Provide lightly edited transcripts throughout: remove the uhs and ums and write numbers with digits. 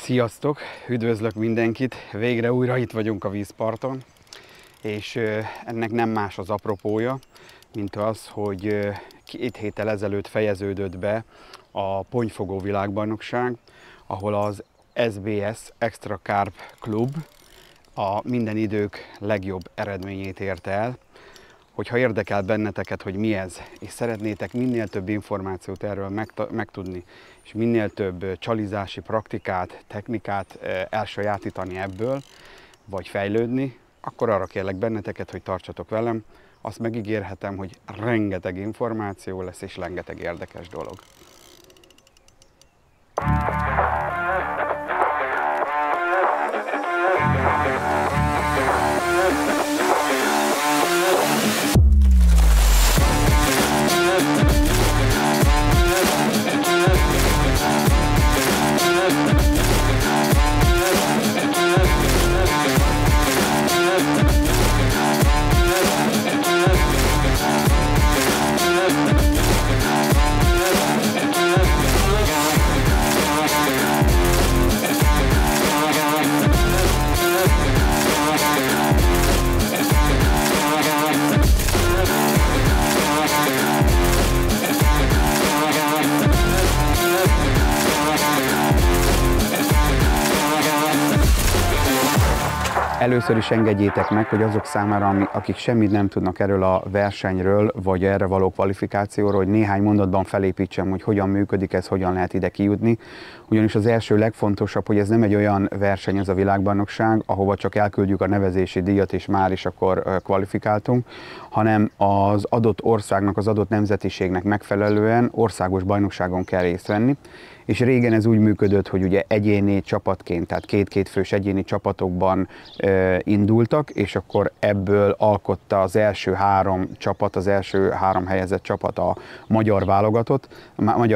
Sziasztok! Üdvözlök mindenkit! Végre újra itt vagyunk a vízparton, és ennek nem más az apropója, mint az, hogy 2 héttel ezelőtt fejeződött be a pontyfogó világbajnokság, ahol az SBS Extra Carp Club a minden idők legjobb eredményét érte el. Hogyha érdekel benneteket, hogy mi ez, és szeretnétek minél több információt erről megtudni, és minél több csalizási praktikát, technikát elsajátítani ebből, vagy fejlődni, akkor arra kérlek benneteket, hogy tartsatok velem. Azt megígérhetem, hogy rengeteg információ lesz, és rengeteg érdekes dolog. Először is engedjétek meg, hogy azok számára, akik semmit nem tudnak erről a versenyről, vagy erre való kvalifikációról, hogy néhány mondatban felépítsem, hogy hogyan működik ez, hogyan lehet ide kijutni. Ugyanis az első legfontosabb, hogy ez nem egy olyan verseny, ez a világbajnokság, ahova csak elküldjük a nevezési díjat, és már is akkor kvalifikáltunk, hanem az adott országnak, az adott nemzetiségnek megfelelően országos bajnokságon kell részt venni. És régen ez úgy működött, hogy ugye egyéni csapatként, tehát 2-2 fős egyéni csapatokban indultak, és akkor ebből alkotta az első 3 csapat, az első 3 helyezett csapat a magyar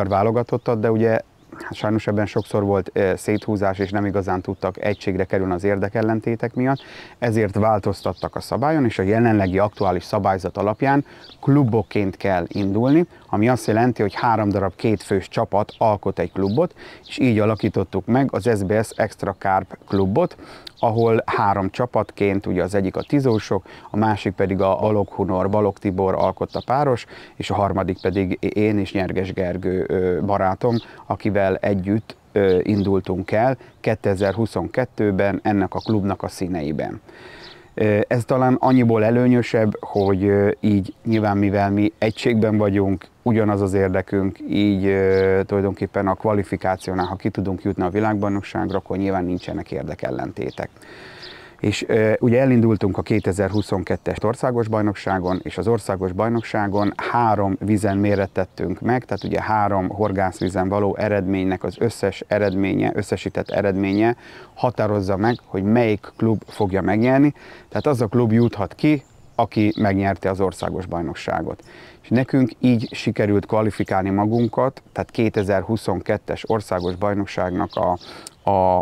válogatottat, de ugye hát sajnos ebben sokszor volt széthúzás, és nem igazán tudtak egységre kerülni az érdekellentétek miatt, ezért változtattak a szabályon, és a jelenlegi aktuális szabályzat alapján klubokként kell indulni, ami azt jelenti, hogy 3 darab 2 fős csapat alkot egy klubot, és így alakítottuk meg az SBS Extra Carp klubot, ahol 3 csapatként, ugye az egyik a tizósok, a másik pedig a Balogh Hunor, Balogh Tibor alkotta páros, és a harmadik pedig én és Nyerges Gergő barátom, akivel együtt indultunk el 2022-ben ennek a klubnak a színeiben. Ez talán annyiból előnyösebb, hogy így nyilván mivel mi egységben vagyunk, ugyanaz az érdekünk, így tulajdonképpen a kvalifikációnál, ha ki tudunk jutni a világbajnokságra, akkor nyilván nincsenek érdekellentétek. És ugye elindultunk a 2022-es országos bajnokságon, és az országos bajnokságon 3 vízen mérettettünk meg, tehát ugye 3 horgászvízen való eredménynek az összesített eredménye határozza meg, hogy melyik klub fogja megnyerni, tehát az a klub juthat ki, aki megnyerte az országos bajnokságot. És nekünk így sikerült kvalifikálni magunkat, tehát 2022-es országos bajnokságnak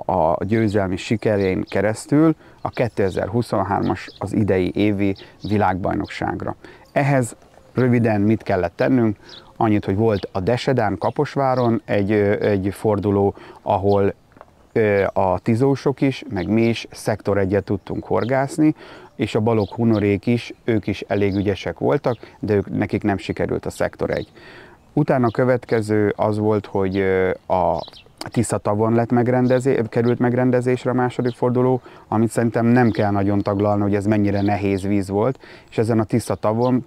a győzelmi sikerén keresztül a 2023-as az idei évi világbajnokságra. Ehhez röviden mit kellett tennünk? Annyit, hogy volt a Desedán, Kaposváron egy forduló, ahol a tizósok is, meg mi is szektor 1-et tudtunk horgászni, és a Balogh Hunorék is, ők is elég ügyesek voltak, de nekik nem sikerült a szektor 1. Utána a következő az volt, hogy a Tisza-tavon került megrendezésre a második forduló, amit szerintem nem kell nagyon taglalni, hogy ez mennyire nehéz víz volt, és ezen a Tisza-tavon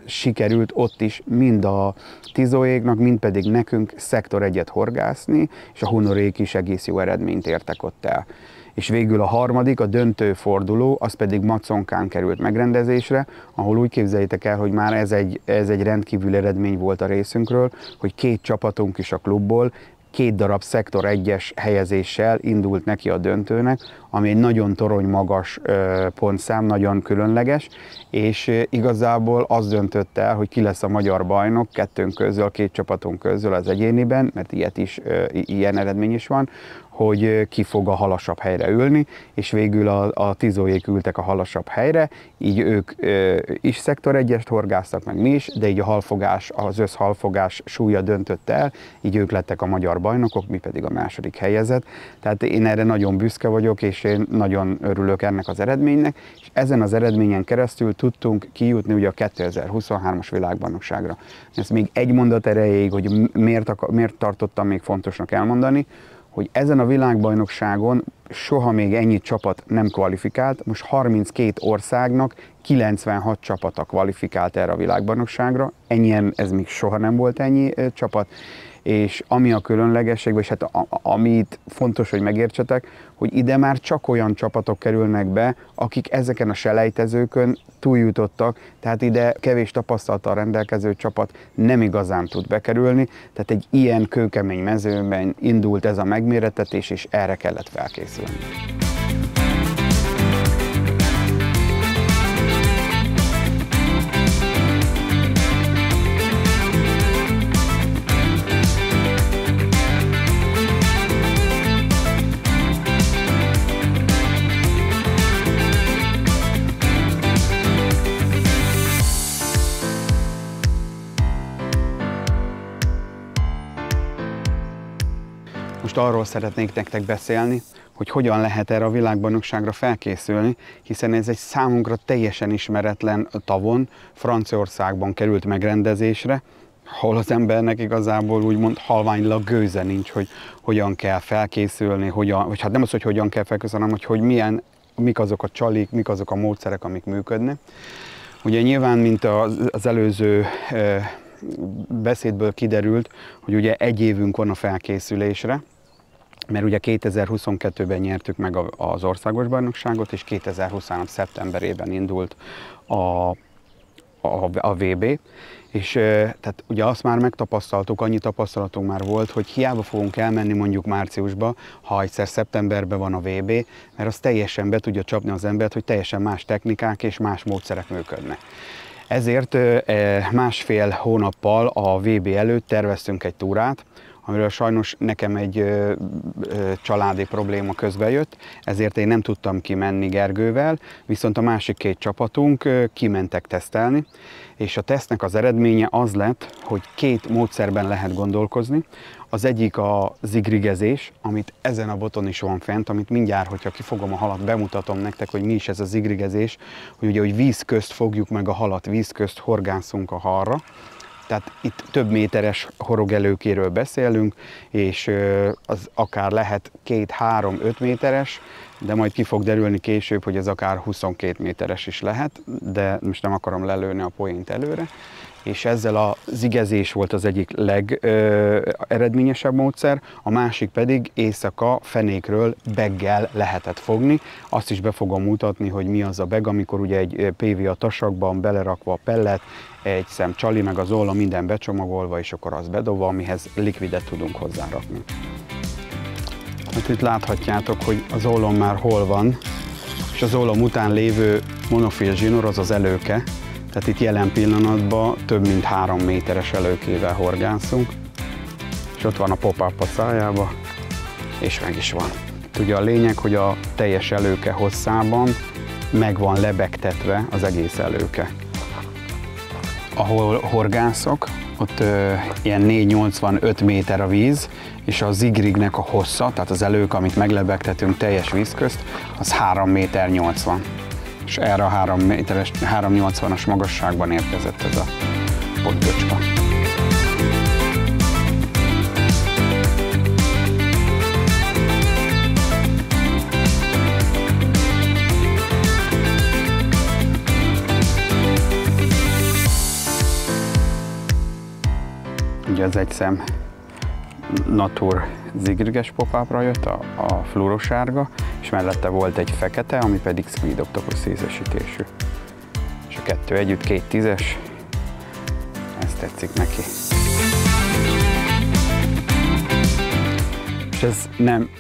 sikerült ott is mind a tizóéknak, mind pedig nekünk szektor 1-et horgászni, és a Hunorék is egész jó eredményt értek ott el. És végül a harmadik, a döntő forduló, az pedig Maconkán került megrendezésre, ahol úgy képzeljétek el, hogy már ez egy rendkívül eredmény volt a részünkről, hogy 2 csapatunk is a klubból 2 darab szektor 1-es helyezéssel indult neki a döntőnek, ami egy nagyon torony magas pontszám, nagyon különleges, és igazából az döntött el, hogy ki lesz a magyar bajnok 2 csapatunk közül az egyéniben, mert ilyen eredmény is van, hogy ki fog a halasabb helyre ülni, és végül a tizóék ültek a halasabb helyre, így ők is szektor egyest horgáztak, meg mi is, de így a halfogás, az összhalfogás súlya döntött el, így ők lettek a magyar bajnokok, mi pedig a második helyezett. Tehát én erre nagyon büszke vagyok, és én nagyon örülök ennek az eredménynek, és ezen az eredményen keresztül tudtunk kijutni ugye a 2023-as világbajnokságra. Ez még egy mondat erejéig, hogy miért tartottam még fontosnak elmondani, hogy ezen a világbajnokságon soha még ennyi csapat nem kvalifikált, most 32 országnak 96 csapata kvalifikált erre a világbajnokságra, ennyien, ez még soha nem volt ennyi csapat, és ami a különlegesség, és hát amit fontos, hogy megértsetek, hogy ide már csak olyan csapatok kerülnek be, akik ezeken a selejtezőkön túljutottak, tehát ide kevés tapasztalattal rendelkező csapat nem igazán tud bekerülni, tehát egy ilyen kőkemény mezőben indult ez a megmérettetés, és erre kellett felkészülni. Most arról szeretnék nektek beszélni, hogy hogyan lehet erre a világbajnokságra felkészülni, hiszen ez egy számunkra teljesen ismeretlen tavon, Franciaországban került megrendezésre, ahol az embernek igazából úgymond halványlag gőze nincs, hogy hogyan kell felkészülni, vagy hát nem az, hogy hogyan kell felkészülni, hanem hogy mik azok a csalik, mik azok a módszerek, amik működnek. Ugye nyilván, mint az előző beszédből kiderült, hogy ugye egy évünk van a felkészülésre, mert ugye 2022-ben nyertük meg az országos bajnokságot, és 2023. szeptemberében indult a VB, és tehát ugye azt már megtapasztaltuk, annyi tapasztalatunk már volt, hogy hiába fogunk elmenni mondjuk márciusba, ha egyszer szeptemberben van a VB, mert az teljesen be tudja csapni az embert, hogy teljesen más technikák és más módszerek működnek. Ezért másfél hónappal a VB előtt terveztünk egy túrát, amiről sajnos nekem egy családi probléma közbejött, ezért én nem tudtam kimenni Gergővel, viszont a másik két csapatunk kimentek tesztelni, és a tesztnek az eredménye az lett, hogy két módszerben lehet gondolkozni. Az egyik a zigrigezés, amit ezen a boton is van fent, amit mindjárt, hogyha kifogom a halat, bemutatom nektek, hogy mi is ez a zigrigezés, hogy ugye, hogy víz közt fogjuk meg a halat, víz közt horgászunk a halra. Tehát itt több méteres horogelőkéről beszélünk, és az akár lehet 2-3-5 méteres, de majd ki fog derülni később, hogy ez akár 22 méteres is lehet, de most nem akarom lelőni a poént előre. És ezzel a zigezés volt az egyik legeredményesebb módszer, a másik pedig éjszaka fenékről beggel lehetett fogni. Azt is be fogom mutatni, hogy mi az a beg, amikor ugye egy PVA tasakban belerakva a pellet, egy szem csali, meg az ólom, minden becsomagolva, és akkor az bedobva, amihez likvidet tudunk hozzárakni. Hát itt láthatjátok, hogy az ólom már hol van, és az ólom után lévő monofil zsinór az az előke. Tehát itt jelen pillanatban több mint 3 méteres előkével horgászunk, és ott van a pop-up a szájába, és meg is van. Ugye a lényeg, hogy a teljes előke hosszában meg van lebegtetve az egész előke. Ahol horgászok, ott ilyen 4,85 méter a víz, és a zigrignek a hossza, tehát az elők, amit meglebegtetünk teljes víz közt, az 3,80 méter. És erre a 3,80-as magasságban érkezett ez a pontgöcska. Ugye ez egy szem Natur zigriges pop-upra jött, a fluorosárga, és mellette volt egy fekete, ami pedig Speed Octopus szízesítésű. És a kettő együtt 2 10-es, ez tetszik neki. És ez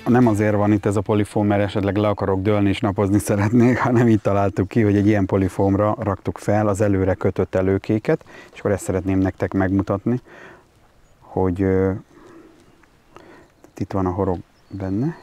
nem azért van itt ez a polifóm, mert esetleg le akarok dőlni és napozni szeretnék, hanem így találtuk ki, hogy egy ilyen polifómra raktuk fel az előre kötött előkéket, és akkor ezt szeretném nektek megmutatni, hogy itt van a horog benne,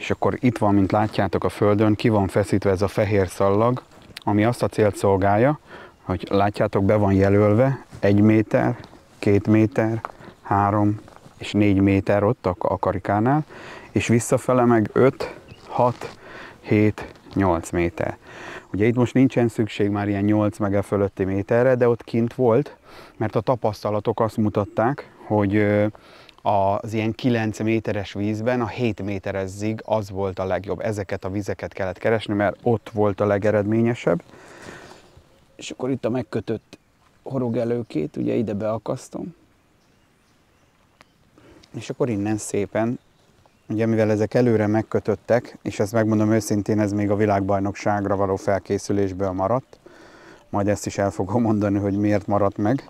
És akkor itt van, mint látjátok a földön, ki van feszítve ez a fehér szallag, ami azt a célt szolgálja, hogy látjátok, be van jelölve 1 méter, 2 méter, 3 és 4 méter ott a karikánál, és visszafele meg 5, 6, 7, 8 méter. Ugye itt most nincsen szükség már ilyen 8 meg e fölötti méterre, de ott kint volt, mert a tapasztalatok azt mutatták, hogy az ilyen 9 méteres vízben a 7 méteres zig az volt a legjobb. Ezeket a vizeket kellett keresni, mert ott volt a legeredményesebb. És akkor itt a megkötött horogelőkét, ugye ide beakasztom. És akkor innen szépen, ugye mivel ezek előre megkötöttek, és ezt megmondom őszintén, ez még a világbajnokságra való felkészülésből maradt. Majd ezt is el fogom mondani, hogy miért maradt meg.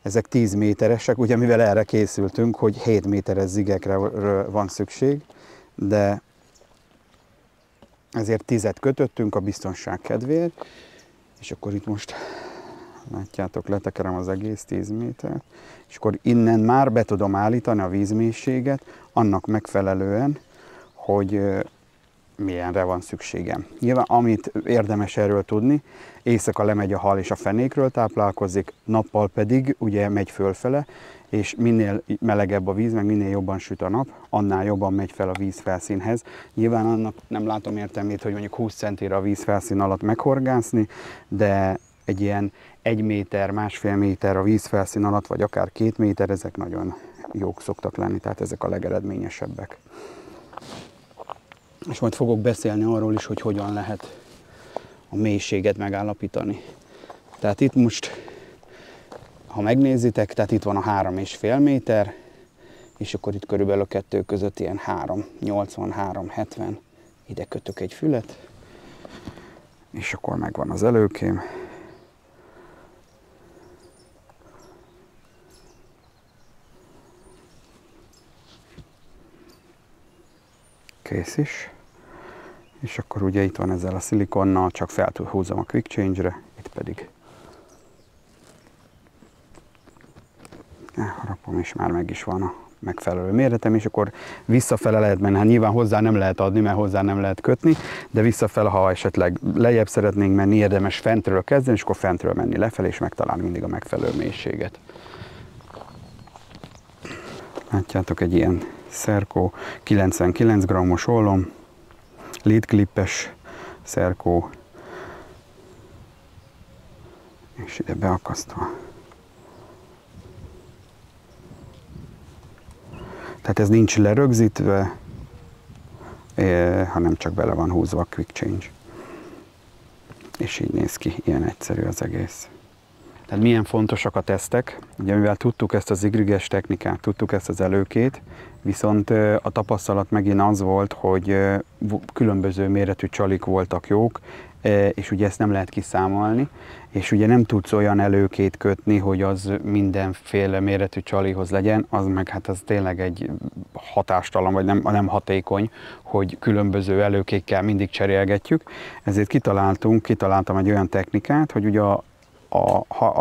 Ezek 10 méteresek, ugye mivel erre készültünk, hogy 7 méteres zigekre van szükség, de ezért 10-et kötöttünk a biztonság kedvéért, és akkor itt most látjátok, letekerem az egész 10 métert, és akkor innen már be tudom állítani a vízmélységet annak megfelelően, hogy milyenre van szükségem. Nyilván, amit érdemes erről tudni, éjszaka lemegy a hal és a fenékről táplálkozik, nappal pedig ugye megy fölfele, és minél melegebb a víz, meg minél jobban süt a nap, annál jobban megy fel a vízfelszínhez. Nyilván annak nem látom értelmét, hogy mondjuk 20 centire a vízfelszín alatt meghorgászni, de egy ilyen 1 méter, 1,5 méter a vízfelszín alatt, vagy akár 2 méter, ezek nagyon jók szoktak lenni, tehát ezek a legeredményesebbek. És majd fogok beszélni arról is, hogy hogyan lehet a mélységet megállapítani. Tehát itt most, ha megnézitek, tehát itt van a 3,5 méter, és akkor itt körülbelül a kettő között ilyen 3,80, 3,70, ide kötök egy fület, és akkor megvan az előkém. Kész is. És akkor ugye itt van ezzel a szilikonnal, csak felhúzom a quick change-re, itt pedig elharapom, és már meg is van a megfelelő méretem, és akkor visszafele lehet menni. Hát nyilván hozzá nem lehet adni, mert hozzá nem lehet kötni, de visszafele, ha esetleg lejjebb szeretnénk menni, érdemes fentről kezdeni, és akkor fentről menni lefelé, és megtalálni mindig a megfelelő mélységet. Látjátok, egy ilyen Serco 99 g-os ollom, lead clippes Serco, és ide beakasztva. Tehát ez nincs lerögzítve, hanem csak bele van húzva a quick change. És így néz ki, ilyen egyszerű az egész. Tehát milyen fontosak a tesztek, ugye mivel tudtuk ezt az igriges technikát, tudtuk ezt az előkét, viszont a tapasztalat megint az volt, hogy különböző méretű csalik voltak jók, és ugye ezt nem lehet kiszámolni, és ugye nem tudsz olyan előkét kötni, hogy az mindenféle méretű csalihoz legyen, az meg hát az tényleg egy hatástalan, vagy nem hatékony, hogy különböző előkékkel mindig cserélgetjük. Ezért kitaláltam egy olyan technikát, hogy ugye a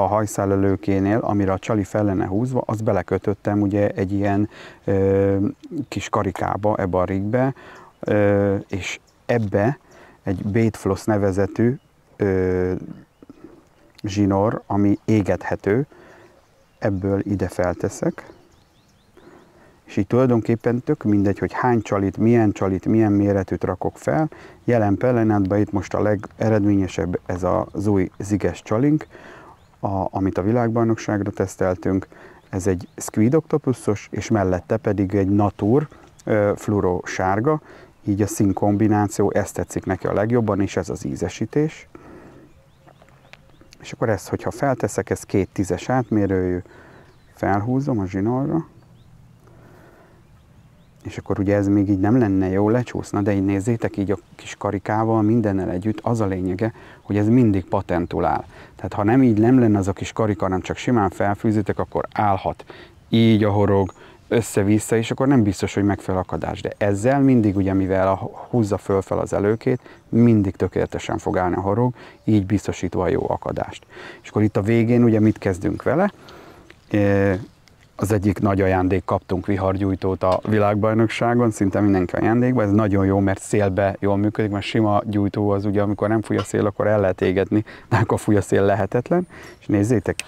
hajszálelőkénél, amire a csali fel lenne húzva, azt belekötöttem ugye egy ilyen kis karikába, ebbe a rigbe, és ebbe egy baitfloss nevezetű zsinór, ami égethető, ebből ide felteszek, és így tulajdonképpen tök mindegy, hogy hány csalit, milyen méretűt rakok fel. Jelen pillanatban itt most a legeredményesebb ez az új ziges csalink, amit a világbajnokságra teszteltünk. Ez egy Squid Octopusos, és mellette pedig egy Natur fluoro sárga, így a szín kombináció, ezt tetszik neki a legjobban, és ez az ízesítés. És akkor ezt, hogyha felteszek, ez 2 10-es átmérőjű, felhúzom a zsinórra, és akkor ugye ez még így nem lenne jó, lecsúszna, de így nézzétek, így a kis karikával, mindennel együtt, az a lényege, hogy ez mindig patentul áll. Tehát ha nem így nem lenne az a kis karika, hanem csak simán felfűzitek, akkor állhat így a horog, össze-vissza, és akkor nem biztos, hogy megfelel akadás. De ezzel mindig, ugye mivel húzza fölfel az előkét, mindig tökéletesen fog állni a horog, így biztosítva a jó akadást. És akkor itt a végén ugye mit kezdünk vele? az egyik nagy ajándék, kaptunk vihargyújtót a világbajnokságon, szinte mindenki ajándékban, ez nagyon jó, mert szélbe jól működik, mert sima gyújtó az ugye, amikor nem fúj a szél, akkor el lehet égetni, de akkor fúj a szél, lehetetlen. És nézzétek,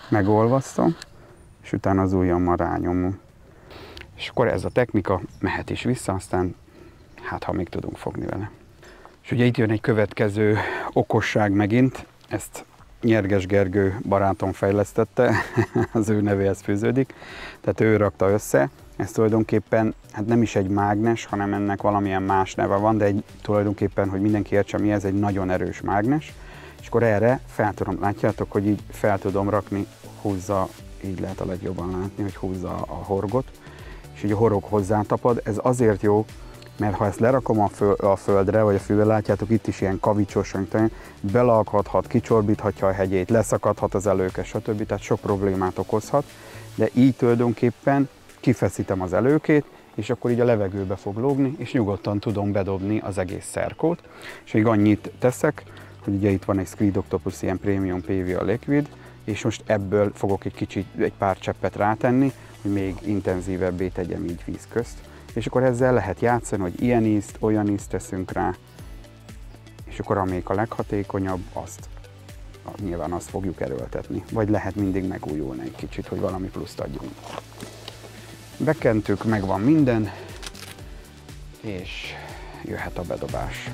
megolvasztom, és utána az ujjammal rányomom. És akkor ez a technika mehet is vissza, aztán hát ha még tudunk fogni vele. És ugye itt jön egy következő okosság megint, ezt Nyerges Gergő barátom fejlesztette, az ő nevéhez fűződik, tehát ő rakta össze. Ez tulajdonképpen hát nem is egy mágnes, hanem ennek valamilyen más neve van, de tulajdonképpen, hogy mindenki értse mi ez, egy nagyon erős mágnes. És akkor erre fel tudom, látjátok, hogy így fel tudom rakni, húzza, így lehet a legjobban látni, hogy húzza a horgot, és így a horog hozzátapad. Ez azért jó, mert ha ezt lerakom a földre, vagy a fűvel, látjátok, itt is ilyen kavicsos, belakadhat, kicsorbíthatja a hegyét, leszakadhat az előke, stb. Tehát sok problémát okozhat, de így tulajdonképpen kifeszítem az előkét, és akkor így a levegőbe fog lógni, és nyugodtan tudom bedobni az egész szerkót. És még annyit teszek, hogy ugye itt van egy Squid Octopus, ilyen Premium PVA Liquid, és most ebből fogok egy pár cseppet rátenni, hogy még intenzívebbé tegyem így víz közt. És akkor ezzel lehet játszani, hogy ilyen ízt, olyan ízt teszünk rá, és akkor amelyik a leghatékonyabb, nyilván azt fogjuk erőltetni. Vagy lehet mindig megújulni egy kicsit, hogy valami pluszt adjunk. Bekentük, megvan minden, és jöhet a bedobás.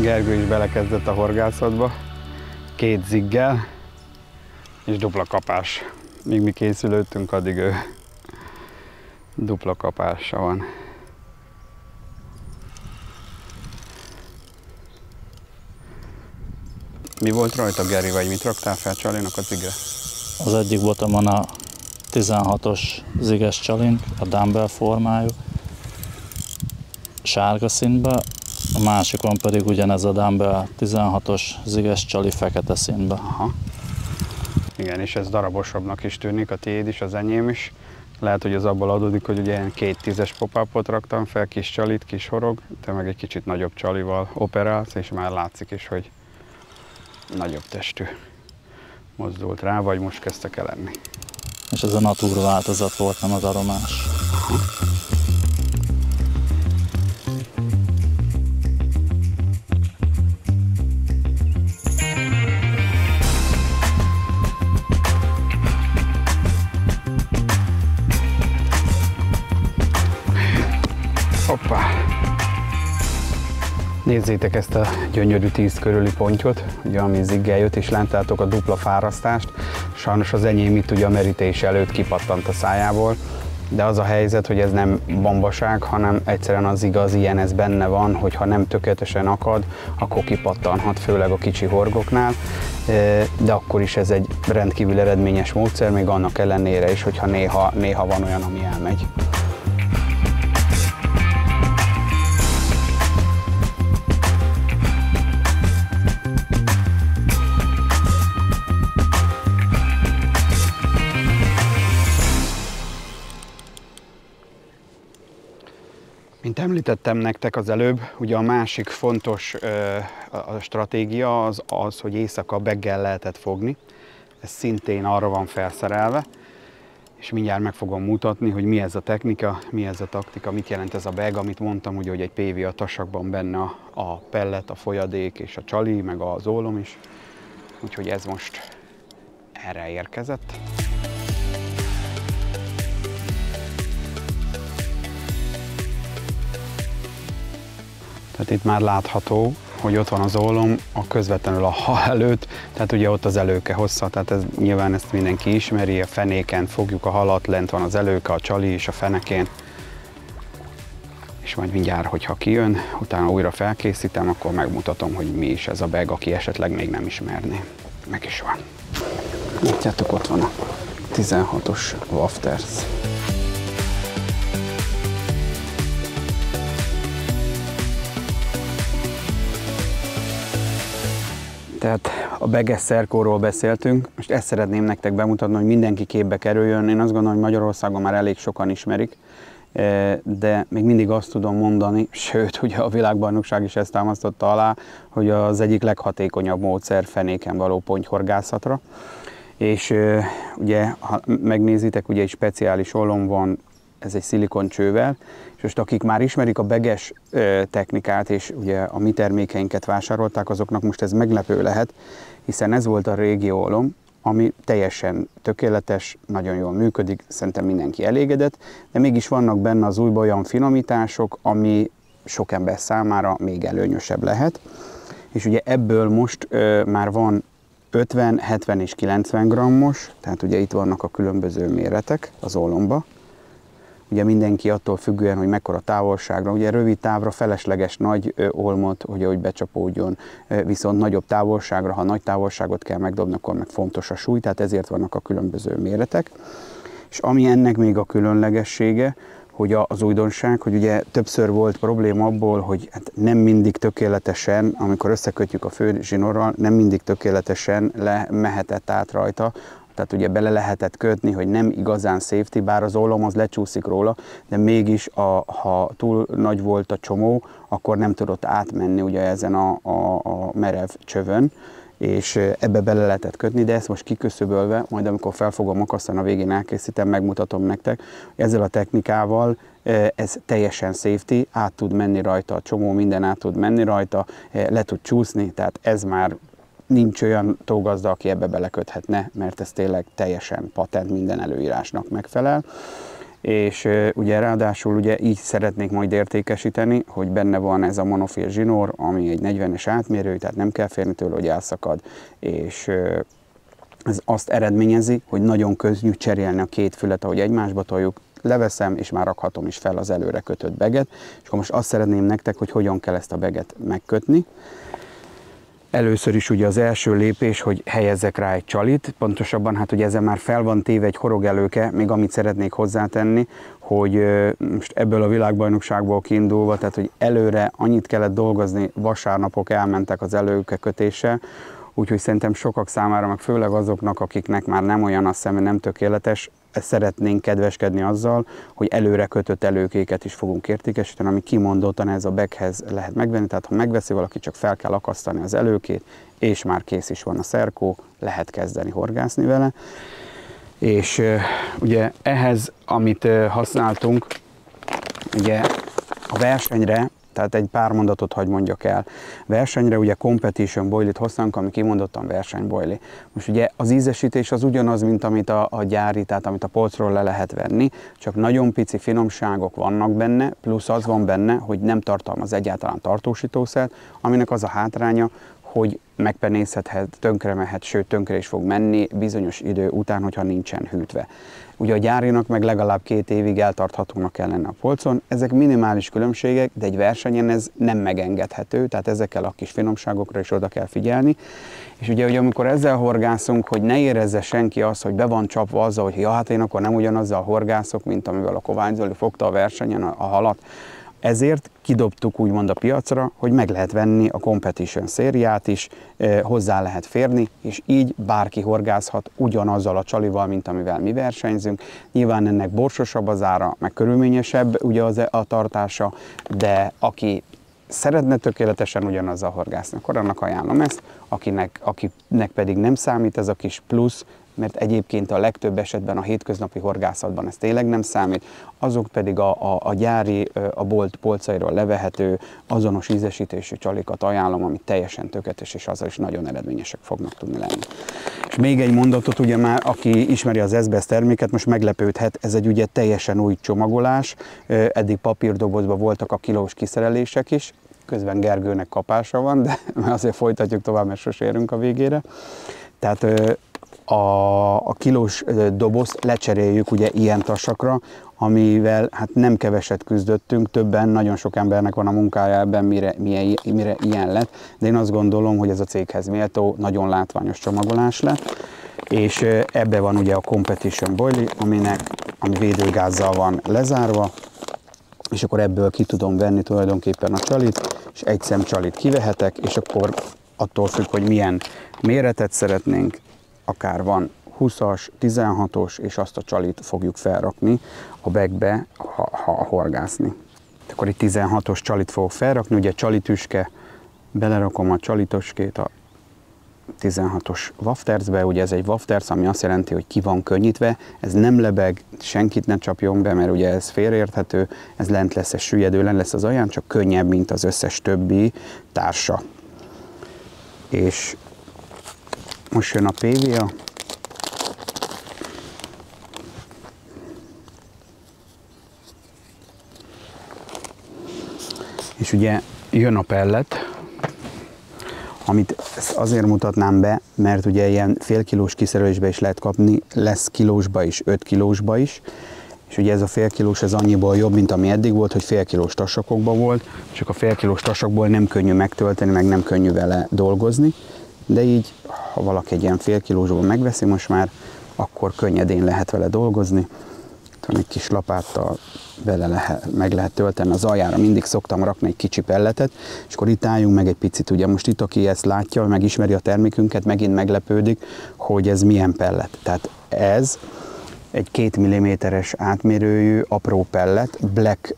Gergő is belekezdett a horgászatba, 2 ziggel és dupla kapás. Míg mi készülődtünk, addig ő dupla kapása van. Mi volt rajta, Geri, vagy mit raktál fel Csalinak a zigre? Az egyik botomon a 16-os ziges csalink, a dumbbell formájú, sárga színben, a másikon pedig ugyanez a dumbbell 16-os ziges csali fekete színben. Aha. Igen, és ez darabosabbnak is tűnik, a tiéd is, az enyém is. Lehet, hogy az abból adódik, hogy ugye ilyen 2 10-es pop-upot raktam fel, kis csalit, kis horog, te meg egy kicsit nagyobb csalival operálsz, és már látszik is, hogy nagyobb testű mozdult rá, vagy most kezdtek el enni. És ez a natur változat volt, nem az aromás. Aha. Hoppá! Nézzétek ezt a gyönyörű 10 körüli pontyot, ugye, ami ziggel jött, és láttátok a dupla fárasztást. Sajnos az enyém itt ugye a merítés előtt kipattant a szájából, de az a helyzet, hogy ez nem bombaság, hanem egyszerűen az igaz, ilyen ez benne van, hogyha nem tökéletesen akad, akkor kipattanhat, főleg a kicsi horgoknál, de akkor is ez egy rendkívül eredményes módszer, még annak ellenére is, hogyha néha van olyan, ami elmegy. Mint említettem nektek az előbb, ugye a másik fontos a stratégia az, hogy éjszaka beggel lehetett fogni. Ez szintén arra van felszerelve, és mindjárt meg fogom mutatni, hogy mi ez a technika, mi ez a taktika, mit jelent ez a bag, amit mondtam, ugye, hogy egy PVA tasakban benne a pellet, a folyadék és a csali, meg az ólom is. Úgyhogy ez most erre érkezett. Tehát itt már látható, hogy ott van az ólom a közvetlenül a hal előtt, tehát ugye ott az előke hossza, tehát nyilván ezt mindenki ismeri, a fenéken fogjuk a halat, lent van az előke, a csali is a fenekén, és majd mindjárt, hogyha kijön, utána újra felkészítem, akkor megmutatom, hogy mi is ez a bag, aki esetleg még nem ismerné. Meg is van. Látjátok, ott van a 16-os Wafters. Tehát a beges szerkóról beszéltünk, most ezt szeretném nektek bemutatni, hogy mindenki képbe kerüljön. Én azt gondolom, hogy Magyarországon már elég sokan ismerik, de még mindig azt tudom mondani, sőt, ugye a világbajnokság is ezt támasztotta alá, hogy az egyik leghatékonyabb módszer fenéken való pontyhorgászatra. És ugye, ha megnézitek, ugye egy speciális ollom van, ez egy szilikoncsővel, és most akik már ismerik a beges technikát, és ugye a mi termékeinket vásárolták, azoknak most ez meglepő lehet, hiszen ez volt a régi ollom, ami teljesen tökéletes, nagyon jól működik, szerintem mindenki elégedett, de mégis vannak benne az újban olyan finomítások, ami sok ember számára még előnyösebb lehet. És ugye ebből most már van 50, 70 és 90 grammos, tehát ugye itt vannak a különböző méretek az ollomba. Ugye mindenki attól függően, hogy mekkora távolságra, ugye rövid távra felesleges nagy olmot, hogy becsapódjon, viszont nagyobb távolságra, ha nagy távolságot kell megdobni, akkor meg fontos a súly, tehát ezért vannak a különböző méretek. És ami ennek még a különlegessége, hogy az újdonság, hogy ugye többször volt probléma abból, hogy hát nem mindig tökéletesen, amikor összekötjük a fő zsinórral, nem mindig tökéletesen mehetett át rajta, tehát ugye bele lehetett kötni, hogy nem igazán safety, bár az ollom az lecsúszik róla, de mégis ha túl nagy volt a csomó, akkor nem tudott átmenni ugye ezen a merev csövön, és ebbe bele lehetett kötni, de ezt most kiköszöbölve, majd amikor fel fogom akasztani, a végén elkészítem, megmutatom nektek, hogy ezzel a technikával ez teljesen safety, át tud menni rajta a csomó, minden át tud menni rajta, le tud csúszni, tehát ez már nincs olyan tógazda, aki ebbe beleköthetne, mert ez tényleg teljesen patent, minden előírásnak megfelel. És ugye ráadásul ugye így szeretnék majd értékesíteni, hogy benne van ez a monofil zsinór, ami egy 40-es átmérő, tehát nem kell félni tőle, hogy elszakad, és ez azt eredményezi, hogy nagyon könnyű cserélni a két fület, ahogy egymásba toljuk, leveszem, és már rakhatom is fel az előre kötött beget, és akkor most azt szeretném nektek, hogy hogyan kell ezt a beget megkötni. Először is ugye az első lépés, hogy helyezzek rá egy csalit, pontosabban hát ugye ezen már fel van téve egy horogelőke, még amit szeretnék hozzátenni, hogy most ebből a világbajnokságból kiindulva, tehát hogy előre annyit kellett dolgozni, vasárnapok elmentek az előke kötéssel, úgyhogy szerintem sokak számára, meg főleg azoknak, akiknek már nem olyan a szeme, nem tökéletes, szeretnénk kedveskedni azzal, hogy előre kötött előkéket is fogunk értékesíteni, ami kimondottan ez a baghez lehet megvenni, tehát ha megveszi valaki, csak fel kell akasztani az előkét, és már kész is van a szerkó, lehet kezdeni horgászni vele. És ugye ehhez, amit használtunk, ugye a versenyre, tehát egy pár mondatot hagy mondjak el. Versenyre ugye competition boilit használunk, ami kimondottan versenyboili. Most ugye az ízesítés az ugyanaz, mint amit a gyári, tehát amit a polcról le lehet venni, csak nagyon pici finomságok vannak benne, plusz az van benne, hogy nem tartalmaz egyáltalán tartósítószert, aminek az a hátránya, hogy megpenészhethet, tönkre mehet, sőt tönkre is fog menni bizonyos idő után, hogyha nincsen hűtve. Ugye a gyárinak meg legalább 2 évig eltarthatónak kell lenni a polcon. Ezek minimális különbségek, de egy versenyen ez nem megengedhető, tehát ezekkel a kis finomságokra is oda kell figyelni. És ugye, hogy amikor ezzel horgászunk, hogy ne érezze senki azt, hogy be van csapva azzal, hogy ja, hát én akkor nem ugyanazzal horgászok, mint amivel a Kovács Zoli fogta a versenyen a halat. Ezért kidobtuk úgymond a piacra, hogy meg lehet venni a competition szériát is, hozzá lehet férni, és így bárki horgászhat ugyanazzal a csalival, mint amivel mi versenyzünk. Nyilván ennek borsosabb az ára, meg körülményesebb ugye a tartása, de aki szeretne tökéletesen ugyanazzal horgászni, akkor annak ajánlom ezt, akinek pedig nem számít ez a kis plusz, mert egyébként a legtöbb esetben a hétköznapi horgászatban ez tényleg nem számít, azok pedig a gyári, a bolt polcairól levehető, azonos ízesítésű csalikat ajánlom, ami teljesen tökéletes, és azzal is nagyon eredményesek fognak tudni lenni. És még egy mondatot, ugye már aki ismeri az SBS terméket, most meglepődhet, ez egy ugye teljesen új csomagolás, eddig papírdobozban voltak a kilós kiszerelések is, közben Gergőnek kapása van, de azért folytatjuk tovább, mert sose érünk a végére. Tehát a kilós dobozt lecseréljük ugye ilyen tasakra, amivel hát nem keveset küzdöttünk, többen, nagyon sok embernek van a munkája ebben, mire ilyen lett, de én azt gondolom, hogy ez a céghez méltó, nagyon látványos csomagolás lett, és ebbe van ugye a competition boili, ami védőgázzal van lezárva, és akkor ebből ki tudom venni tulajdonképpen a csalit, és egy szem csalit kivehetek, és akkor attól függ, hogy milyen méretet szeretnénk, akár van 20-as, 16-os, és azt a csalit fogjuk felrakni a bagbe, ha horgászni. Akkor itt 16-os csalit fogok felrakni, ugye csalitüske, belerakom a csalitüskét a 16-os wafterzbe, ugye ez egy wafterz, ami azt jelenti, hogy ki van könnyítve, ez nem lebeg, senkit ne csapjon be, mert ugye ez félreérthető, ez lent lesz, ez süllyedő, lent lesz az alján, csak könnyebb, mint az összes többi társa. És most jön a PVA. És ugye jön a pellet, amit azért mutatnám be, mert ugye ilyen félkilós kiszerelésbe is lehet kapni, lesz kilósba is, 5 kilósba is, és ugye ez a félkilós ez annyiból jobb, mint ami eddig volt, hogy félkilós tasakokban volt, csak a félkilós tasakból nem könnyű megtölteni, meg nem könnyű vele dolgozni, de így, ha valaki egy ilyen félkilósból megveszi most már, akkor könnyedén lehet vele dolgozni. Egy kis lapáttal meg lehet tölteni az aljára, mindig szoktam rakni egy kicsi pelletet, és akkor itt álljunk meg egy picit, ugye most itt, aki ezt látja, megismeri a termékünket, megint meglepődik, hogy ez milyen pellet. Tehát ez egy 2 mm-es átmérőjű apró pellet, Black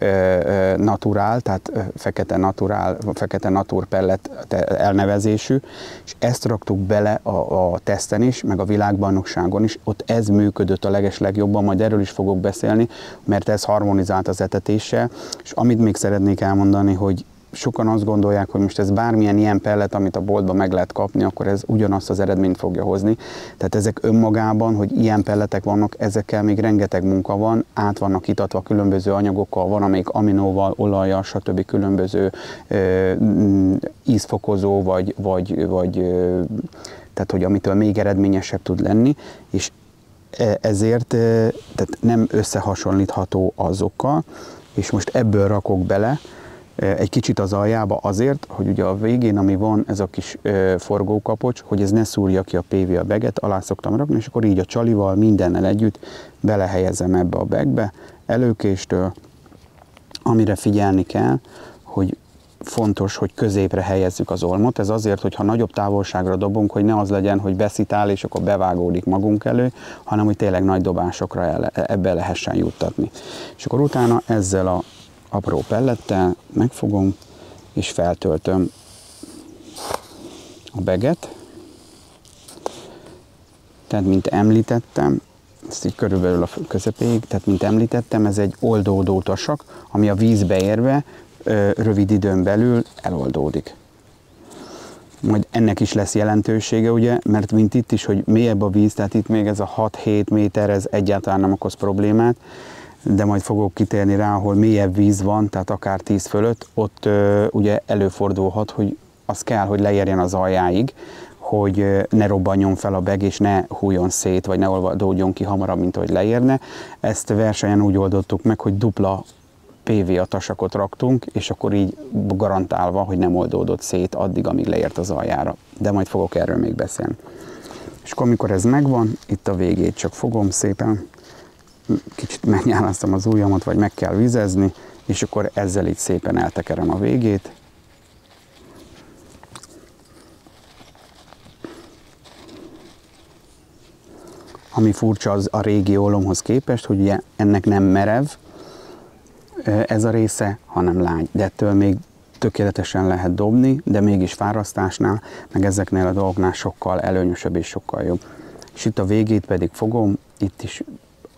Natural, tehát fekete natur pellet elnevezésű, és ezt raktuk bele a teszten is, meg a világbajnokságon is, ott ez működött a legeslegjobban, majd erről is fogok beszélni, mert ez harmonizált az etetéssel, és amit még szeretnék elmondani, hogy sokan azt gondolják, hogy most ez bármilyen ilyen pellet, amit a boltban meg lehet kapni, akkor ez ugyanazt az eredményt fogja hozni. Tehát ezek önmagában, hogy ilyen pelletek vannak, ezekkel még rengeteg munka van, át vannak itatva különböző anyagokkal, van amelyik aminóval, olajjal, stb. Különböző ízfokozó, tehát hogy amitől még eredményesebb tud lenni, és ezért tehát nem összehasonlítható azokkal, és most ebből rakok bele egy kicsit az aljába azért, hogy ugye a végén, ami van, ez a kis forgókapocs, hogy ez ne szúrja ki a PVA baget, alá szoktam rakni, és akkor így a csalival mindennel együtt belehelyezem ebbe a bagbe, előkéstől, amire figyelni kell, hogy fontos, hogy középre helyezzük az olmot. Ez azért, hogy ha nagyobb távolságra dobunk, hogy ne az legyen, hogy beszitál, és akkor bevágódik magunk elő, hanem hogy tényleg nagy dobásokra ebbe lehessen juttatni. És akkor utána ezzel a apró pellettel megfogom, és feltöltöm a baget. Tehát, mint említettem, ezt így körülbelül a közepéig, tehát, mint említettem, ez egy oldódó tasak, ami a vízbe érve rövid időn belül eloldódik. Majd ennek is lesz jelentősége, ugye, mert mint itt is, hogy mélyebb a víz, tehát itt még ez a 6-7 méter, ez egyáltalán nem okoz problémát, de majd fogok kitérni rá, ahol mélyebb víz van, tehát akár 10 fölött, ott ugye előfordulhat, hogy az kell, hogy leérjen az aljáig, hogy ne robbanjon fel a bag, és ne hújjon szét, vagy ne oldódjon ki hamarabb, mint ahogy leérne. Ezt versenyen úgy oldottuk meg, hogy dupla PVA tasakot raktunk, és akkor így garantálva, hogy nem oldódott szét addig, amíg leért az aljára. De majd fogok erről még beszélni. És akkor, amikor ez megvan, itt a végét csak fogom szépen, kicsit megnyálasztom az ujjamat, vagy meg kell vizezni, és akkor ezzel így szépen eltekerem a végét. Ami furcsa az a régi ólomhoz képest, hogy ugye ennek nem merev ez a része, hanem lágy. De ettől még tökéletesen lehet dobni, de mégis fárasztásnál, meg ezeknél a dolgoknál sokkal előnyösebb és sokkal jobb. És itt a végét pedig fogom, itt is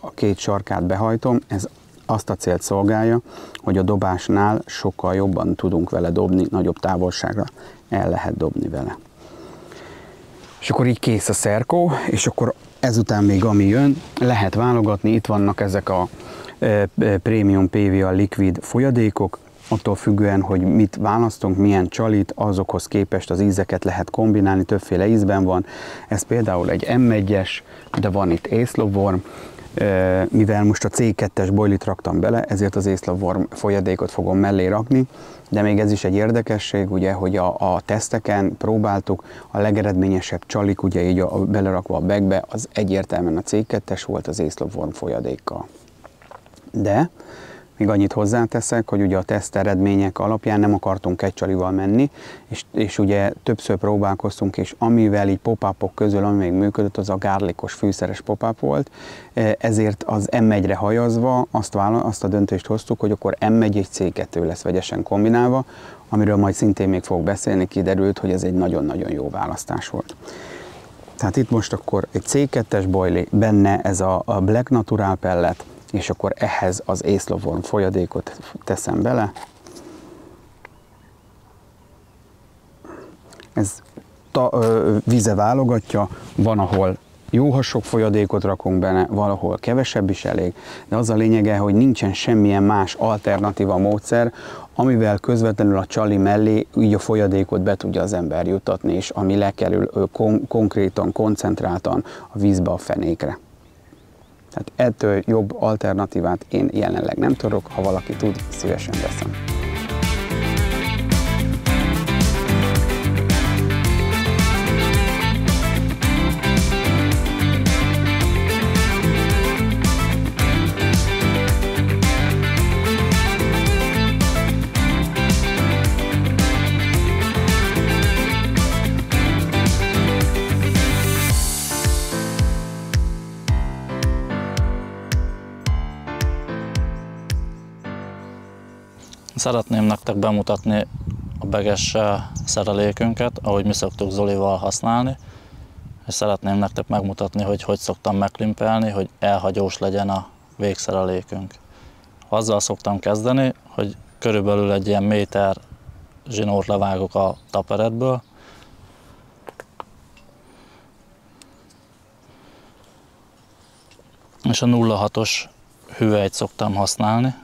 a két sarkát behajtom, ez azt a célt szolgálja, hogy a dobásnál sokkal jobban tudunk vele dobni, nagyobb távolságra el lehet dobni vele. És akkor így kész a szerkó, és akkor ezután még ami jön, lehet válogatni, itt vannak ezek a Premium PVA Liquid folyadékok, attól függően, hogy mit választunk, milyen csalit, azokhoz képest az ízeket lehet kombinálni, többféle ízben van. Ez például egy M1-es, de van itt észlopworm, mivel most a C2-es boilit raktam bele, ezért az észlopworm folyadékot fogom mellé rakni, de még ez is egy érdekesség, ugye, hogy a teszteken próbáltuk, a legeredményesebb csalik, ugye így belerakva a bagbe, az egyértelműen a C2-es volt az észlopworm folyadékkal. De Még annyit hozzáteszek, hogy ugye a teszt eredmények alapján nem akartunk egy csalival menni, és ugye többször próbálkoztunk, és amivel így pop-upok közül, ami még működött, az a gárlikos fűszeres pop-up volt, ezért az M1-re hajazva azt a döntést hoztuk, hogy akkor M1 és C2 lesz vegyesen kombinálva, amiről majd szintén még fogok beszélni, kiderült, hogy ez egy nagyon-nagyon jó választás volt. Tehát itt most akkor egy C2-es boilie, benne ez a Black Natural pellet, és akkor ehhez az észlovorn folyadékot teszem bele. Ez víze válogatja, van, ahol jó, ha sok folyadékot rakunk benne, valahol kevesebb is elég, de az a lényege, hogy nincsen semmilyen más alternatíva módszer, amivel közvetlenül a csali mellé így a folyadékot be tudja az ember jutatni, és ami lekerül konkrétan, koncentráltan a vízbe, a fenékre. Tehát ettől jobb alternatívát én jelenleg nem tudok, ha valaki tud, szívesen veszem. Szeretném nektek bemutatni a beges szerelékünket, ahogy mi szoktuk Zolival használni, és szeretném nektek megmutatni, hogy hogy szoktam megklimpelni, hogy elhagyós legyen a végszerelékünk. Azzal szoktam kezdeni, hogy körülbelül egy ilyen méter zsinórt levágok a taperetből, és a 0,6-os hüvelyt szoktam használni.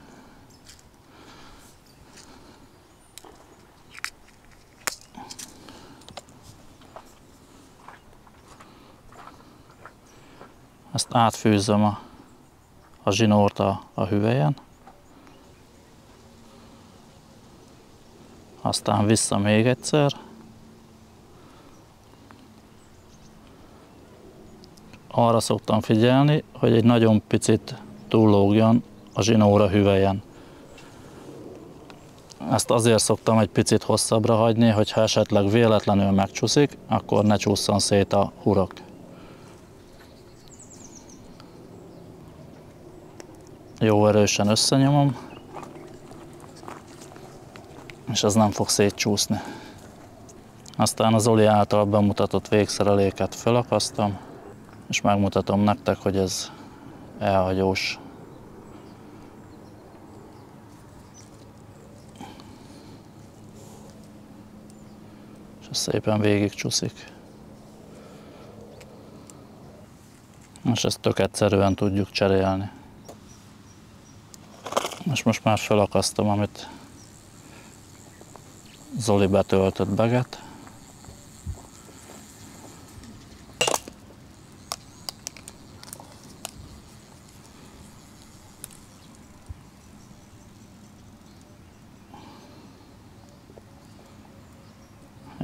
Ezt átfűzöm a zsinórt a hüvelyen, aztán vissza még egyszer, arra szoktam figyelni, hogy egy nagyon picit túllógjon a zsinór a hüvelyen. Ezt azért szoktam egy picit hosszabbra hagyni, hogy ha esetleg véletlenül megcsúszik, akkor ne csúszson szét a hurok. Jó erősen összenyomom, és ez nem fog szétcsúszni. Aztán az Zoli által bemutatott végszereléket felakasztom, és megmutatom nektek, hogy ez elhagyós. És ez szépen végigcsúszik. És ezt tök egyszerűen tudjuk cserélni. És most már felakasztom, amit Zoli betöltött beget.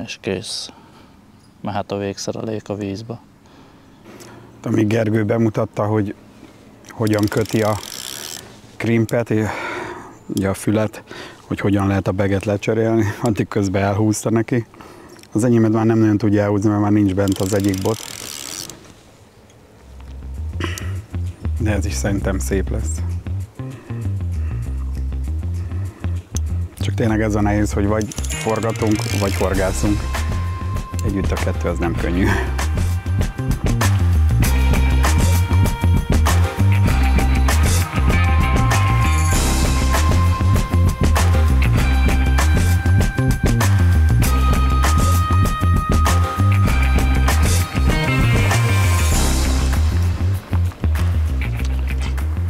És kész. Mehet a végszerelék a vízbe. Amíg Gergő bemutatta, hogy hogyan köti a krimpet, ugye a fület, hogy hogyan lehet a beget lecserélni, addig közben elhúzta neki. Az enyémet már nem nagyon tudja elhúzni, mert már nincs bent az egyik bot. De ez is szerintem szép lesz. Csak tényleg ez a nehéz, hogy vagy forgatunk, vagy horgászunk. Együtt a kettő, az nem könnyű.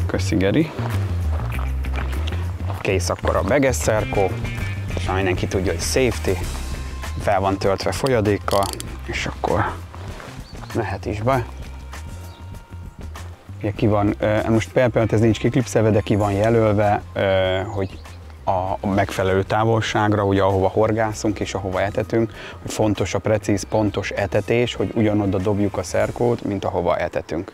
Köszi, Geri. Kész akkor a beges szerkó, és mindenki tudja, hogy safety, fel van töltve folyadékkal, és akkor mehet is be. Ugye ki van, most például ez nincs kiklipszelve, de ki van jelölve, hogy a megfelelő távolságra, ugye ahova horgászunk és ahova etetünk, hogy fontos a precíz, pontos etetés, hogy ugyanoda dobjuk a szerkót, mint ahova etetünk.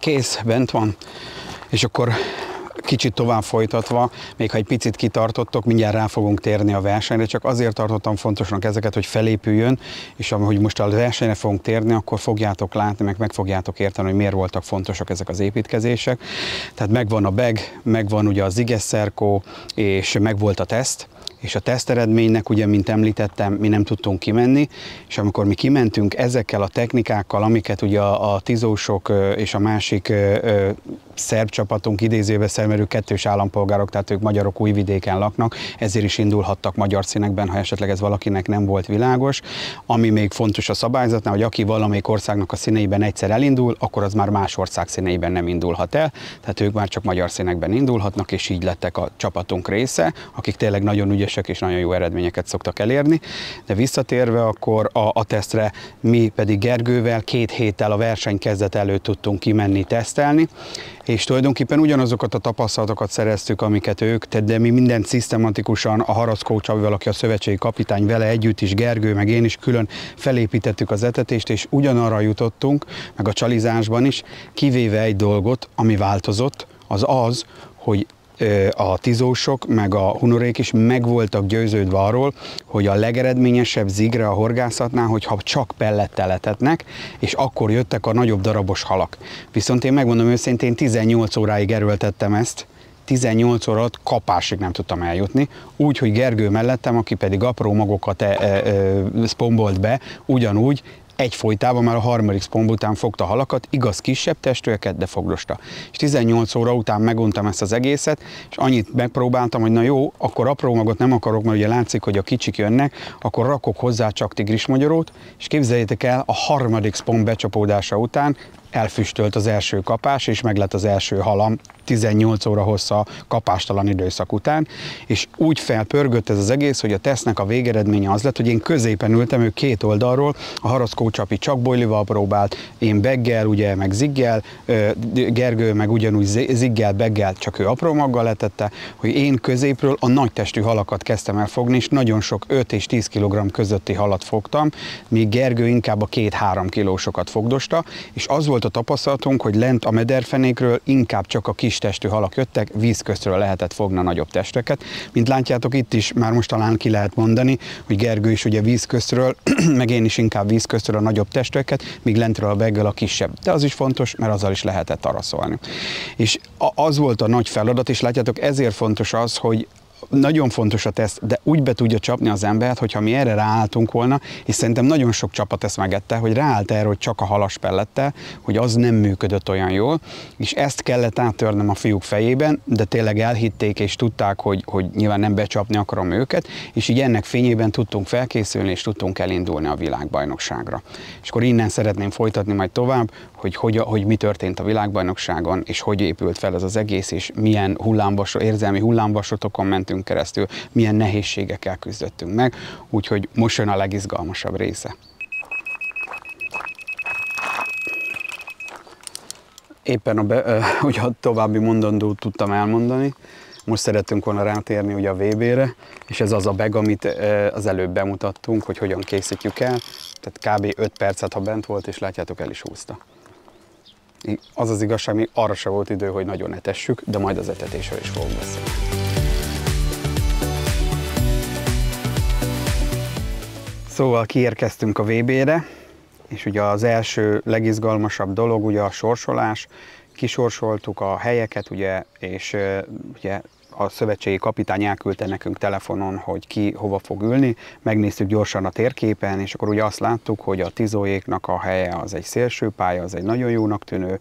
Kész, bent van, és akkor kicsit tovább folytatva, még ha egy picit kitartottok, mindjárt rá fogunk térni a versenyre, csak azért tartottam fontosnak ezeket, hogy felépüljön, és ahogy most a versenyre fogunk térni, akkor fogjátok látni, meg fogjátok érteni, hogy miért voltak fontosak ezek az építkezések. Tehát megvan a bag, megvan ugye a Ziggy-Szerkó, és megvolt a teszt, és a teszteredménynek, ugye, mint említettem, mi nem tudtunk kimenni, és amikor mi kimentünk ezekkel a technikákkal, amiket ugye a tizósok és a másik szerb csapatunk idézőbe szermerő kettős állampolgárok, tehát ők magyarok, Újvidéken laknak, ezért is indulhattak magyar színekben, ha esetleg ez valakinek nem volt világos. Ami még fontos a szabályzatnál, hogy aki valamelyik országnak a színeiben egyszer elindul, akkor az már más ország színeiben nem indulhat el, tehát ők már csak magyar színekben indulhatnak, és így lettek a csapatunk része, akik tényleg nagyon ügyesek és nagyon jó eredményeket szoktak elérni. De visszatérve akkor a tesztre, mi pedig Gergővel 2 héttel a verseny kezdet előtt tudtunk kimenni tesztelni, és tulajdonképpen ugyanazokat a tapasztalatokat szereztük, amiket ők, de mi mindent szisztematikusan a Haraszkó Csabival, aki a szövetségi kapitány, vele együtt is, Gergő, meg én is külön felépítettük az etetést, és ugyanarra jutottunk, meg a csalizásban is, kivéve egy dolgot, ami változott, az, hogy a tizósok, meg a hunorék is meg voltak győződve arról, hogy a legeredményesebb zigre a horgászatnál, hogyha csak pellettel etetnek, és akkor jöttek a nagyobb darabos halak. Viszont én megmondom őszintén, 18 óráig erőltettem ezt, 18 óra alatt kapásig nem tudtam eljutni, úgy, hogy Gergő mellettem, aki pedig apró magokat szpombolt be, ugyanúgy, egyfolytában már a harmadik szpomb után fogta halakat, igaz kisebb testőeket, de fogdosta. És 18 óra után meguntam ezt az egészet, és annyit megpróbáltam, hogy na jó, akkor apró magot nem akarok, mert ugye látszik, hogy a kicsik jönnek, akkor rakok hozzá csak tigrismagyarót, és képzeljétek el, a harmadik szpomb becsapódása után elfüstölt az első kapás, és meg lett az első halam 18 óra hossza kapástalan időszak után, és úgy felpörgött ez az egész, hogy a tesztnek a végeredménye az lett, hogy én középen ültem, ő 2 oldalról, a Haraszkó Csapi csak bojlival próbált, én beggel, ugye, meg ziggel, Gergő meg ugyanúgy ziggel, beggel, csak ő apró maggal letette, hogy én középről a nagy testű halakat kezdtem el fogni, és nagyon sok 5 és 10 kg közötti halat fogtam, míg Gergő inkább a 2-3 kilósokat fogdosta, és az volt a tapasztalatunk, hogy lent a mederfenékről inkább csak a kis testű halak jöttek, vízköztről lehetett fogni a nagyobb testeket. Mint látjátok, itt is már most talán ki lehet mondani, hogy Gergő is ugye vízköztről, meg én is inkább vízköztről a nagyobb testeket, míg lentről a beggel a kisebb. De az is fontos, mert azzal is lehetett araszolni. És az volt a nagy feladat, és látjátok, ezért fontos az, hogy nagyon fontos a teszt, de úgy be tudja csapni az embert, hogyha mi erre ráálltunk volna, és szerintem nagyon sok csapat ezt megette, hogy ráállt erre, hogy csak a halas pellettel, hogy az nem működött olyan jól, és ezt kellett áttörnem a fiúk fejében, de tényleg elhitték és tudták, hogy nyilván nem becsapni akarom őket, és így ennek fényében tudtunk felkészülni, és tudtunk elindulni a világbajnokságra. És akkor innen szeretném folytatni majd tovább, hogy mi történt a világbajnokságon, és hogy épült fel ez az egész, és milyen érzelmi hullámvasutokon mentünk keresztül, milyen nehézségekkel küzdöttünk meg, úgyhogy most jön a legizgalmasabb része. Éppen ugye a további mondandót tudtam elmondani, most szerettünk volna rátérni ugye a VB-re, és ez az a bag, amit az előbb bemutattunk, hogy hogyan készítjük el, tehát kb. 5 percet, ha bent volt, és látjátok, el is húzta. Az az igazság, még arra se volt idő, hogy nagyon etessük, de majd az etetésről is fogunk beszélni. Szóval kiérkeztünk a VB-re, és ugye az első legizgalmasabb dolog ugye a sorsolás. Kisorsoltuk a helyeket, ugye, és ugye a szövetségi kapitány elküldte nekünk telefonon, hogy ki hova fog ülni, megnéztük gyorsan a térképen, és akkor ugye azt láttuk, hogy a tizóéknak a helye az egy szélső pálya, az egy nagyon jónak tűnő,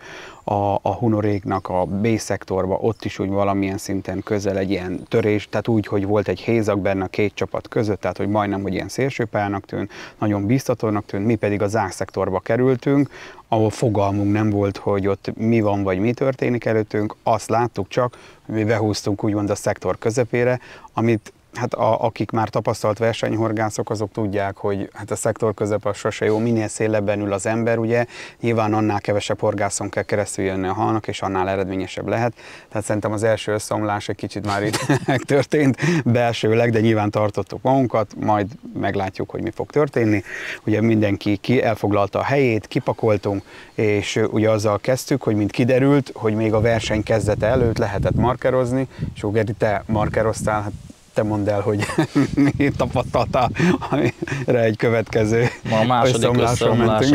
a hunoréknak a B-szektorba ott is úgy valamilyen szinten közel egy ilyen törés, tehát úgy, hogy volt egy hézag benne a 2 csapat között, tehát hogy majdnem, hogy ilyen szélső pályának tűnt, nagyon biztatónak tűnt, mi pedig az A-szektorba kerültünk, ahol fogalmunk nem volt, hogy ott mi van, vagy mi történik előttünk, azt láttuk csak, hogy mi behúztunk úgymond a szektor közepére, amit hát akik már tapasztalt versenyhorgászok, azok tudják, hogy hát a szektor közep az sose jó, minél szélebben ül az ember, ugye, nyilván annál kevesebb horgászon kell keresztül jönni a halnak, és annál eredményesebb lehet. Tehát szerintem az első összeomlás egy kicsit már itt megtörtént belsőleg, de nyilván tartottuk magunkat, majd meglátjuk, hogy mi fog történni. Ugye mindenki elfoglalta a helyét, kipakoltunk, és ugye azzal kezdtük, hogy mint kiderült, hogy még a verseny kezdete előtt lehetett markerozni, és Geri, te markeroztál, hát te mondd el, hogy mi tapasztaltál, amire egy következő a második összeomlás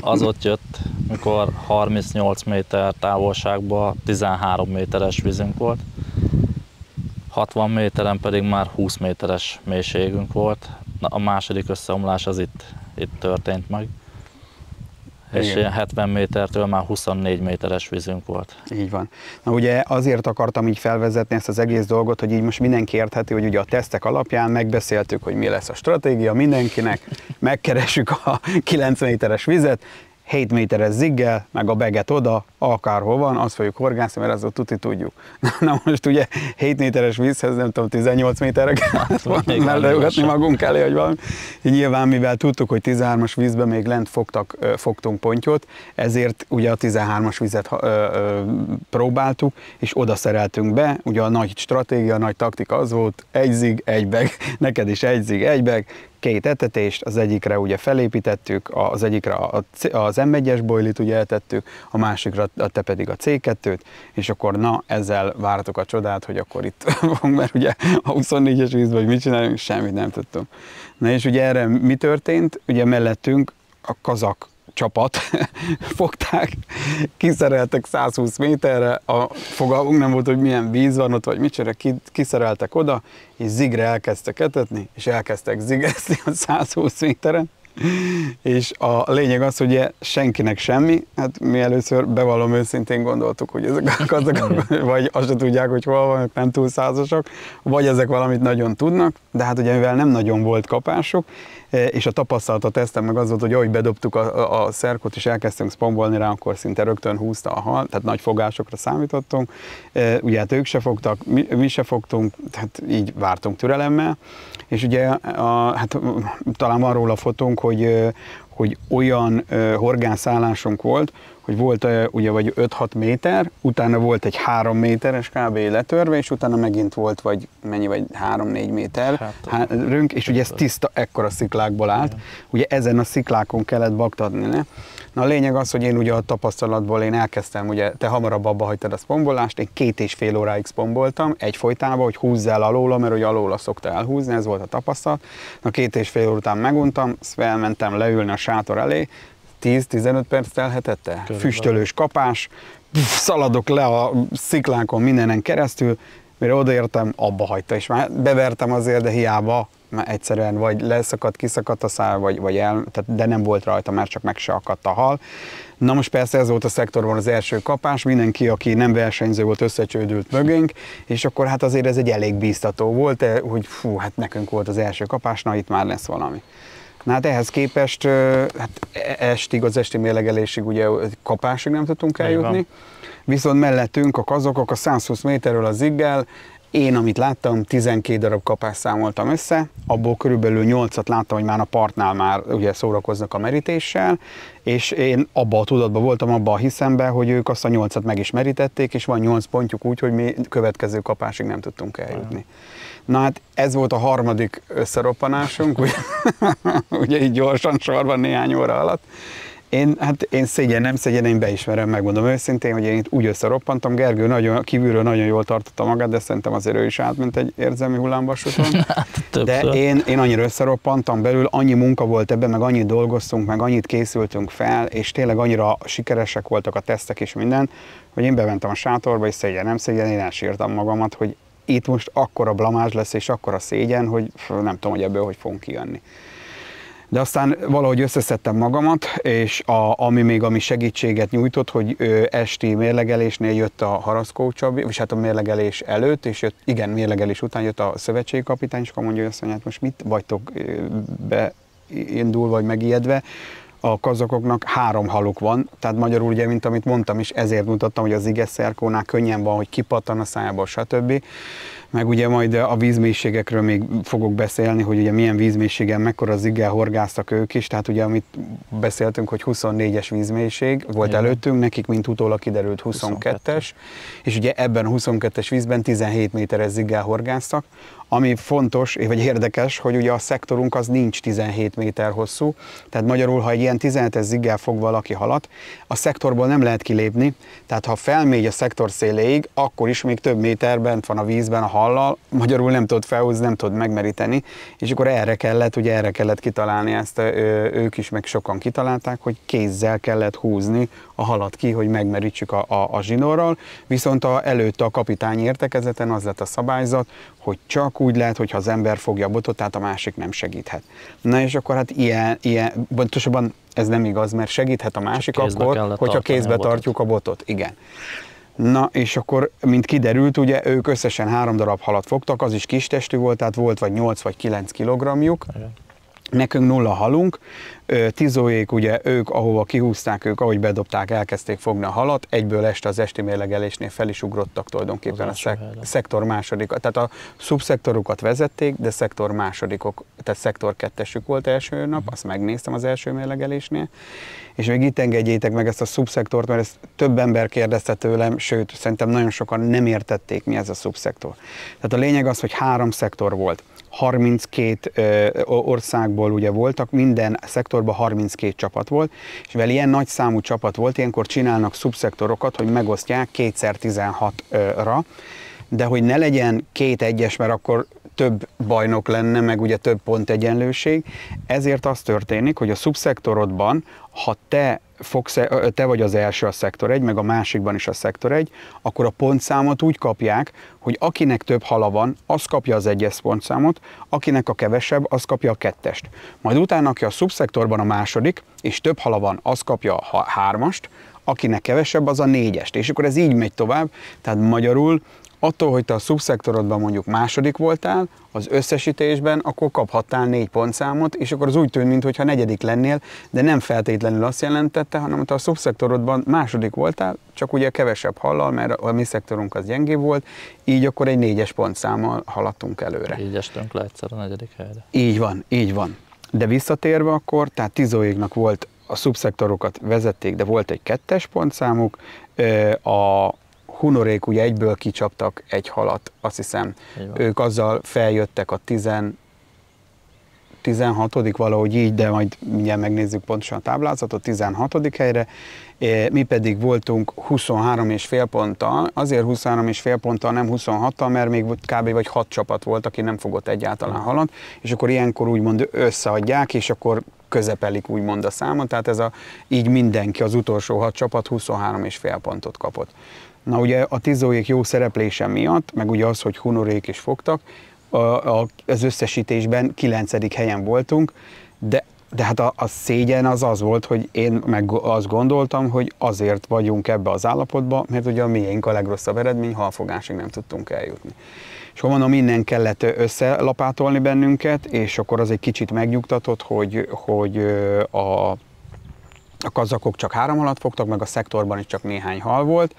az ott jött, mikor 38 méter távolságban 13 méteres vízünk volt, 60 méteren pedig már 20 méteres mélységünk volt. A második összeomlás az itt történt meg. És ilyen 70 métertől már 24 méteres vízünk volt. Így van. Na ugye azért akartam így felvezetni ezt az egész dolgot, hogy így most mindenki értheti, hogy ugye a tesztek alapján megbeszéltük, hogy mi lesz a stratégia mindenkinek, megkeressük a 9 méteres vizet, 7 méteres ziggel, meg a beget oda, akárhol van, azt fogjuk horgászni, mert azt tuti tudjuk. Na most ugye 7 méteres vízhez, nem tudom, 18 méterre kell mellőgatni magunk elé, hogy valami. Nyilván, mivel tudtuk, hogy 13-as vízben még lent fogtunk pontyot, ezért ugye a 13-as vizet próbáltuk, és oda szereltünk be. Ugye a nagy stratégia, a nagy taktika az volt, egy zig, egy beg, neked is egy zig, egy beg, 2 etetést, az egyikre ugye felépítettük, az egyikre az M1-es boilit ugye eltettük, a másikra te pedig a C2-t, és akkor na, ezzel vártuk a csodát, hogy akkor itt fogunk, mert ugye a 24-es vízben, hogy mit csináljunk, semmit nem tudtunk. Na és ugye erre mi történt? Ugye mellettünk a kazak csapat fogták, kiszereltek 120 méterre, a fogalmunk nem volt, hogy milyen víz van ott, vagy micsoda, kiszereltek oda, és zigre elkezdtek etetni, és elkezdtek zigezni a 120 méteren. És a lényeg az, hogy senkinek semmi, hát mi először bevallom őszintén gondoltuk, hogy ezek vagy azt se tudják, hogy hol vannak, nem túl százasak, vagy ezek valamit nagyon tudnak, de hát ugye mivel nem nagyon volt kapásuk, és a tapasztalat a teszten meg az volt, hogy ahogy bedobtuk a szerkot és elkezdtünk spombolni rá, akkor szinte rögtön húzta a hal, tehát nagy fogásokra számítottunk. Ugye hát ők se fogtak, mi se fogtunk, tehát így vártunk türelemmel, és ugye hát talán van róla fotónk, hogy olyan horgászállásunk volt, hogy volt ugye vagy 5-6 méter, utána volt egy 3 méteres kb. Letörve, és utána megint volt vagy 3-4 méter rünk, és ugye ez tiszta ekkora sziklákból állt. Ugye ezen a sziklákon kellett baktatni, ne? Na a lényeg az, hogy én ugye a tapasztalatból elkezdtem, ugye te hamarabb abba hagytad a spombolást, én 2,5 óráig spomboltam egyfolytában, hogy húzz el alóla, mert hogy alóla szokta elhúzni, ez volt a tapasztalat. Na 2,5 óra után meguntam, felmentem leülni a sátor elé, 10-15 perc telhetette, füstölős kapás, szaladok le a sziklánkon mindenen keresztül, mire odaértem, abba hagyta, és már bevertem azért, de hiába, mert egyszerűen vagy leszakadt, kiszakadt a szál, tehát, de nem volt rajta, mert csak meg se akadt a hal. Na most persze ez volt a szektorban az első kapás, mindenki, aki nem versenyző volt, összecsődült mögénk, és akkor hát azért ez egy elég bíztató volt, hogy fú, hát nekünk volt az első kapás, na itt már lesz valami. Na hát ehhez képest, hát az esti mérlegelésig ugye kapásig nem tudtunk eljutni, viszont mellettünk a kazakok a 120 méterről a ziggel, én, amit láttam, 12 darab kapást számoltam össze, abból körülbelül 8-at láttam, hogy már a partnál már ugye szórakoznak a merítéssel, és én abban a tudatban voltam, abban a hiszemben, hogy ők azt a 8-at meg is merítették, és van 8 pontjuk úgy, hogy mi következő kapásig nem tudtunk eljutni. Na hát ez volt a harmadik összeroppanásunk, ugye így gyorsan sorban néhány óra alatt. Én szégyen, beismerem, megmondom őszintén, hogy én itt úgy összeroppantam, Gergő kívülről nagyon jól tartotta magát, de szerintem azért ő is átment egy érzelmi hullámvasúton. De én annyira összeroppantam belül, annyi munka volt ebben, meg annyit dolgoztunk, meg annyit készültünk fel, és tényleg annyira sikeresek voltak a tesztek és minden, hogy én bementem a sátorba, és szégyen, én elsírtam magamat, hogy itt most akkora blamázs lesz, és akkora szégyen, hogy nem tudom, hogy ebből hogy fogunk kijönni. De aztán valahogy összeszedtem magamat, és ami segítséget nyújtott, hogy esti mérlegelésnél jött a Haraszkó Csabi, és hát a mérlegelés előtt, és mérlegelés után jött a szövetségi kapitány, és akkor mondja, hogy azt mondja, most mit vagytok beindulva, vagy megijedve, a kazakoknak 3 haluk van, tehát magyarul ugye, mint amit mondtam is, ezért mutattam, hogy az iges szerkónál könnyen van, hogy kipattan a szájából, stb. Meg ugye majd a vízmélységekről még fogok beszélni, hogy ugye milyen vízmélységen mekkora ziggel horgásztak ők is, tehát ugye amit beszéltünk, hogy 24-es vízmélység volt előttünk, nekik mint utólag kiderült 22-es, és ugye ebben a 22-es vízben 17 méteres ziggel horgásztak, ami fontos, vagy érdekes, hogy ugye a szektorunk az nincs 17 méter hosszú, tehát magyarul, ha egy ilyen 17-es ziggel fog valaki halat, a szektorból nem lehet kilépni, tehát ha felmegy a szektor széléig, akkor is még több méter bent van a vízben a hallal, magyarul nem tudod felhúzni, nem tudod megmeríteni, és akkor erre kellett kitalálni ezt, ők is meg sokan kitalálták, hogy kézzel kellett húzni a halat ki, hogy megmerítsük a zsinórral, viszont előtte a kapitányi értekezeten az lett a szabályzat, hogy csak úgy lehet, hogyha az ember fogja a botot, tehát a másik nem segíthet. Na és akkor hát ilyen pontosabban ez nem igaz, mert segíthet a másik akkor, hogyha kézbe tartjuk a botot. Igen. Na és akkor, mint kiderült, ugye ők összesen 3 darab halat fogtak, az is kistestű volt, tehát volt vagy 8 vagy 9 kilogramjuk. Nekünk 0 halunk, Tizóék, ugye ők, ahova kihúzták, ők ahogy bedobták, elkezdték fogni a halat, egyből este az esti mérlegelésnél fel is ugrottak tulajdonképpen a szektor második, tehát a szubszektorokat vezették, de szektor másodikok, tehát szektor 2-esük volt első nap, azt megnéztem az első mérlegelésnél, és még itt engedjétek meg ezt a szubszektort, mert ezt több ember kérdezte tőlem, sőt, szerintem nagyon sokan nem értették, mi ez a szubszektor. Tehát a lényeg az, hogy 3 szektor volt. 32 országból ugye voltak, minden szektorban 32 csapat volt, és mivel ilyen nagy számú csapat volt, ilyenkor csinálnak szubszektorokat, hogy megosztják 2x16-ra, de hogy ne legyen 2 egyes, mert akkor több bajnok lenne, meg ugye több pontegyenlőség, ezért az történik, hogy a szubszektorodban, ha te vagy az első a szektor 1, meg a másikban is a szektor 1, akkor a pontszámot úgy kapják, hogy akinek több hala van, az kapja az 1-es pontszámot, akinek a kevesebb, az kapja a 2-est. Majd utána, aki a szubszektorban a második, és több hala van, az kapja a 3-ast, akinek kevesebb, az a 4-est. És akkor ez így megy tovább, tehát magyarul attól, hogy te a szubszektorodban mondjuk második voltál, az összesítésben, akkor kaphattál 4 pontszámot, és akkor az úgy tűnt, mintha negyedik lennél, de nem feltétlenül azt jelentette, hanem te a szubszektorodban második voltál, csak ugye kevesebb hallal, mert a mi szektorunk az gyengébb volt, így akkor egy 4-es pontszámmal haladtunk előre. Így estünk le egyszer a 4. helyre. Így van. De visszatérve akkor, tehát Tizóéknak volt, a szubszektorokat vezették, de volt egy 2-es pontszámuk, a Hunorék ugye egyből kicsaptak egy halat, azt hiszem, ők azzal feljöttek a 16. valahogy így, de majd mindjárt megnézzük pontosan a táblázatot, 16. helyre, mi pedig voltunk 23,5 ponttal, azért 23,5 ponttal, nem 26-tal, mert még kb. Vagy 6 csapat volt, aki nem fogott egyáltalán halat, és akkor ilyenkor úgymond összeadják, és akkor közepelik úgymond a számot, tehát így mindenki, az utolsó 6 csapat 23,5 pontot kapott. Na ugye a Tizóék jó szereplése miatt, meg ugye az, hogy Hunorék is fogtak, az összesítésben 9. helyen voltunk, de hát a szégyen az volt, hogy én meg azt gondoltam, hogy azért vagyunk ebbe az állapotba, mert ugye a miénk a legrosszabb eredmény, halfogásig nem tudtunk eljutni. És akkor mondom, innen kellett összelapátolni bennünket, és akkor az egy kicsit megnyugtatott, hogy a kazakok csak 3 halat fogtak, meg a szektorban is csak néhány hal volt,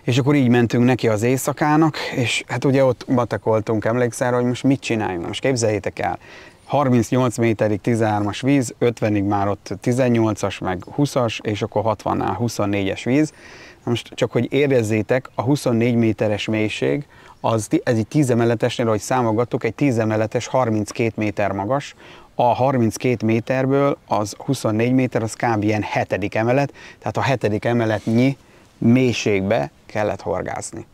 és akkor így mentünk neki az éjszakának, és hát ugye ott matekoltunk, emlékszel, hogy most mit csináljunk. Most képzeljétek el, 38 méterig 13-as víz, 50-ig már ott 18-as, meg 20-as, és akkor 60-nál 24-es víz. Most csak, hogy érezzétek, a 24 méteres mélység, ez egy 10 emeletesnél, ahogy számolgattuk, egy 10 emeletes 32 méter magas, a 32 méterből az 24 méter, az kb. Ilyen 7. emelet, tehát a 7. emeletnyi mélységbe kellett horgászni.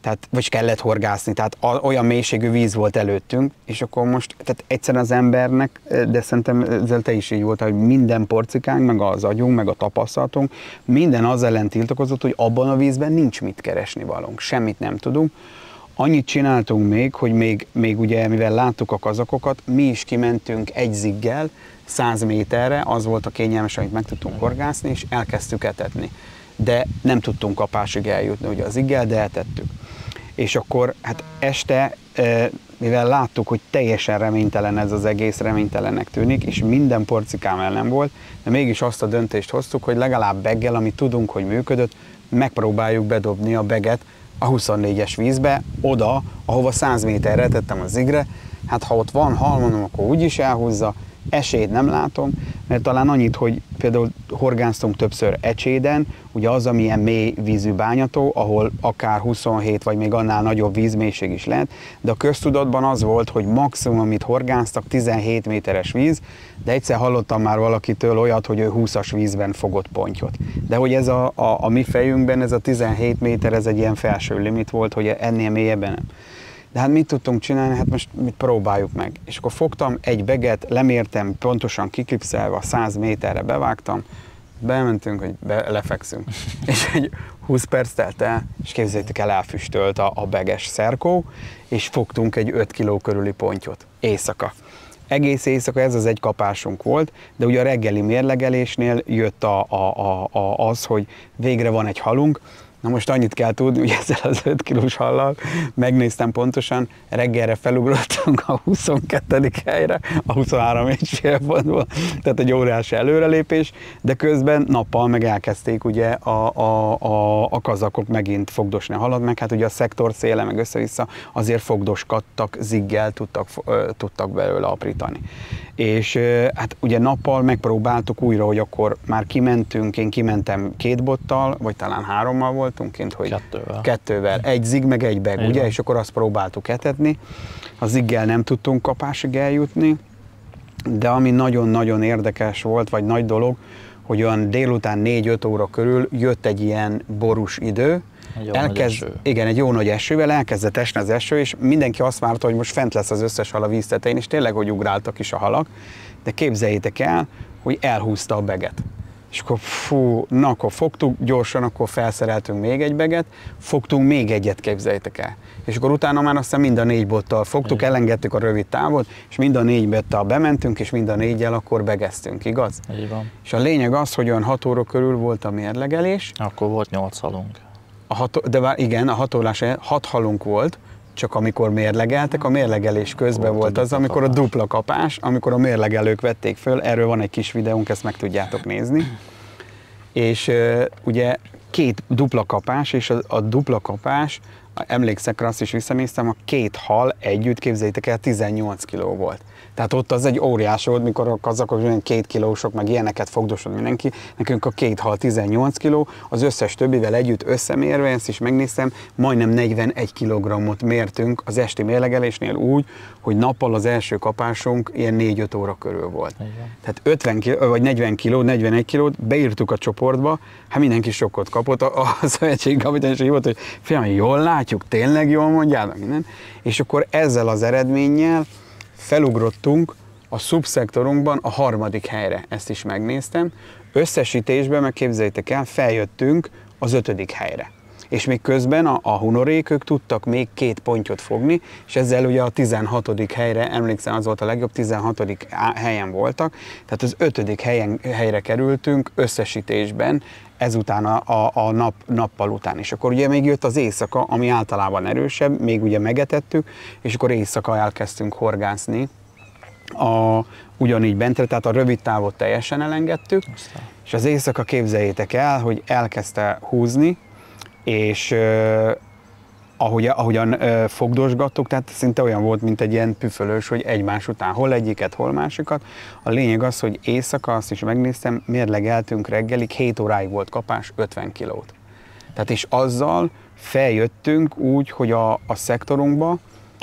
Tehát olyan mélységű víz volt előttünk, és akkor most, tehát egyszerűen az embernek, de szerintem ezzel te is így volt, hogy minden porcikánk, meg az agyunk, meg a tapasztalatunk, minden az ellen tiltakozott, hogy abban a vízben nincs mit keresni valónk, semmit nem tudunk. Annyit csináltunk még, hogy még ugye, mivel láttuk a kazakokat, mi is kimentünk egy ziggel 100 méterre, az volt a kényelmes, amit meg tudtunk horgászni, és elkezdtük etetni. De nem tudtunk kapásig eljutni ugye az ziggel, de etettük. És akkor hát este, mivel láttuk, hogy teljesen reménytelen ez az egész, reménytelennek tűnik, és minden porcikám ellen volt, de mégis azt a döntést hoztuk, hogy legalább beggel, amit tudunk, hogy működött, megpróbáljuk bedobni a beget a 24-es vízbe, oda, ahova 100 méterre tettem az zigre. Hát ha ott van hal, mondom, akkor úgyis elhúzza, esélyt nem látom, mert talán annyit, hogy például horgásztunk többször Ecséden, ugye az, amilyen mély vízű bányató, ahol akár 27 vagy még annál nagyobb vízmélység is lehet, de a köztudatban az volt, hogy maximum, amit horgásztak, 17 méteres víz, de egyszer hallottam már valakitől olyat, hogy ő 20-as vízben fogott pontyot. De hogy ez a mi fejünkben, ez a 17 méter, ez egy ilyen felső limit volt, hogy ennél mélyebben nem. De hát mit tudtunk csinálni? Hát most mit próbáljuk meg. És akkor fogtam egy beget, lemértem, pontosan kiklipszelve, a 100 méterre bevágtam, bementünk, hogy lefekszünk. És egy 20 perc telt el, és képzeljétek el, elfüstölt a beges szerkó, és fogtunk egy 5 kiló körüli pontyot éjszaka. Egész éjszaka ez az egy kapásunk volt, de ugye a reggeli mérlegelésnél jött az, hogy végre van egy halunk. Na most annyit kell tudni, hogy ezzel az 5 kilós hallal megnéztem pontosan, reggelre felugrottunk a 22. helyre, a 23,5 pontból, tehát egy óriási előrelépés, de közben nappal meg elkezdték ugye a kazakok megint fogdosni a halat, meg hát ugye a szektor széle meg össze-vissza azért fogdoskodtak, ziggel tudtak belőle aprítani. És hát ugye nappal megpróbáltuk újra, hogy akkor már kimentünk, én kimentem 2 bottal, vagy talán 3-mal voltunk kint, hogy 2-vel. Egy zig meg egy beg, ugye, és akkor azt próbáltuk etetni. A ziggel nem tudtunk kapásig eljutni, de ami nagyon-nagyon érdekes volt, vagy nagy dolog, hogy olyan délután 4-5 óra körül jött egy ilyen borús idő, igen, egy jó nagy esővel elkezdett esni az eső, és mindenki azt várta, hogy most fent lesz az összes hal a víztetején, és tényleg, hogy ugráltak is a halak, de képzeljétek el, hogy elhúzta a beget. És akkor fú, na akkor fogtuk, gyorsan akkor felszereltünk még egy beget, fogtunk még egyet, képzeljétek el. És akkor utána már aztán mind a 4 bottal fogtuk, elengedtük a rövid távot, és mind a 4 bottal bementünk, és mind a 4-jel akkor begeztünk, igaz? Így van. És a lényeg az, hogy olyan 6 óra körül volt a mérlegelés. Akkor volt 8 halunk. Igen, a hatolás 6 halunk volt, csak amikor mérlegeltek, a mérlegelés közben volt az, amikor a dupla kapás, amikor a mérlegelők vették föl, erről van egy kis videónk, ezt meg tudjátok nézni. És ugye 2 dupla kapás, és a dupla kapás, emlékszek rá, azt is visszanéztem, a 2 hal együtt, képzeljétek el, 18 kiló volt. Tehát ott az egy óriás volt, mikor a kazakok 2 kilósok, meg ilyeneket fogdosod mindenki, nekünk a 2 hal 18 kiló, az összes többivel együtt összemérve, ezt is megnéztem, majdnem 41 kilogrammot mértünk az esti mérlegelésnél úgy, hogy nappal az első kapásunk ilyen 4-5 óra körül volt. Igen. Tehát 50 kiló, vagy 40 kiló, 41 kilót beírtuk a csoportba, hát mindenki sokkot kapott, a szövetségi kapitány is volt, hogy fiam, jól látjuk, tényleg jól mondjátok minden, és akkor ezzel az eredménnyel felugrottunk a szubszektorunkban a 3. helyre, ezt is megnéztem. Összesítésben, meg képzeljétek el, feljöttünk az 5. helyre. És még közben a hunorék, ők tudtak még 2 pontyot fogni, és ezzel ugye a 16. helyre, emlékszem, az volt a legjobb, 16. helyen voltak, tehát az 5. helyre kerültünk összesítésben, ezután a nappal után. És akkor ugye még jött az éjszaka, ami általában erősebb, még ugye megetettük, és akkor éjszaka elkezdtünk horgászni ugyanígy bentre, tehát a rövid távot teljesen elengedtük, és az éjszaka, képzeljétek el, hogy elkezdte húzni, és ahogyan fogdosgattuk, tehát szinte olyan volt, mint egy ilyen püfölös, hogy egymás után hol egyiket, hol másikat. A lényeg az, hogy éjszaka, azt is megnéztem, mérlegeltünk reggelig, 7 óráig volt kapás, 50 kilót. Tehát és azzal feljöttünk úgy, hogy a szektorunkba,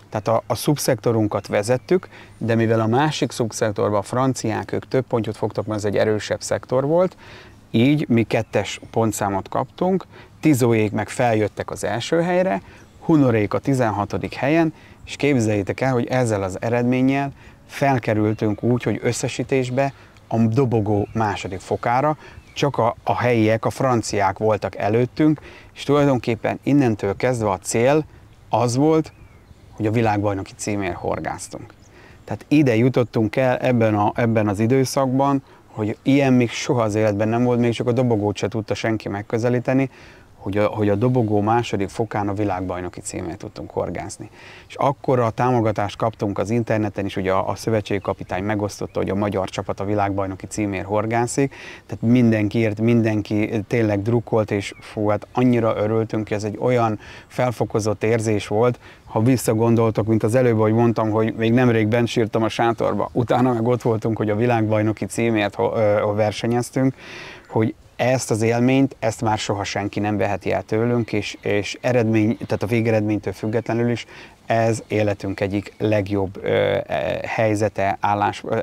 tehát a szubszektorunkat vezettük, de mivel a másik szubszektorban a franciák, ők több pontot fogtak, mert ez egy erősebb szektor volt, így mi 2-es pontszámot kaptunk, Tizóék meg feljöttek az első helyre, Hunorék a 16. helyen, és képzeljétek el, hogy ezzel az eredménnyel felkerültünk úgy, hogy összesítésbe a dobogó 2. fokára, csak a helyiek, a franciák voltak előttünk, és tulajdonképpen innentől kezdve a cél az volt, hogy a világbajnoki címért horgáztunk. Tehát ide jutottunk el ebben az időszakban, hogy ilyen még soha az életben nem volt, még csak a dobogót se tudta senki megközelíteni, hogy a dobogó második fokán a világbajnoki címért tudtunk horgászni. És akkora támogatást kaptunk az interneten is, ugye a szövetségi kapitány megosztotta, hogy a magyar csapat a világbajnoki címért horgászik, tehát mindenki írt, mindenki tényleg drukkolt, és fú, hát annyira örültünk, hogy ez egy olyan felfokozott érzés volt, ha visszagondoltok, mint az előbb, hogy mondtam, hogy még nemrég bent sírtam a sátorba, utána meg ott voltunk, hogy a világbajnoki címért versenyeztünk, hogy ezt az élményt, ezt már soha senki nem veheti el tőlünk, és eredmény, tehát a végeredménytől függetlenül is ez életünk egyik legjobb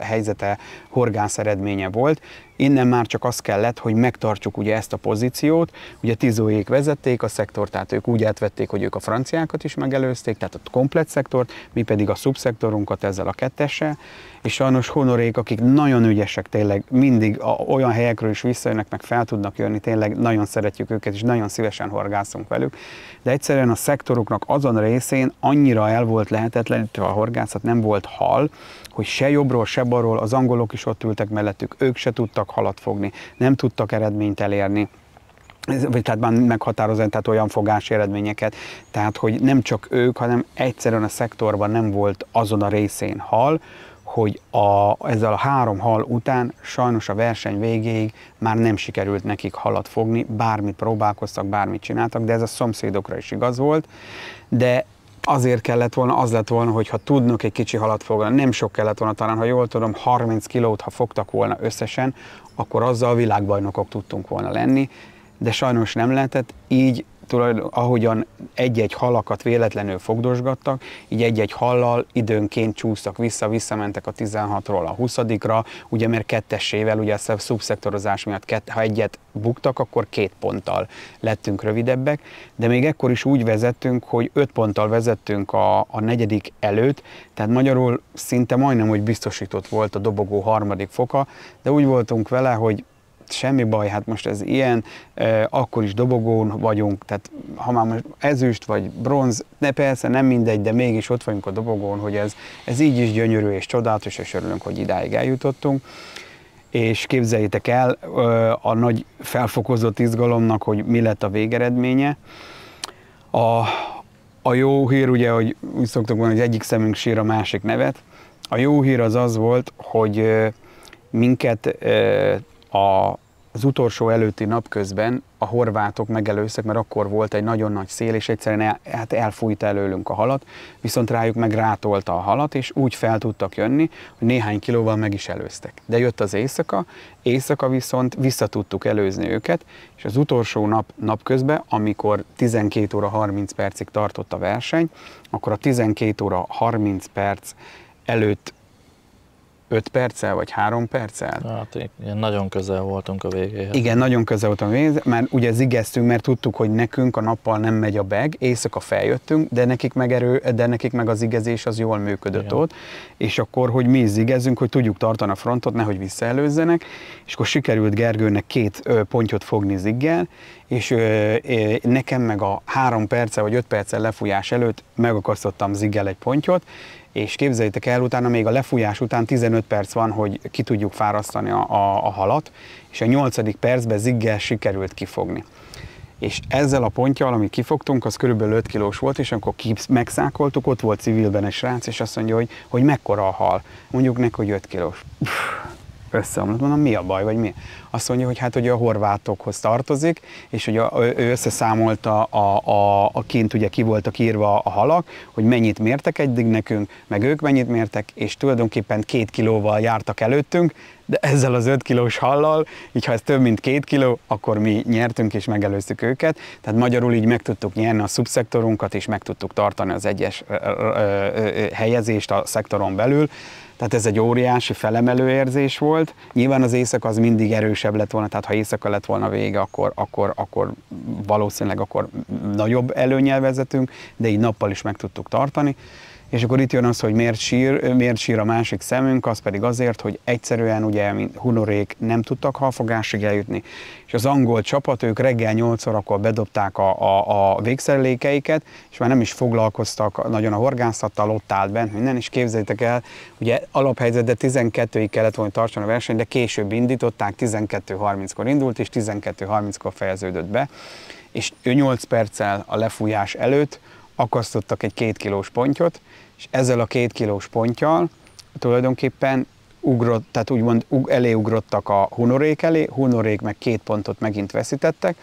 helyzete, horgász eredménye volt. Innen már csak az kellett, hogy megtartsuk ugye ezt a pozíciót, ugye Tizóék vezették a szektort, tehát ők úgy átvették, hogy ők a franciákat is megelőzték, tehát a komplett szektort, mi pedig a szubszektorunkat ezzel a kettessel, és sajnos Honorék, akik nagyon ügyesek, tényleg mindig olyan helyekről is visszajönnek, meg fel tudnak jönni, tényleg nagyon szeretjük őket, és nagyon szívesen horgászunk velük, de egyszerűen a szektoruknak azon részén annyira el volt lehetetlenítve a horgászat, nem volt hal, hogy se jobbról, se balról, az angolok is ott ültek mellettük, ők se tudtak halat fogni, nem tudtak eredményt elérni, vagy tehát már meghatározni, tehát olyan fogási eredményeket, tehát hogy nem csak ők, hanem egyszerűen a szektorban nem volt azon a részén hal, hogy ezzel a 3 hal után sajnos a verseny végéig már nem sikerült nekik halat fogni, bármit próbálkoztak, bármit csináltak, de ez a szomszédokra is igaz volt, de azért kellett volna, az lett volna, hogyha tudnak egy kicsi halat fogni, nem sok kellett volna, talán, ha jól tudom, 30 kilót, ha fogtak volna összesen, akkor azzal világbajnokok tudtunk volna lenni, de sajnos nem lehetett, így ahogyan egy-egy halakat véletlenül fogdosgattak, így egy-egy hallal időnként csúsztak visszamentek a 16-ról a 20-ra, ugye mert kettessével, ugye a szubszektorozás miatt, ha egyet buktak, akkor 2 ponttal lettünk rövidebbek, de még ekkor is úgy vezettünk, hogy 5 ponttal vezettünk a 4. előtt, tehát magyarul szinte majdnem, hogy biztosított volt a dobogó 3. foka, de úgy voltunk vele, hogy semmi baj, hát most ez ilyen, akkor is dobogón vagyunk, tehát ha már most ezüst vagy bronz, de persze nem mindegy, de mégis ott vagyunk a dobogón, hogy ez így is gyönyörű és csodálatos, és örülünk, hogy idáig eljutottunk. És képzeljétek el a nagy felfokozott izgalomnak, hogy mi lett a végeredménye. A jó hír, ugye, hogy úgy szoktuk mondani, hogy egyik szemünk sír, a másik nevet. A jó hír az volt, hogy minket az utolsó előtti napközben a horvátok megelőztek, mert akkor volt egy nagyon nagy szél, és egyszerűen elfújta előlünk a halat, viszont rájuk meg rátolta a halat, és úgy fel tudtak jönni, hogy néhány kilóval meg is előztek. De jött az éjszaka viszont vissza tudtuk előzni őket, és az utolsó napközben, amikor 12 óra 30 percig tartott a verseny, akkor a 12 óra 30 perc előtt 5 perccel, vagy 3 perccel? Hát igen, nagyon közel voltunk a végéhez. Igen, nagyon közel voltunk a végéhez, mert ugye zigeztünk, mert tudtuk, hogy nekünk a nappal nem megy a beg, éjszaka feljöttünk, de nekik meg az igezés az jól működött igen. Ott, és akkor, hogy mi is zigezzünk, hogy tudjuk tartani a frontot, nehogy visszaelőzzenek, és akkor sikerült Gergőnek 2 pontyot fogni ziggel, és nekem meg a 3 perccel vagy 5 perccel lefújás előtt megakasztottam ziggel egy pontyot, és képzeljétek el, utána még a lefújás után 15 perc van, hogy ki tudjuk fárasztani a halat, és a 8. percben ziggel sikerült kifogni. És ezzel a ponttyal, amit kifogtunk, az körülbelül 5 kilós volt, és amikor megszákoltuk, ott volt civilben egy srác, és azt mondja, hogy mekkora a hal. Mondjuk neki, hogy 5 kilós. Összeomlott, mondom, mi a baj, vagy mi? Azt mondja, hogy hát ugye a horvátokhoz tartozik, és hogy ő összeszámolta, kint ugye ki voltak írva a halak, hogy mennyit mértek eddig nekünk, meg ők mennyit mértek, és tulajdonképpen 2 kilóval jártak előttünk, de ezzel az 5 kilós hallal, így ha ez több mint 2 kiló, akkor mi nyertünk és megelőztük őket, tehát magyarul így meg tudtuk nyerni a szubszektorunkat, és meg tudtuk tartani az egyes helyezést a szektoron belül. Tehát ez egy óriási felemelő érzés volt. Nyilván az éjszaka az mindig erősebb lett volna, tehát ha éjszaka lett volna vége, akkor valószínűleg akkor nagyobb előnnyel vezetünk, de így nappal is meg tudtuk tartani. És akkor itt jön az, hogy miért sír a másik szemünk, az pedig azért, hogy egyszerűen ugye mint hunorék nem tudtak halfogásig eljutni, és az angol csapat, ők reggel 8 órakor bedobták a végszerelékeiket, és már nem is foglalkoztak nagyon a horgászattal, ott állt bent minden, és képzeljétek el, ugye alaphelyzetben 12-ig kellett volna tartani a verseny, de később indították, 12:30-kor indult, és 12:30-kor fejeződött be, és ő 8 perccel a lefújás előtt akasztottak egy 2 kilós pontyot, és ezzel a 2 kilós ponttyal tulajdonképpen tehát úgymond eléugrottak a hunorék elé, hunorék meg 2 pontot megint veszítettek,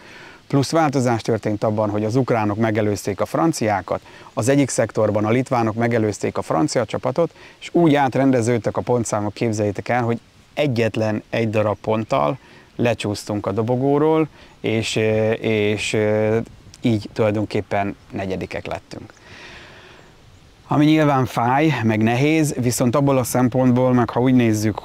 plusz változás történt abban, hogy az ukránok megelőzték a franciákat, az egyik szektorban a litvánok megelőzték a francia csapatot, és úgy átrendeződtek a pontszámok, képzeljétek el, hogy egyetlen egy darab ponttal lecsúsztunk a dobogóról, és így tulajdonképpen negyedikek lettünk. Ami nyilván fáj, meg nehéz, viszont abból a szempontból, meg ha úgy nézzük,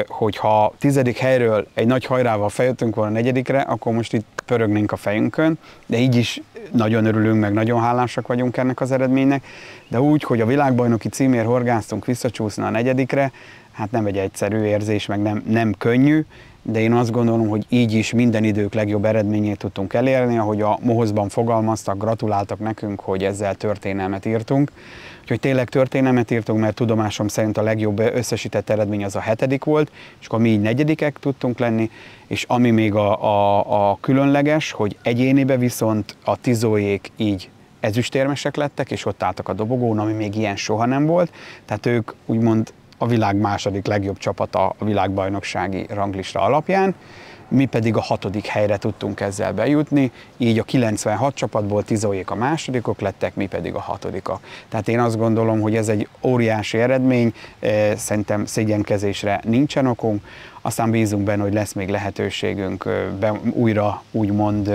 hogy ha 10. helyről egy nagy hajrával feljöttünk volna 4. akkor most itt pörögnénk a fejünkön, de így is nagyon örülünk, meg nagyon hálásak vagyunk ennek az eredménynek, de úgy, hogy a világbajnoki címért horgáztunk visszacsúszni a 4. hát nem egy egyszerű érzés, meg nem könnyű, de én azt gondolom, hogy így is minden idők legjobb eredményét tudtunk elérni, ahogy a Mohozban fogalmaztak, gratuláltak nekünk, hogy ezzel történelmet írtunk. Úgyhogy tényleg történelmet írtunk, mert tudomásom szerint a legjobb összesített eredmény az a 7. volt, és akkor mi így 4. tudtunk lenni, és ami még a különleges, hogy egyénibe viszont a Tizóék így ezüstérmesek lettek, és ott álltak a dobogón, ami még ilyen soha nem volt, tehát ők úgymond a világ második legjobb csapata a világbajnoksági ranglista alapján, mi pedig a 6. helyre tudtunk ezzel bejutni, így a 96 csapatból Tizóék a másodikok lettek, mi pedig a 6. Tehát én azt gondolom, hogy ez egy óriási eredmény, szerintem szégyenkezésre nincsen okunk, aztán bízunk benne, hogy lesz még lehetőségünk újra úgymond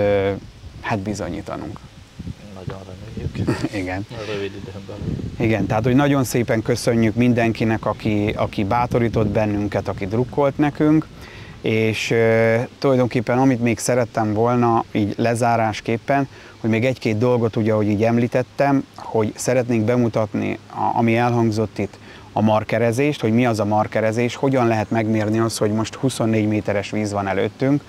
bizonyítanunk. Nagyon reméljük. Igen. A rövid időn belül. Igen, tehát hogy nagyon szépen köszönjük mindenkinek, aki bátorított bennünket, aki drukkolt nekünk, és tulajdonképpen amit még szerettem volna így lezárásképpen, hogy még egy-két dolgot ugye, ahogy így említettem, hogy szeretnénk bemutatni, ami elhangzott itt, a markerezést, hogy mi az a markerezés, hogyan lehet megmérni azt, hogy most 24 méteres víz van előttünk,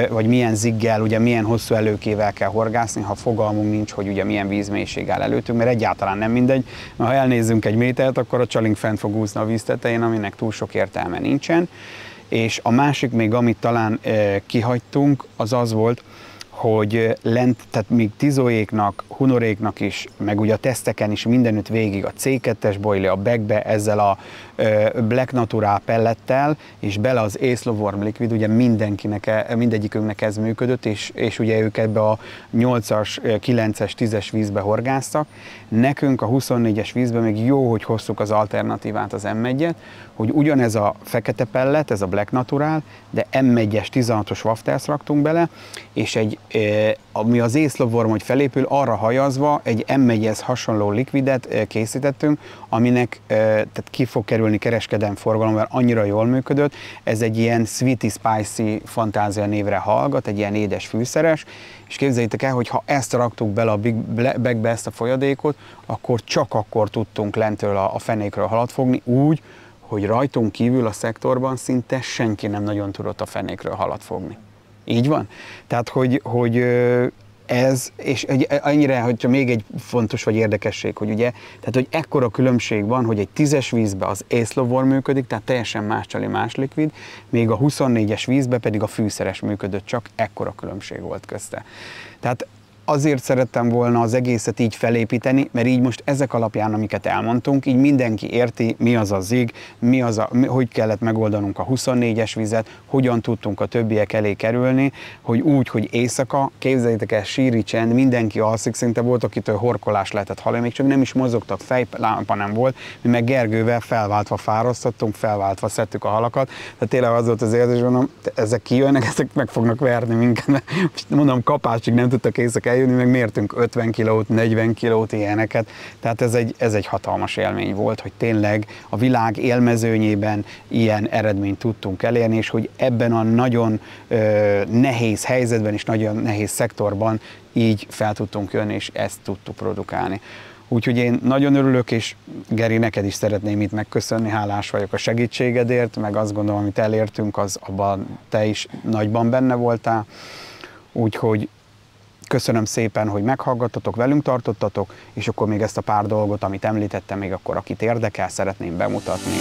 vagy milyen ziggel, ugye milyen hosszú előkével kell horgászni, ha fogalmunk nincs, hogy ugye milyen vízmélység áll előttünk, mert egyáltalán nem mindegy, mert ha elnézzünk egy métert, akkor a csalink fent fog úszni a víz tetején, aminek túl sok értelme nincsen. És a másik még, amit talán kihagytunk, az az volt, hogy lent, tehát még Tizóéknak, hunoréknak is, meg ugye a teszteken is mindenütt végig a C2-es boiler, a backbe ezzel a Black Natural pellettel, és bele az Ace-Worm Liquid, ugye mindegyikünknek ez működött, és ugye ők ebbe a 8-as, 9-es, 10-es vízbe horgáztak. Nekünk a 24-es vízbe még jó, hogy hoztuk az alternatívát, az M1-et, hogy ugyanez a fekete pellet, ez a Black Natural, de M1-es 16-os wafters raktunk bele, és ami az Ace-Worm, hogy felépül, arra hajazva egy M1-hez hasonló likvidet készítettünk, aminek tehát ki fog kerülni kereskedelmi forgalomban, annyira jól működött. Ez egy ilyen sweety spicy fantázia névre hallgat, egy ilyen édes fűszeres, és képzeljétek el, hogy ha ezt raktuk bele a Big Bagbe, ezt a folyadékot, akkor csak akkor tudtunk lentről a fenékről halat fogni, úgy, hogy rajtunk kívül a szektorban szinte senki nem nagyon tudott a fenékről halat fogni. Így van? Tehát, hogy ez, és annyira, hogyha még egy fontos vagy érdekesség, hogy ugye, tehát, hogy ekkora különbség van, hogy egy 10-es vízbe az Ace-Worm működik, tehát teljesen más csali, más likvid, még a 24-es vízbe pedig a fűszeres működött, csak ekkora különbség volt közte. Tehát azért szerettem volna az egészet így felépíteni, mert így most ezek alapján, amiket elmondtunk, így mindenki érti, mi az a zig, hogy kellett megoldanunk a 24-es vizet, hogyan tudtunk a többiek elé kerülni, hogy úgy, hogy éjszaka, képzeljétek el, síri csend, mindenki alszik, szinte volt, akitől horkolás lehetett hallani, még csak nem is mozogtak, fejlámpa nem volt, mi meg Gergővel felváltva fárasztottunk, felváltva szedtük a halakat, tehát tényleg az volt az érzés, mondom, ezek kijönnek, ezek meg fognak verni minket, most mondom, kapásig nem tudtak éjszaka eljönni, meg mértünk 50 kilót, 40 kilót, ilyeneket. Tehát ez egy hatalmas élmény volt, hogy tényleg a világ élmezőnyében ilyen eredményt tudtunk elérni, és hogy ebben a nagyon nehéz helyzetben és nagyon nehéz szektorban így fel tudtunk jönni, és ezt tudtuk produkálni. Úgyhogy én nagyon örülök, és Geri, neked is szeretném itt megköszönni, hálás vagyok a segítségedért, meg azt gondolom, amit elértünk, az abban te is nagyban benne voltál. Úgyhogy köszönöm szépen, hogy meghallgattatok, velünk tartottatok, és akkor még ezt a pár dolgot, amit említettem, még akkor akit érdekel, szeretném bemutatni.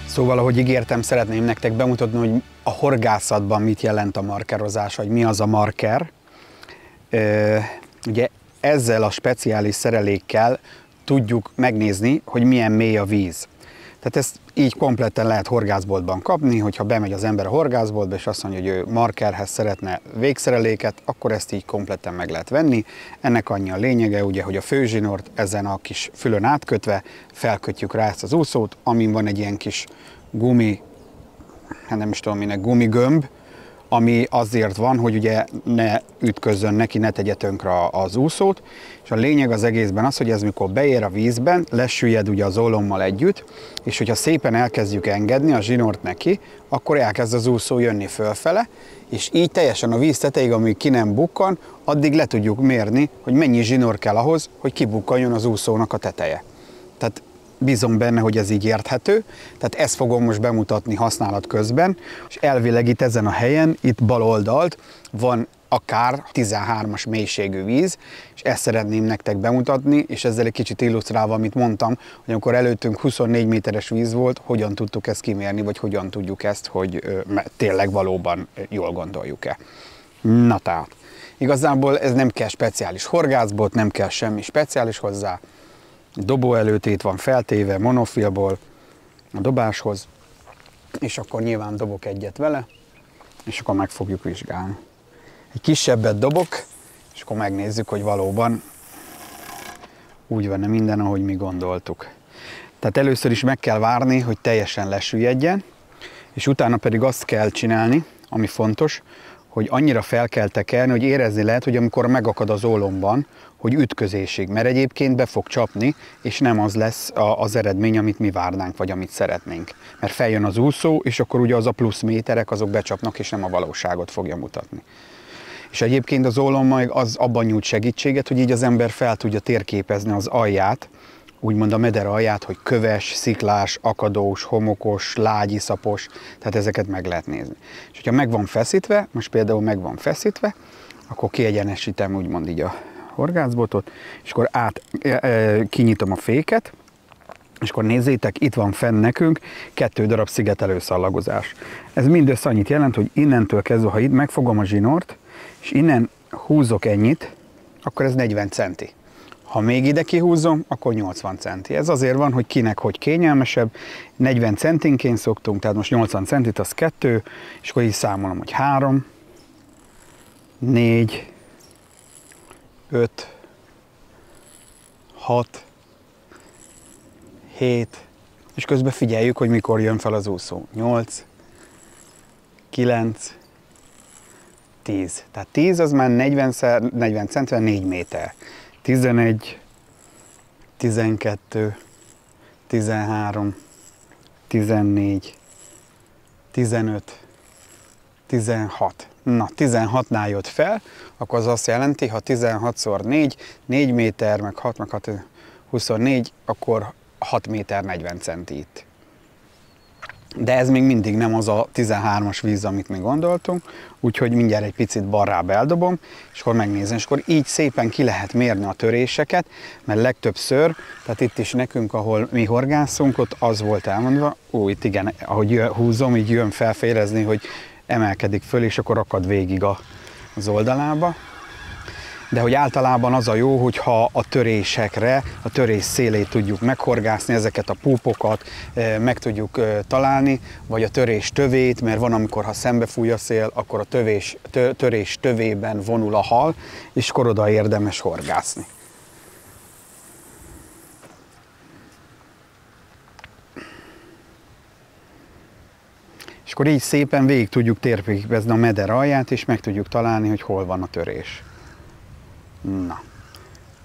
Szóval, ahogy ígértem, szeretném nektek bemutatni, hogy a horgászatban mit jelent a markerozás, vagy mi az a marker. Ugye ezzel a speciális szerelékkel tudjuk megnézni, hogy milyen mély a víz. Tehát ezt így kompletten lehet horgászboltban kapni, hogyha bemegy az ember a horgászboltba, és azt mondja, hogy ő markerhez szeretne végszereléket, akkor ezt így kompletten meg lehet venni. Ennek annyi a lényege, ugye, hogy a főzsinort ezen a kis fülön átkötve felkötjük rá ezt az úszót, amin van egy ilyen kis gumi, hát nem is tudom minek, gumigömb, ami azért van, hogy ugye ne ütközzön neki, ne tegye tönkre az úszót, és a lényeg az egészben az, hogy ez mikor beér a vízben, lesüllyed ugye az ólommal együtt, és hogyha szépen elkezdjük engedni a zsinort neki, akkor elkezd az úszó jönni fölfele, és így teljesen a víz tetejéig, amíg ki nem bukkan, addig le tudjuk mérni, hogy mennyi zsinór kell ahhoz, hogy kibukkanjon az úszónak a teteje. Tehát bízom benne, hogy ez így érthető, tehát ezt fogom most bemutatni használat közben, és elvileg itt ezen a helyen, itt bal oldalt van akár 13-as mélységű víz, és ezt szeretném nektek bemutatni, és ezzel egy kicsit illusztrálva, amit mondtam, hogy amikor előttünk 24 méteres víz volt, hogyan tudtuk ezt kimérni, vagy hogyan tudjuk ezt, hogy tényleg valóban jól gondoljuk-e. Na tehát, igazából ez nem kell speciális horgászbot, nem kell semmi speciális hozzá. Dobó előtét van feltéve monofilból a dobáshoz, és akkor nyilván dobok egyet vele, és akkor meg fogjuk vizsgálni. Egy kisebbet dobok, és akkor megnézzük, hogy valóban úgy van-e minden, ahogy mi gondoltuk. Tehát először is meg kell várni, hogy teljesen lesüllyedjen, és utána pedig azt kell csinálni, ami fontos, hogy annyira fel kell tekerni, hogy érezni lehet, hogy amikor megakad az ólomban, hogy ütközésig, mert egyébként be fog csapni, és nem az lesz az eredmény, amit mi várnánk, vagy amit szeretnénk. Mert feljön az úszó, és akkor ugye az a plusz méterek, azok becsapnak, és nem a valóságot fogja mutatni. És egyébként az ólom az abban nyújt segítséget, hogy így az ember fel tudja térképezni az alját, úgymond a meder alját, hogy köves, sziklás, akadós, homokos, lágyiszapos, tehát ezeket meg lehet nézni. És hogyha meg van feszítve, most például meg van feszítve, akkor kiegyenesítem úgymond így a horgászbotot, és akkor kinyitom a féket, és akkor nézzétek, itt van fenn nekünk 2 darab szigetelő szallagozás. Ez mindössze annyit jelent, hogy innentől kezdve, ha itt megfogom a zsinort, és innen húzok ennyit, akkor ez 40 centi. Ha még ide kihúzom, akkor 80 centi. Ez azért van, hogy kinek hogy kényelmesebb. 40 centinként szoktunk, tehát most 80 centit, az 2, és akkor így számolom, hogy 3, 4, 5, 6, 7, és közben figyeljük, hogy mikor jön fel az úszó. 8, 9, 10. Tehát 10 az már 40 centivel 4 méter. 11, 12, 13, 14, 15, 16. Na, 16-nál jött fel, akkor az azt jelenti, ha 16-szor 4, 4 méter, meg 6, meg 6, 24, akkor 6 méter 40 centi itt. De ez még mindig nem az a 13-as víz, amit mi gondoltunk, úgyhogy mindjárt egy picit balrább eldobom, és akkor megnézem, és akkor így szépen ki lehet mérni a töréseket, mert legtöbbször, tehát itt is nekünk, ahol mi horgászunk, ott az volt elmondva, itt igen, ahogy húzom, így jön felférezni, hogy emelkedik föl, és akkor akad végig az oldalába. De hogy általában az a jó, hogyha a törésekre, a törés szélét tudjuk meghorgászni, ezeket a púpokat meg tudjuk találni, vagy a törés tövét, mert van, amikor ha szembefúj a szél, akkor a törés tövében vonul a hal, és akkor oda érdemes horgászni. És akkor így szépen végig tudjuk térképezni a meder alját, és meg tudjuk találni, hogy hol van a törés. Na,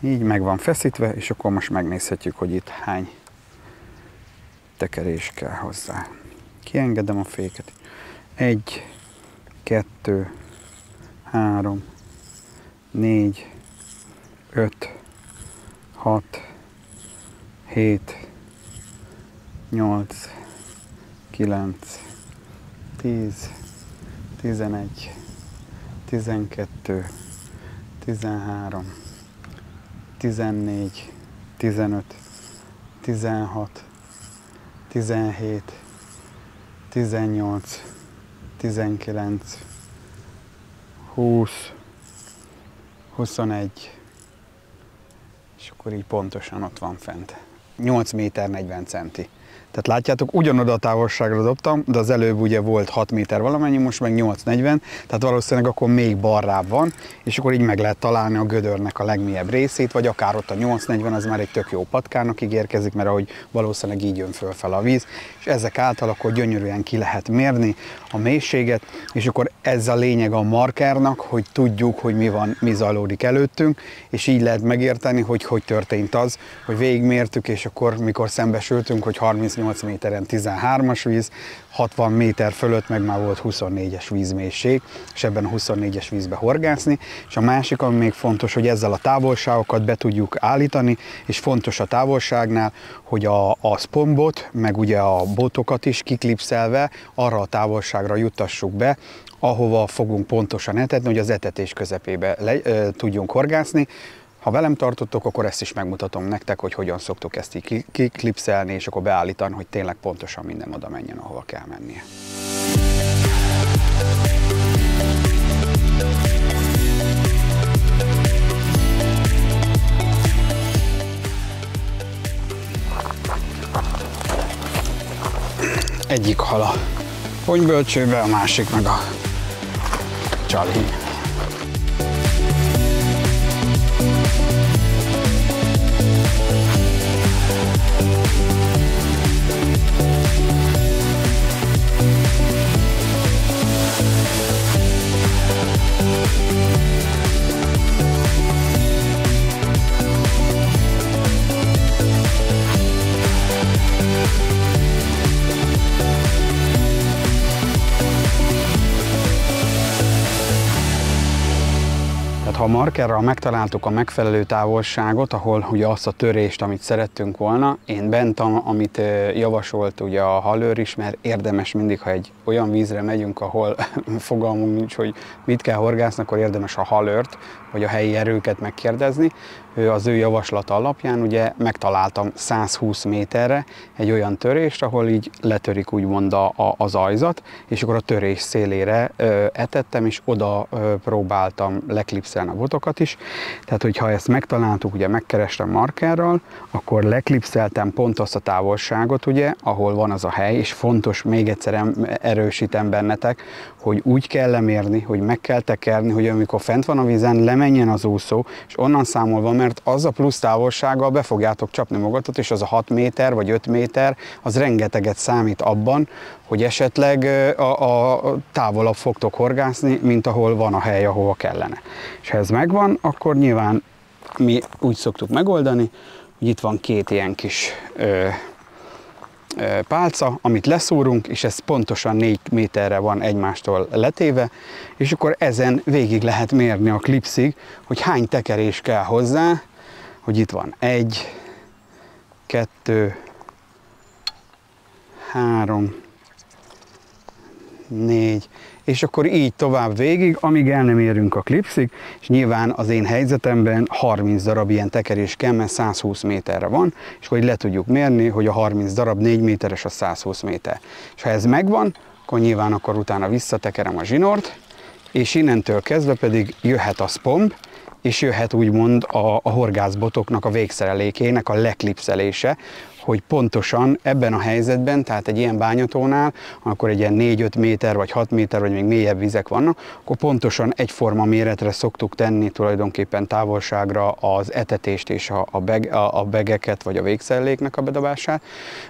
így meg van feszítve, és akkor most megnézhetjük, hogy itt hány tekerés kell hozzá. Kiengedem a féket. 1, 2, 3, 4, 5, 6, 7, 8, 9, 10, 11, 12, 13, 14, 15, 16, 17, 18, 19, 20, 21, és akkor így pontosan ott van fent. 8 méter 40 centi. Tehát látjátok, ugyanoda a távolságra dobtam, de az előbb ugye volt 6 méter valamennyi, most meg 8,40, tehát valószínűleg akkor még balrább van, és akkor így meg lehet találni a gödörnek a legmélyebb részét, vagy akár ott a 8,40, az már egy tök jó patkának ígérkezik, mert ahogy valószínűleg így jön fölfel a víz, és ezek által akkor gyönyörűen ki lehet mérni a mélységet, és akkor ez a lényeg a markernak, hogy tudjuk, hogy mi zajlódik előttünk, és így lehet megérteni, hogy történt az, hogy végigmértük, és akkor mikor szembesültünk, hogy 38 méteren 13-as víz, 60 méter fölött meg már volt 24-es vízmélység, és ebben a 24-es vízbe horgászni. És a másik, ami még fontos, hogy ezzel a távolságokat be tudjuk állítani, és fontos a távolságnál, hogy a spombot, meg ugye a botokat is kiklipszelve arra a távolságra juttassuk be, ahova fogunk pontosan etetni, hogy az etetés közepébe tudjunk horgászni. Ha velem tartottok, akkor ezt is megmutatom nektek, hogy hogyan szoktuk ezt így kiklipszelni, és akkor beállítani, hogy tényleg pontosan minden oda menjen, ahova kell mennie. Egyik hal a ponybölcsőbe, a másik meg a csalhíny. Ha a markerral megtaláltuk a megfelelő távolságot, ahol ugye azt a törést, amit szerettünk volna, én bent, amit javasolt ugye a halőr is, mert érdemes mindig, ha egy olyan vízre megyünk, ahol fogalmunk nincs, hogy mit kell horgászni, akkor érdemes a halőrt, vagy a helyi erőket megkérdezni. Az ő javaslata alapján ugye megtaláltam 120 méterre egy olyan törést, ahol így letörik úgymond az ajzat, és akkor a törés szélére etettem, és oda próbáltam leklipszelni a botokat is. Tehát, hogyha ezt megtaláltuk, ugye megkerestem markerral, akkor leklipszeltem pont azt a távolságot, ugye, ahol van az a hely, és fontos, még egyszer erősítem bennetek, hogy úgy kell lemérni, hogy meg kell tekerni, hogy amikor fent van a vízen, lemenjen az úszó, és onnan számolva, mert az a plusz távolsággal be fogjátok csapni magatot, és az a 6 méter vagy 5 méter, az rengeteget számít abban, hogy esetleg a távolabb fogtok horgászni, mint ahol van a hely, ahova kellene. És ha ez megvan, akkor nyilván mi úgy szoktuk megoldani, hogy itt van két ilyen kis pálca, amit leszúrunk, és ez pontosan 4 méterre van egymástól letéve, és akkor ezen végig lehet mérni a klipszig, hogy hány tekerés kell hozzá, hogy itt van 1, 2, 3, 4, és akkor így tovább végig, amíg el nem érünk a klipszig, és nyilván az én helyzetemben 30 darab ilyen tekerés kell, mert 120 méterre van, és hogy le tudjuk mérni, hogy a 30 darab 4 méteres, a 120 méter. És ha ez megvan, akkor nyilván akkor utána visszatekerem a zsinort, és innentől kezdve pedig jöhet a spomb, és jöhet úgymond a horgászbotoknak a végszerelékének a leklipszelése, hogy pontosan ebben a helyzetben, tehát egy ilyen bányatónál, akkor egy ilyen 4-5 méter, vagy 6 méter, vagy még mélyebb vizek vannak, akkor pontosan egyforma méretre szoktuk tenni tulajdonképpen távolságra az etetést és a begeket, vagy a végszereléknek a bedobását.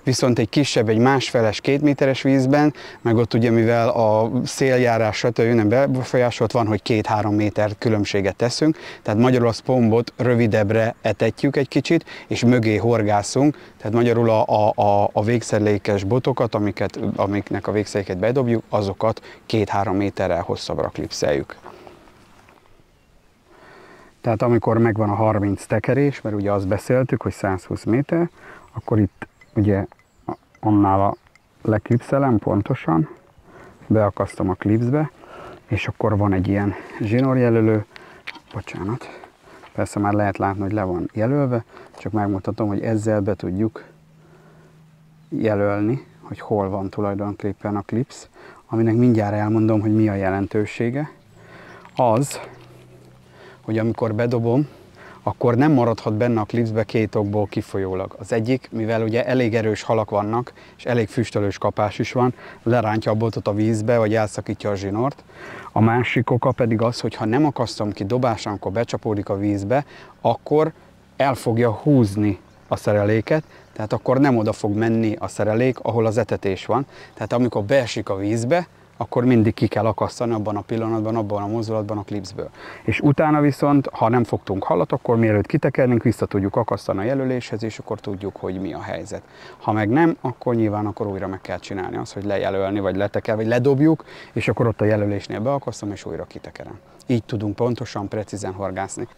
Viszont egy kisebb, egy másfeles 2 méteres vízben, meg ott ugye mivel a széljárás stb. Nem befolyásolt van, hogy 2-3 méter különbséget teszünk, tehát magyarul a spombot rövidebbre etetjük egy kicsit, és mögé horgászunk, tehát magyarul a végszerelékes botokat, amiknek a végszereléket bedobjuk, azokat 2-3 méterrel hosszabbra klipszeljük. Tehát amikor megvan a 30 tekerés, mert ugye azt beszéltük, hogy 120 méter, akkor itt ugye annál leklipszelem pontosan, beakasztom a klipsbe, és akkor van egy ilyen zsinórjelölő, bocsánat, persze már lehet látni, hogy le van jelölve, csak megmutatom, hogy ezzel be tudjuk jelölni, hogy hol van tulajdonképpen a klipsz, aminek mindjárt elmondom, hogy mi a jelentősége. Az, hogy amikor bedobom, akkor nem maradhat benne a klipszbe 2 okból kifolyólag. Az egyik, mivel ugye elég erős halak vannak, és elég füstölős kapás is van, lerántja a botot a vízbe, vagy elszakítja a zsinort. A másik oka pedig az, hogy ha nem akasztom ki dobásra, amikor becsapódik a vízbe, akkor el fogja húzni a szereléket, tehát akkor nem oda fog menni a szerelék, ahol az etetés van. Tehát amikor beesik a vízbe, akkor mindig ki kell akasztani abban a pillanatban, abban a mozdulatban a klipszből. És utána viszont, ha nem fogtunk halat, akkor mielőtt kitekernénk, vissza tudjuk akasztani a jelöléshez, és akkor tudjuk, hogy mi a helyzet. Ha meg nem, akkor nyilván akkor újra meg kell csinálni azt, hogy lejelölni, vagy leteker, vagy ledobjuk, és akkor ott a jelölésnél beakasztom, és újra kitekerem. Így tudunk pontosan, precízen horgászni.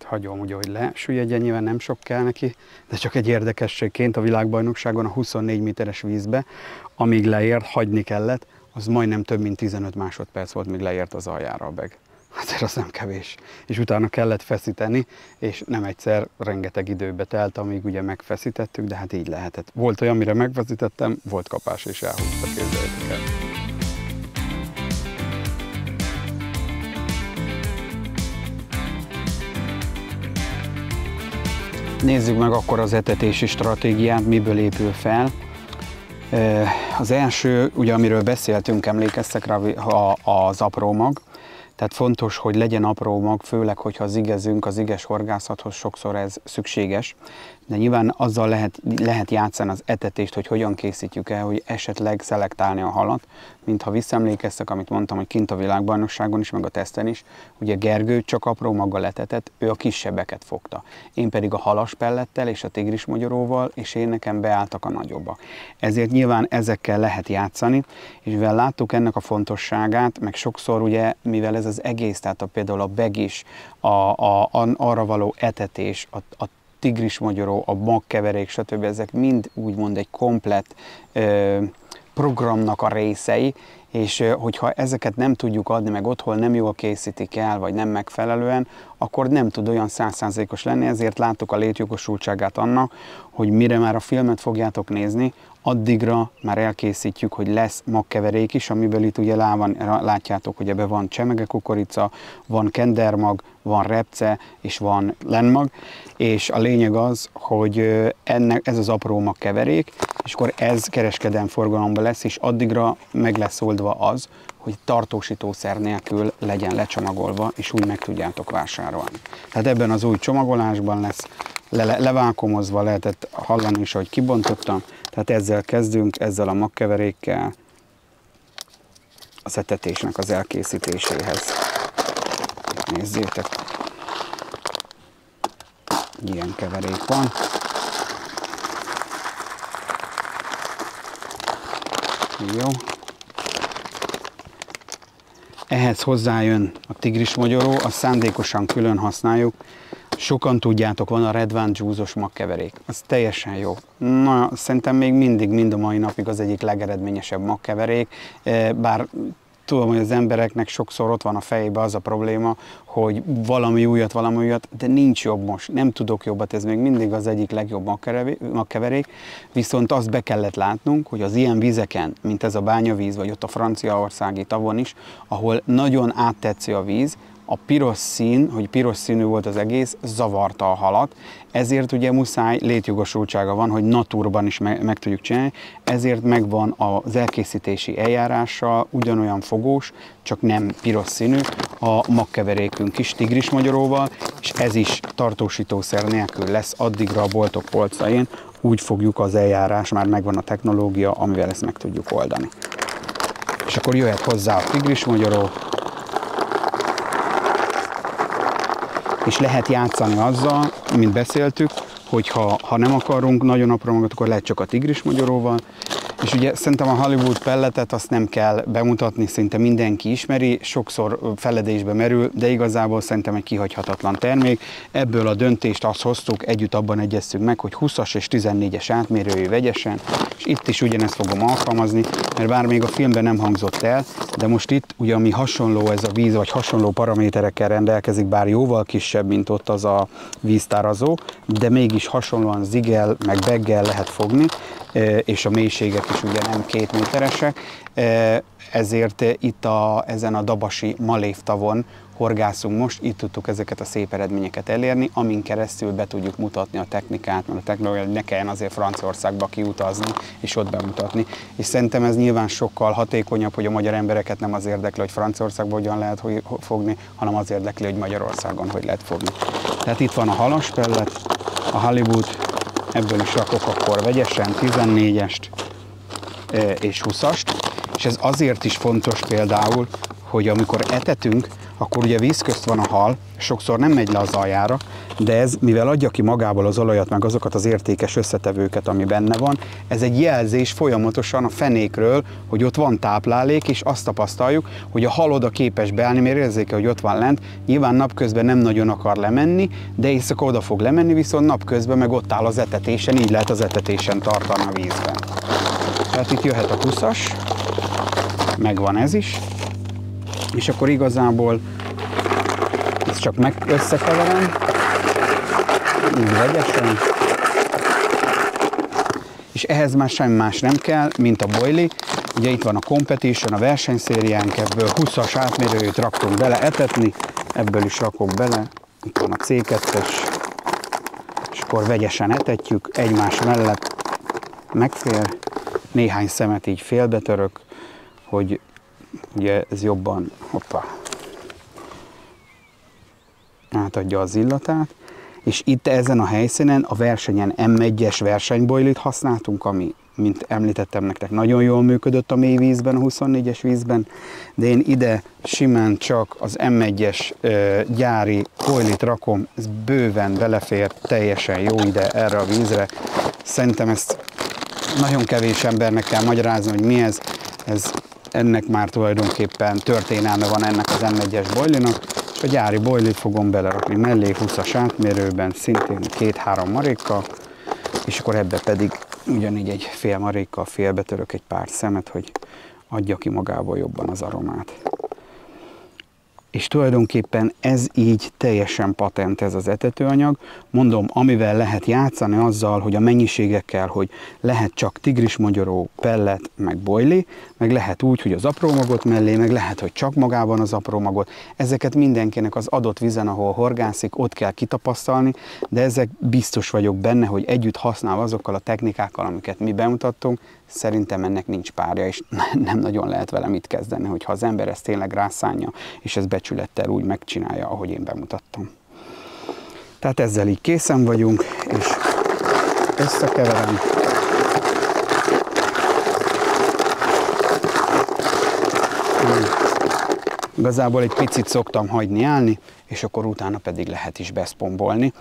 Hagyom ugye, hogy lesüllyedjen, nyilván nem sok kell neki, de csak egy érdekességként a világbajnokságon a 24 méteres vízbe, amíg leért, hagyni kellett, az majdnem több mint 15 másodperc volt, míg leért az aljára a beg. Azért az nem kevés. És utána kellett feszíteni, és nem egyszer rengeteg időbe telt, amíg ugye megfeszítettük, de hát így lehetett. Volt olyan, amire megfeszítettem, volt kapás és elhúzta, képzeljétek el. Nézzük meg akkor az etetési stratégiát, miből épül fel. Az első, ugye amiről beszéltünk, emlékeztek rá, az apró mag. Tehát fontos, hogy legyen apró mag, főleg, hogyha zigezünk, az ziges horgászathoz sokszor ez szükséges. De nyilván azzal lehet játszani az etetést, hogy hogyan készítjük el, hogy esetleg szelektálni a halat. Mintha visszaemlékeztek, amit mondtam, hogy kint a világbajnokságon is, meg a teszten is, ugye Gergő csak apró maggal etetett, ő a kisebbeket fogta. Én pedig a halaspellettel és a tigrismagyaróval, és én nekem beálltak a nagyobbak. Ezért nyilván ezekkel lehet játszani, és mivel láttuk ennek a fontosságát, meg sokszor ugye, mivel ez az egész, tehát például a beg is, arra való etetés, a tigrismagyaró, a magkeverék, stb. Ezek mind úgymond egy komplett programnak a részei, és hogyha ezeket nem tudjuk adni, meg otthon nem jól készítik el, vagy nem megfelelően, akkor nem tud olyan 100%-os lenni, ezért láttuk a létjogosultságát annak, hogy mire már a filmet fogjátok nézni, addigra már elkészítjük, hogy lesz magkeverék is, amiből itt ugye látjátok, hogy ebben van csemegekukorica, van kendermag, van repce és van lenmag, és a lényeg az, hogy ez az apró magkeverék, és akkor ez kereskedelmi forgalomban lesz, és addigra meg lesz oldva az, hogy tartósítószer nélkül legyen lecsomagolva, és úgy meg tudjátok vásárolni. Tehát ebben az új csomagolásban lesz levákomozva, lehetett hallani is, ahogy kibontottam. Tehát ezzel kezdünk, ezzel a magkeverékkel az etetésnek az elkészítéséhez. Nézzétek, ilyen keverék van. Jó. Ehhez hozzájön a tigrismagyaró, azt szándékosan külön használjuk. Sokan tudjátok, van a Red One Juice-os magkeverék. Az teljesen jó. Na, szerintem még mindig, mind a mai napig az egyik legeredményesebb magkeverék, bár tudom, hogy az embereknek sokszor ott van a fejében az a probléma, hogy valami újat, de nincs jobb most, nem tudok jobbat, ez még mindig az egyik legjobb magkeverék, viszont azt be kellett látnunk, hogy az ilyen vizeken, mint ez a bányavíz, vagy ott a franciaországi tavon is, ahol nagyon áttetsző a víz, a piros szín, hogy piros színű volt az egész, zavarta a halat, ezért ugye muszáj, létjogosultsága van, hogy naturban is meg tudjuk csinálni, ezért megvan az elkészítési eljárással ugyanolyan fogós, csak nem piros színű, a magkeverékünk is tigrismagyaróval, és ez is tartósítószer nélkül lesz addigra a boltok polcain, úgy fogjuk az eljárás, már megvan a technológia, amivel ezt meg tudjuk oldani. és akkor jöhet hozzá a tigrismagyoró, és lehet játszani azzal, mint beszéltük, hogy ha nem akarunk nagyon apró magot, akkor lehet csak a tigrismagyoróval. És ugye szerintem a Hollywood pelletet azt nem kell bemutatni, szinte mindenki ismeri, sokszor feledésbe merül, de igazából szerintem egy kihagyhatatlan termék. Ebből a döntést azt hoztuk, együtt abban egyeztünk meg, hogy 20-as és 14-es átmérőjű vegyesen, és itt is ugyanezt fogom alkalmazni, mert bár még a filmben nem hangzott el, de most itt ugye ami hasonló ez a víz, vagy hasonló paraméterekkel rendelkezik, bár jóval kisebb, mint ott az a víztárazó, de mégis hasonlóan zigel, meg beggel lehet fogni, és a mélységek is ugye nem 2 méteresek, ezért itt ezen a dabasi malévtavon horgászunk most, itt tudtuk ezeket a szép eredményeket elérni, amin keresztül be tudjuk mutatni a technikát, mert a technológia, hogy ne kelljen azért Franciaországba kiutazni, és ott bemutatni. És szerintem ez nyilván sokkal hatékonyabb, hogy a magyar embereket nem az érdekli, hogy Franciaországban hogyan lehet fogni, hanem az érdekli, hogy Magyarországon hogy lehet fogni. Tehát itt van a halaspellet, a Hollywood, ebből is rakok akkor vegyesen 14-est és 20-ast, és ez azért is fontos például, hogy amikor etetünk, akkor ugye víz közt van a hal, sokszor nem megy le az aljára, de ez, mivel adja ki magából az olajat, meg azokat az értékes összetevőket, ami benne van, ez egy jelzés folyamatosan a fenékről, hogy ott van táplálék, és azt tapasztaljuk, hogy a hal oda képes beállni, mert érzékel, hogy ott van lent, nyilván napközben nem nagyon akar lemenni, de éjszaka oda fog lemenni, viszont napközben meg ott áll az etetésen, így lehet az etetésen tartani a vízben. Tehát itt jöhet a 20-as, megvan ez is, és akkor igazából ezt csak összekeverem, így vegyesen, és ehhez már semmi más nem kell, mint a boilie. Ugye itt van a competition, a versenyszériánk, ebből 20-as átmérőjét raktunk bele etetni, ebből is rakok bele, itt van a C2-es, és akkor vegyesen etetjük, egymás mellett megfér, néhány szemet így félbetörök, hogy ugye ez jobban, átadja az illatát, és itt ezen a helyszínen a versenyen M1-es versenyboilit használtunk, ami, mint említettem nektek, nagyon jól működött a mély vízben, a 24-es vízben, de én ide simán csak az M1-es gyári boilit rakom, ez bőven belefér, teljesen jó ide erre a vízre. Szerintem ezt nagyon kevés embernek kell magyarázni, hogy mi ez. Ennek már tulajdonképpen történelme van ennek az M1-es boilinak, és a gyári boilit fogom belerakni mellé 20-as átmérőben, szintén 2-3 marékkal, és akkor ebbe pedig ugyanígy egy fél marékkal félbetörök egy pár szemet, hogy adja ki magából jobban az aromát. És tulajdonképpen ez így teljesen patent ez az etetőanyag. Mondom, amivel lehet játszani azzal, hogy a mennyiségekkel, hogy lehet csak tigrismagyoró, pellet, meg boilie, meg lehet úgy, hogy az apró magot mellé, meg lehet, hogy csak magában az apró magot. Ezeket mindenkinek az adott vízen, ahol horgászik, ott kell kitapasztalni, de ezek biztos vagyok benne, hogy együtt használva azokkal a technikákkal, amiket mi bemutattunk, szerintem ennek nincs párja, és nem nagyon lehet vele mit kezdeni, hogyha az ember ezt tényleg rászánja, és ezt becsülettel úgy megcsinálja, ahogy én bemutattam. Tehát ezzel így készen vagyunk, és összekeverem. Igazából egy picit szoktam hagyni állni, és akkor utána pedig lehet is beszpombolni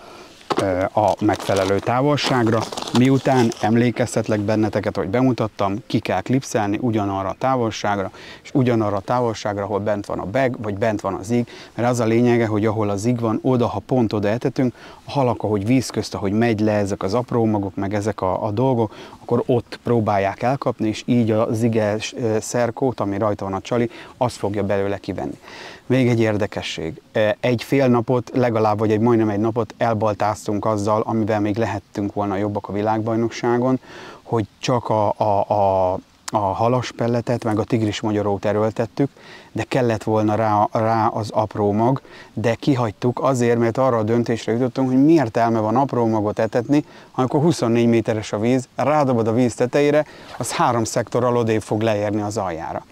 a megfelelő távolságra. Miután emlékeztetlek benneteket, hogy bemutattam, ki kell klipszelni ugyanarra a távolságra, és ugyanarra a távolságra, ahol bent van a bag, vagy bent van az zig, mert az a lényege, hogy ahol az zig van, oda, ha pont oda etetünk, a halak, ahogy víz közt, ahogy megy le ezek az apró magok, meg ezek a dolgok, akkor ott próbálják elkapni, és így a ziges szerkót, ami rajta van a csali, azt fogja belőle kivenni. Még egy érdekesség. Egy fél napot, legalább, vagy majdnem egy napot elbaltáztunk azzal, amivel még lehettünk volna jobbak a világbajnokságon, hogy csak a halaspelletet, meg a tigrismagyorót erőltettük, de kellett volna rá az apró mag, de kihagytuk azért, mert arra a döntésre jutottunk, hogy mi értelme van apró magot etetni, amikor 24 méteres a víz, rádobod a víz tetejére, az 3 szektorral odébb fog leérni az aljára.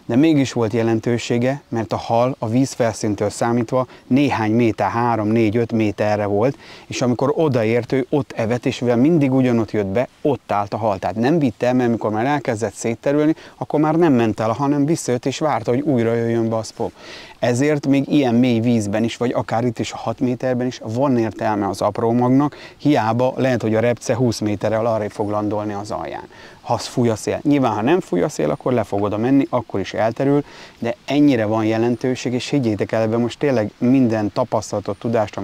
de mégis volt jelentősége, mert a hal a vízfelszíntől számítva néhány méter, 3-4-5 méterre volt, és amikor odaért, ő ott evett, és mivel mindig ugyanott jött be, ott állt a hal. Tehát nem vitte el, mert amikor már elkezdett szétterülni, akkor már nem ment el, hanem visszajött és várta, hogy újra jöjjön be a spog. Ezért még ilyen mély vízben is, vagy akár itt is a 6 méterben is van értelme az apró magnak, hiába lehet, hogy a repce 20 méterrel arra fog landolni az alján. Ha fúj a szél. Nyilván, ha nem fúj a szél, akkor le fog oda menni, akkor is elterül, de ennyire van jelentőség, és higgyétek el, ebben most tényleg minden tapasztalatot, tudást,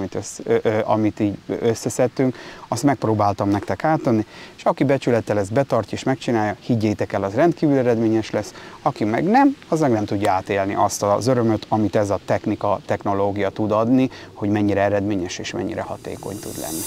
amit így összeszedtünk, azt megpróbáltam nektek átadni, és aki becsülettel ezt betartja és megcsinálja, higgyétek el, az rendkívül eredményes lesz, aki meg nem, az meg nem tudja átélni azt az örömöt, amit ez a technológia tud adni, hogy mennyire eredményes és mennyire hatékony tud lenni.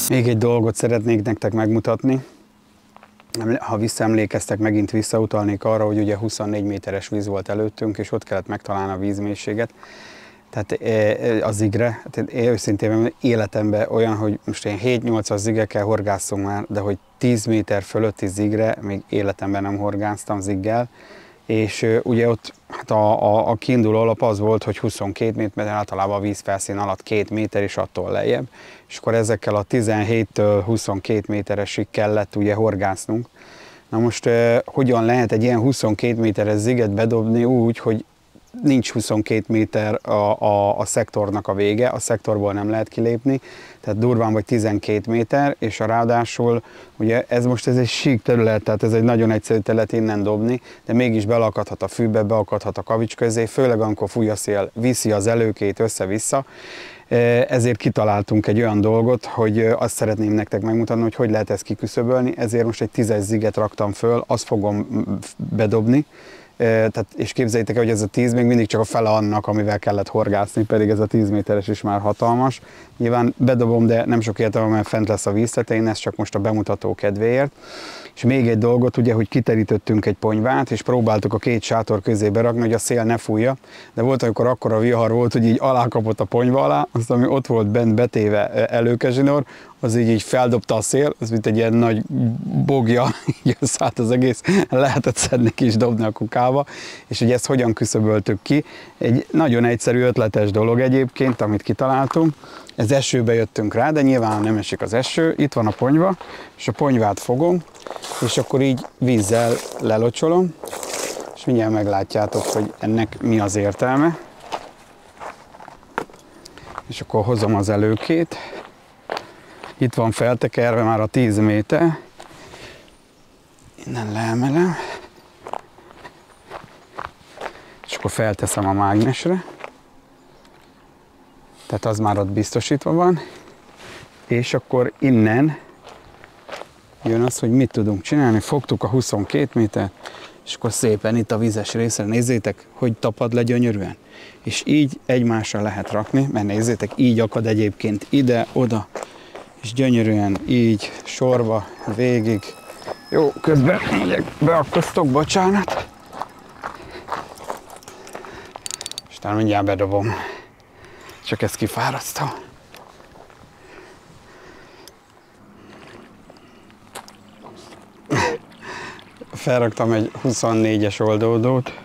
Még egy dolgot szeretnék nektek megmutatni. Ha visszaemlékeztek, megint visszautalnék arra, hogy ugye 24 méteres víz volt előttünk, és ott kellett megtalálni a vízmélységet. Tehát az zigre, én őszintén életemben olyan, hogy most én 7-8-as zigekkel horgászom már, de hogy 10 méter fölötti zigre még életemben nem horgáztam ziggel. És ugye ott hát a kiinduló alap az volt, hogy 22 méter, általában a vízfelszín alatt 2 méter és attól lejjebb. És akkor ezekkel a 17-től 22 méteresig kellett ugye horgásznunk. Na most hogyan lehet egy ilyen 22 méteres ziget bedobni úgy, hogy nincs 22 méter a szektornak a vége, a szektorból nem lehet kilépni, tehát durván vagy 12 méter, és ráadásul ugye ez egy sík terület, tehát ez egy nagyon egyszerű terület innen dobni, de mégis belakadhat a fűbe, beakadhat a kavics közé, főleg amikor fúj a szél, viszi az előkét össze-vissza. Ezért kitaláltunk egy olyan dolgot, hogy azt szeretném nektek megmutatni, hogy lehet ezt kiküszöbölni, ezért most egy 10-es ziget raktam föl, azt fogom bedobni, és képzeljétek el, hogy ez a 10 még mindig csak a fele annak, amivel kellett horgászni, pedig ez a 10 méteres is már hatalmas. Nyilván bedobom, de nem sok értelme, mert fent lesz a víztetején, ez csak most a bemutató kedvéért. És még egy dolgot, ugye, hogy kiterítettünk egy ponyvát, és próbáltuk a két sátor közé berakni, hogy a szél ne fújja, de volt, amikor akkora vihar volt, hogy így alákapott a ponyva alá, azt, ami ott volt bent betéve előkezsinór, az így feldobta a szél, az mint egy ilyen nagy bogja, így összeállt az egész, lehetett szedni ki és dobni a kukába, és hogy ezt hogyan küszöböltük ki. Egy nagyon egyszerű, ötletes dolog egyébként, amit kitaláltunk. Ez esőbe jöttünk rá, de nyilván nem esik az eső, itt van a ponyva, és a ponyvát fogom, és akkor így vízzel lelocsolom, és mindjárt meglátjátok, hogy ennek mi az értelme. És akkor hozom az előkét, itt van feltekerve már a 10 méter, innen leemelem, és akkor felteszem a mágnesre, tehát az már ott biztosítva van, és akkor innen jön az, hogy mit tudunk csinálni. Fogtuk a 22 méter, és akkor szépen itt a vizes részre, nézzétek, hogy tapad le gyönyörűen. És így egymásra lehet rakni, mert nézzétek, így akad egyébként ide, oda, és gyönyörűen így sorba, végig. Jó, közben beakasztok, bocsánat. És talán mindjárt bedobom. Csak ezt kifárasztom. Felraktam egy 24-es oldódót,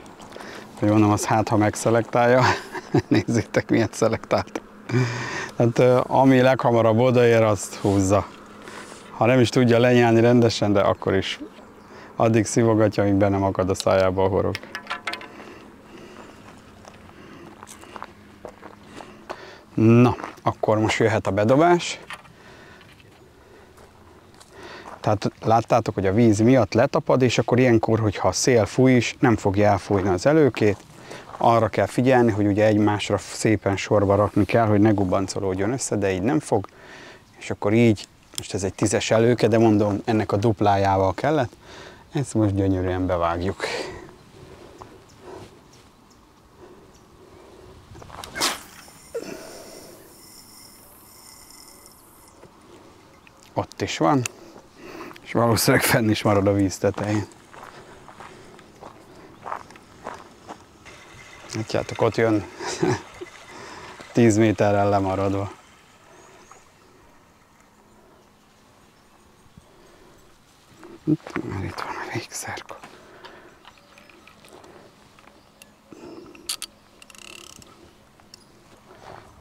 hogy mondom, az hát, ha megszelektálja. Nézzétek, miért szelektáltam. Tehát ami leghamarabb odaér, azt húzza. Ha nem is tudja lenyelni rendesen, de akkor is addig szivogatja, amíg be nem akad a szájába a horog. Na, akkor most jöhet a bedobás. Tehát láttátok, hogy a víz miatt letapad, és akkor ilyenkor, hogyha a szél fúj is, nem fogja elfújni az előkét, arra kell figyelni, hogy ugye egymásra szépen sorba rakni kell, hogy ne gubancolódjon össze, de így nem fog. És akkor így, most ez egy 10-es előke, de mondom, ennek a duplájával kellett. Ezt most gyönyörűen bevágjuk. Ott is van, és valószínűleg fenn is marad a víz tetején. Látjátok, ott jön 10 méterrel lemaradva. Itt van a végszerka.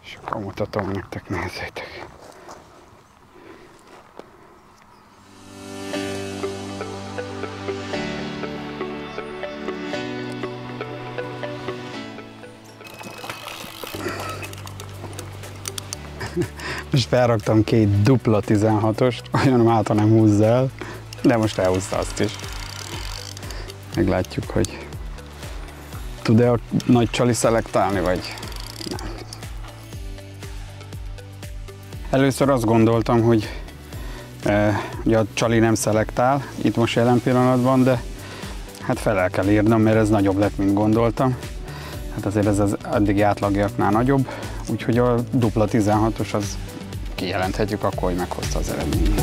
És akkor mutatom nektek, nézzétek. Most felraktam 2 dupla 16-ost, olyan hát, ha nem húzza el, de most elhúzta azt is. Meglátjuk, hogy tud-e a nagy csali szelektálni, vagy nem. Először azt gondoltam, hogy ugye a csali nem szelektál itt most jelen pillanatban, de hát fel kell írnom, mert ez nagyobb lett, mint gondoltam. Hát azért ez az eddigi átlagjaknál nagyobb, úgyhogy a dupla 16-os az kijelenthetjük akkor, hogy meghozta az eredményt.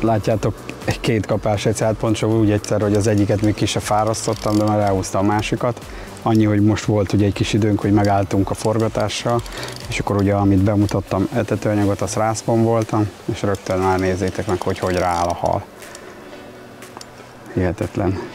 Látjátok, egy 2 kapás egyszer, hát pont úgy egyszer, hogy az egyiket még ki se fárasztottam, de már elhúztam a másikat. Annyi, hogy most volt ugye egy kis időnk, hogy megálltunk a forgatással, és akkor ugye, amit bemutattam, etetőanyagot, azt rászpon voltam, és rögtön már nézzétek meg, hogy rááll a hal. Hihetetlen.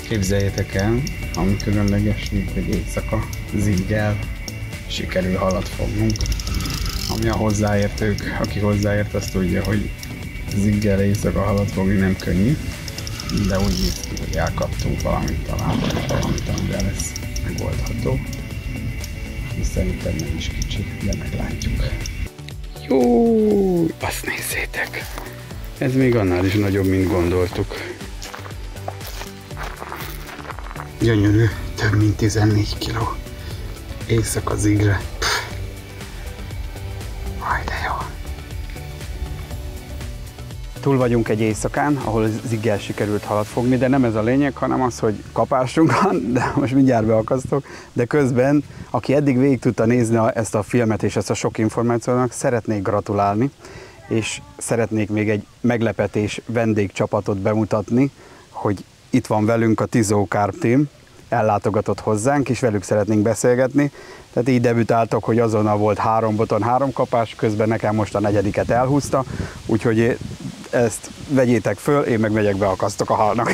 Képzeljétek el, ami különleges, hogy éjszaka ziggel sikerül halat fognunk. Ami a hozzáértők, aki hozzáért, azt tudja, hogy ziggel éjszaka halat fogni nem könnyű, de úgy néz ki, hogy elkaptunk valamit, találtunk valamit, amivel lesz megoldható. És szerintem nem is kicsi, de meglátjuk. Jó, azt nézzétek! Ez még annál is nagyobb, mint gondoltuk. Gyönyörű, több mint 14 kg. Éjszaka zigre. Aj, de jó. Túl vagyunk egy éjszakán, ahol ziggel sikerült halat fogni, de nem ez a lényeg, hanem az, hogy kapásunk van, de most mindjárt beakasztok. De közben, aki eddig végig tudta nézni ezt a filmet és ezt a sok információnak, szeretnék gratulálni, és szeretnék még egy meglepetés vendégcsapatot bemutatni, hogy itt van velünk a Tizó Carp Team, ellátogatott hozzánk, és velük szeretnénk beszélgetni. Tehát így debütáltok, hogy azonnal volt 3 boton 3 kapás, közben nekem most a 4-et elhúzta, úgyhogy ezt vegyétek föl, én meg megyek beakasztok a halnak.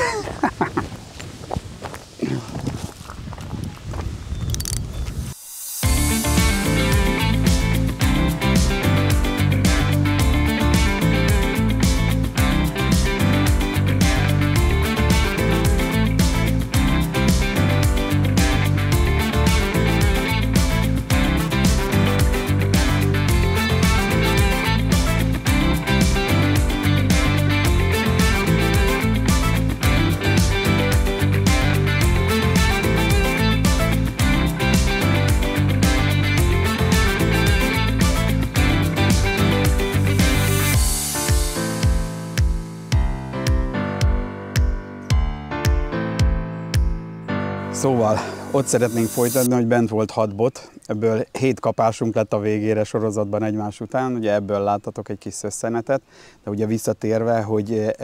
Szóval ott szeretnénk folytatni, hogy bent volt 6 bot, ebből 7 kapásunk lett a végére sorozatban egymás után, ugye ebből láttatok egy kis szösszenetet, de ugye visszatérve, hogy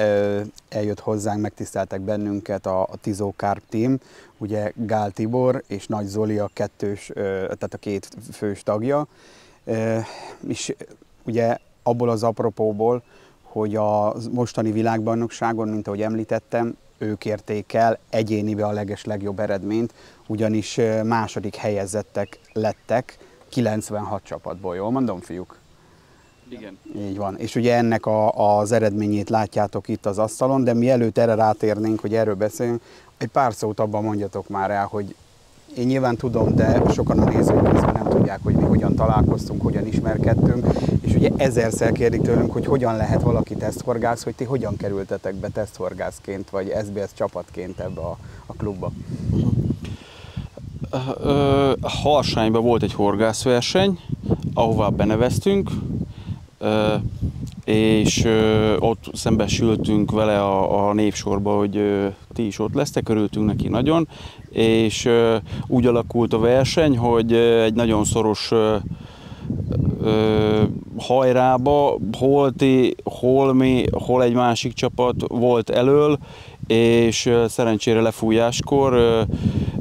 eljött hozzánk, megtiszteltek bennünket a Tizó Carp Team, ugye Gál Tibor és Nagy Zoli a tehát a 2 fős tagja, és ugye abból az apropóból, hogy a mostani világbajnokságon, mint ahogy említettem, ők érték el egyénibe a legjobb eredményt, ugyanis második helyezettek lettek 96 csapatból, jól mondom, fiúk? Igen. Így van. És ugye ennek az eredményét látjátok itt az asztalon, de mielőtt erre rátérnénk, hogy erről beszéljünk, egy pár szót abban mondjatok már el, hogy én nyilván tudom, de sokan a nézők közben nem tudják, hogy mi hogyan találkoztunk, hogyan ismerkedtünk, és ugye ezerszer kérdik tőlünk, hogy hogyan lehet valaki teszthorgász, hogy ti hogyan kerültetek be teszthorgászként, vagy SBS csapatként ebbe a klubba. Harsányban volt egy horgászverseny, ahová beneveztünk, és ott szembesültünk vele a névsorba, hogy ti is ott lesztek, örültünk neki nagyon, és úgy alakult a verseny, hogy egy nagyon szoros hajrába, hol ti, hol mi, hol egy másik csapat volt elől, és szerencsére lefújáskor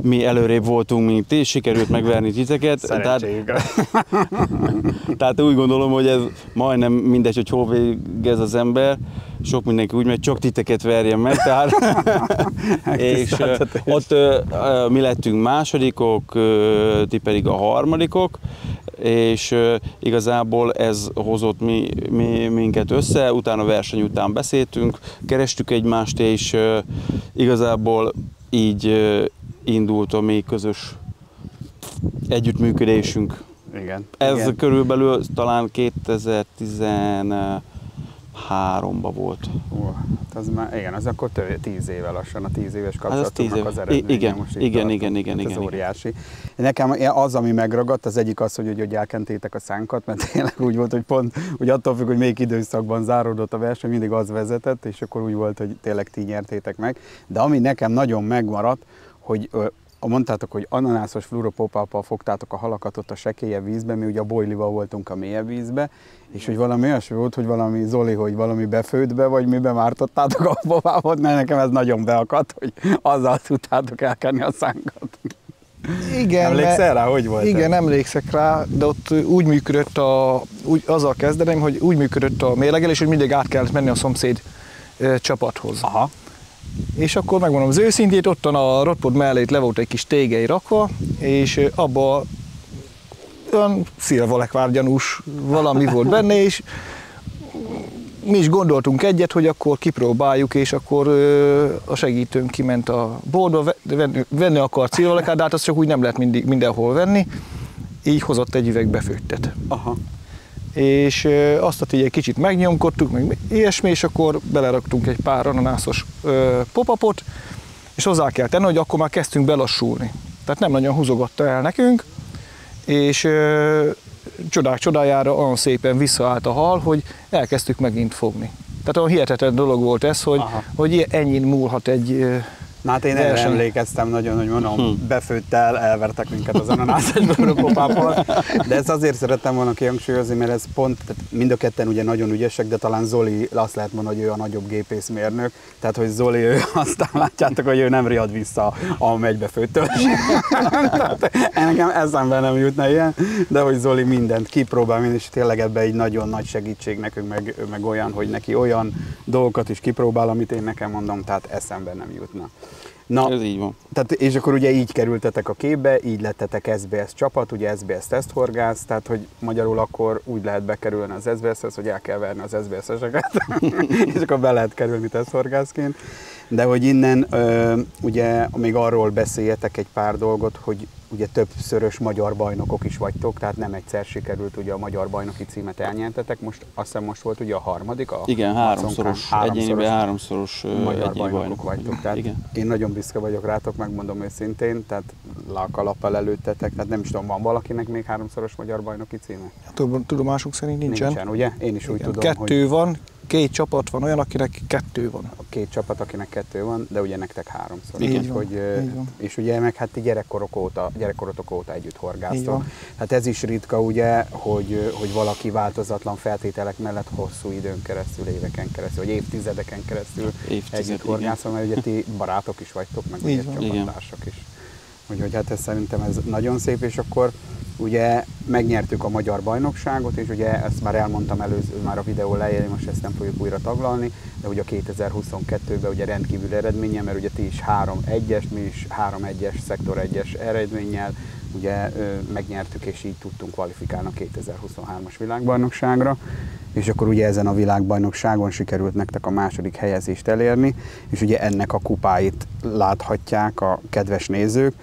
mi előrébb voltunk, mint ti, sikerült megverni titeket. Tehát úgy gondolom, hogy ez majdnem mindegy, hogy hol végez az ember, sok mindenki úgy megy, csak titeket verjen meg, tehát és ott mi lettünk másodikok, ti pedig a harmadikok, és igazából ez hozott minket össze, utána a verseny után beszéltünk, kerestük egymást, és igazából így indult a mi közös együttműködésünk. Igen. Ez igen. körülbelül talán 2013-ban volt. Az már, igen, az akkor 10 éve lassan, a 10 éves kapcsolatunknak az eredménye. Igen. Ez óriási. Nekem az, ami megragadt, az egyik az, hogy elkentétek a szánkat, mert tényleg úgy volt, hogy pont úgy attól függ, hogy melyik időszakban záródott a verseny, mindig az vezetett, és akkor úgy volt, hogy tényleg ti nyertétek meg. De ami nekem nagyon megmaradt, hogy mondtátok, hogy ananászos fluoropopáppal fogtátok a halakat ott a sekélyebb vízbe, mi ugye a boilival voltunk a mélyebb vízbe, és hogy valami olyasmi volt, hogy valami Zoli, hogy valami befőttbe, vagy mibe mártottátok a popápot, mert nekem ez nagyon beakadt, hogy azzal tudtátok elkenni a szánkat. Igen, emlékszel rá, hogy volt? Igen, emlékszek rá, de ott úgy működött azzal kezdeném, hogy úgy működött a mérlegelés, hogy mindig át kellett menni a szomszéd csapathoz. Aha. És akkor megmondom az őszintét, ottan a rotpod mellét le volt egy kis tégely rakva, és abba olyan szilvalekvár gyanús valami volt benne, és mi is gondoltunk egyet, hogy akkor kipróbáljuk, és akkor a segítőnk kiment a boltba, venni akart szilvalekvár, de hát azt csak úgy nem lehet mindenhol venni, így hozott egy üveg befőttet. Aha. És azt így egy kicsit megnyomkodtuk, meg ilyesmi, és akkor beleraktunk egy pár ananászos popapot, és hozzá kell tenni, hogy akkor már kezdtünk belassulni. Tehát nem nagyon húzogatta el nekünk, és csodák csodájára olyan szépen visszaállt a hal, hogy elkezdtük megint fogni. Tehát olyan hihetetlen dolog volt ez, hogy ennyin múlhat egy Na hát én erre emlékeztem nagyon, hogy mondom, befőttel elvertek minket az ananászos fluoropopáppal, de ezt azért szerettem volna kihangsúlyozni, mert ez pont, mind a ketten ugye nagyon ügyesek, de talán Zoli, azt lehet mondani, hogy ő a nagyobb gépészmérnök, tehát hogy Zoli, ő aztán látjátok, hogy ő nem riad vissza a megybefőttől. Nekem eszembe nem jutna ilyen, de hogy Zoli mindent kipróbál, és tényleg ebben egy nagyon nagy segítség nekünk, meg olyan, hogy neki olyan dolgokat is kipróbál, amit én nekem mondom, tehát eszembe nem jutna. Na, ez így van. Tehát, és akkor ugye így kerültetek a képbe, így lettetek SBS csapat, ugye SBS teszthorgász, tehát hogy magyarul akkor úgy lehet bekerülni az SBS-hez, hogy el kell verni az SBS-eseket, és akkor be lehet kerülni teszthorgászként. De hogy innen ugye még arról beszéljetek egy pár dolgot, hogy ugye többszörös magyar bajnokok is vagytok, tehát nem egyszer sikerült ugye a magyar bajnoki címet elnyertetek, most azt hiszem most volt ugye a harmadik. Igen, háromszoros magyar bajnokok vagytok. Tehát én nagyon büszke vagyok rátok, megmondom őszintén, tehát le a kalappal előttetek, tehát nem is tudom, van valakinek még háromszoros magyar bajnoki címe? Tudomásunk szerint nincsen. Nincsen, ugye? Én is úgy tudom, kettő van. 2 csapat van, olyan, akinek 2 van. 2 csapat, akinek 2 van, de ugye nektek 3-szor. Így van. És ugye meg hát ti gyerekkorotok óta együtt horgásztok. Hát ez is ritka ugye, hogy valaki változatlan feltételek mellett hosszú időn keresztül, éveken keresztül, vagy évtizedeken keresztül együtt horgászol, mert ugye ti barátok is vagytok, meg ugye csapattársak is. Úgyhogy hát ez szerintem ez nagyon szép, és akkor Ugye megnyertük a magyar bajnokságot, és ugye ezt már elmondtam már a videó elején, most ezt nem fogjuk újra taglalni, de ugye a 2022-ben ugye rendkívül eredménye, mert ugye ti is 3-1-es, mi is 3-1-es, szektor 1-es eredménnyel ugye megnyertük, és így tudtunk kvalifikálni a 2023-as világbajnokságra, és akkor ugye ezen a világbajnokságon sikerült nektek a második helyezést elérni, és ugye ennek a kupáit láthatják a kedves nézők.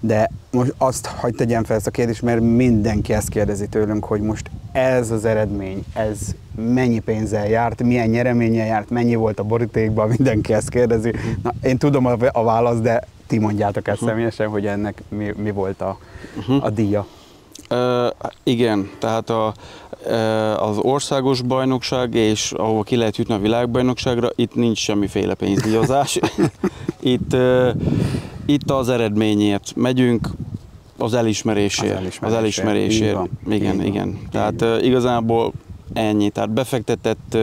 De most azt hagyd tegyem fel ezt a kérdést, mert mindenki ezt kérdezi tőlünk, hogy most ez az eredmény, ez mennyi pénzzel járt, milyen nyereménnyel járt, mennyi volt a borítékban, mindenki ezt kérdezi. Na, én tudom a választ, de ti mondjátok ezt személyesen, hogy ennek mi volt a díja. Igen, tehát az országos bajnokság, és ahol ki lehet jutni a világbajnokságra, itt nincs semmiféle pénzdíjazás. Itt az eredményért megyünk, az elismerésért. Az elismerésért. Igen. Tehát igazából ennyi. Tehát befektetett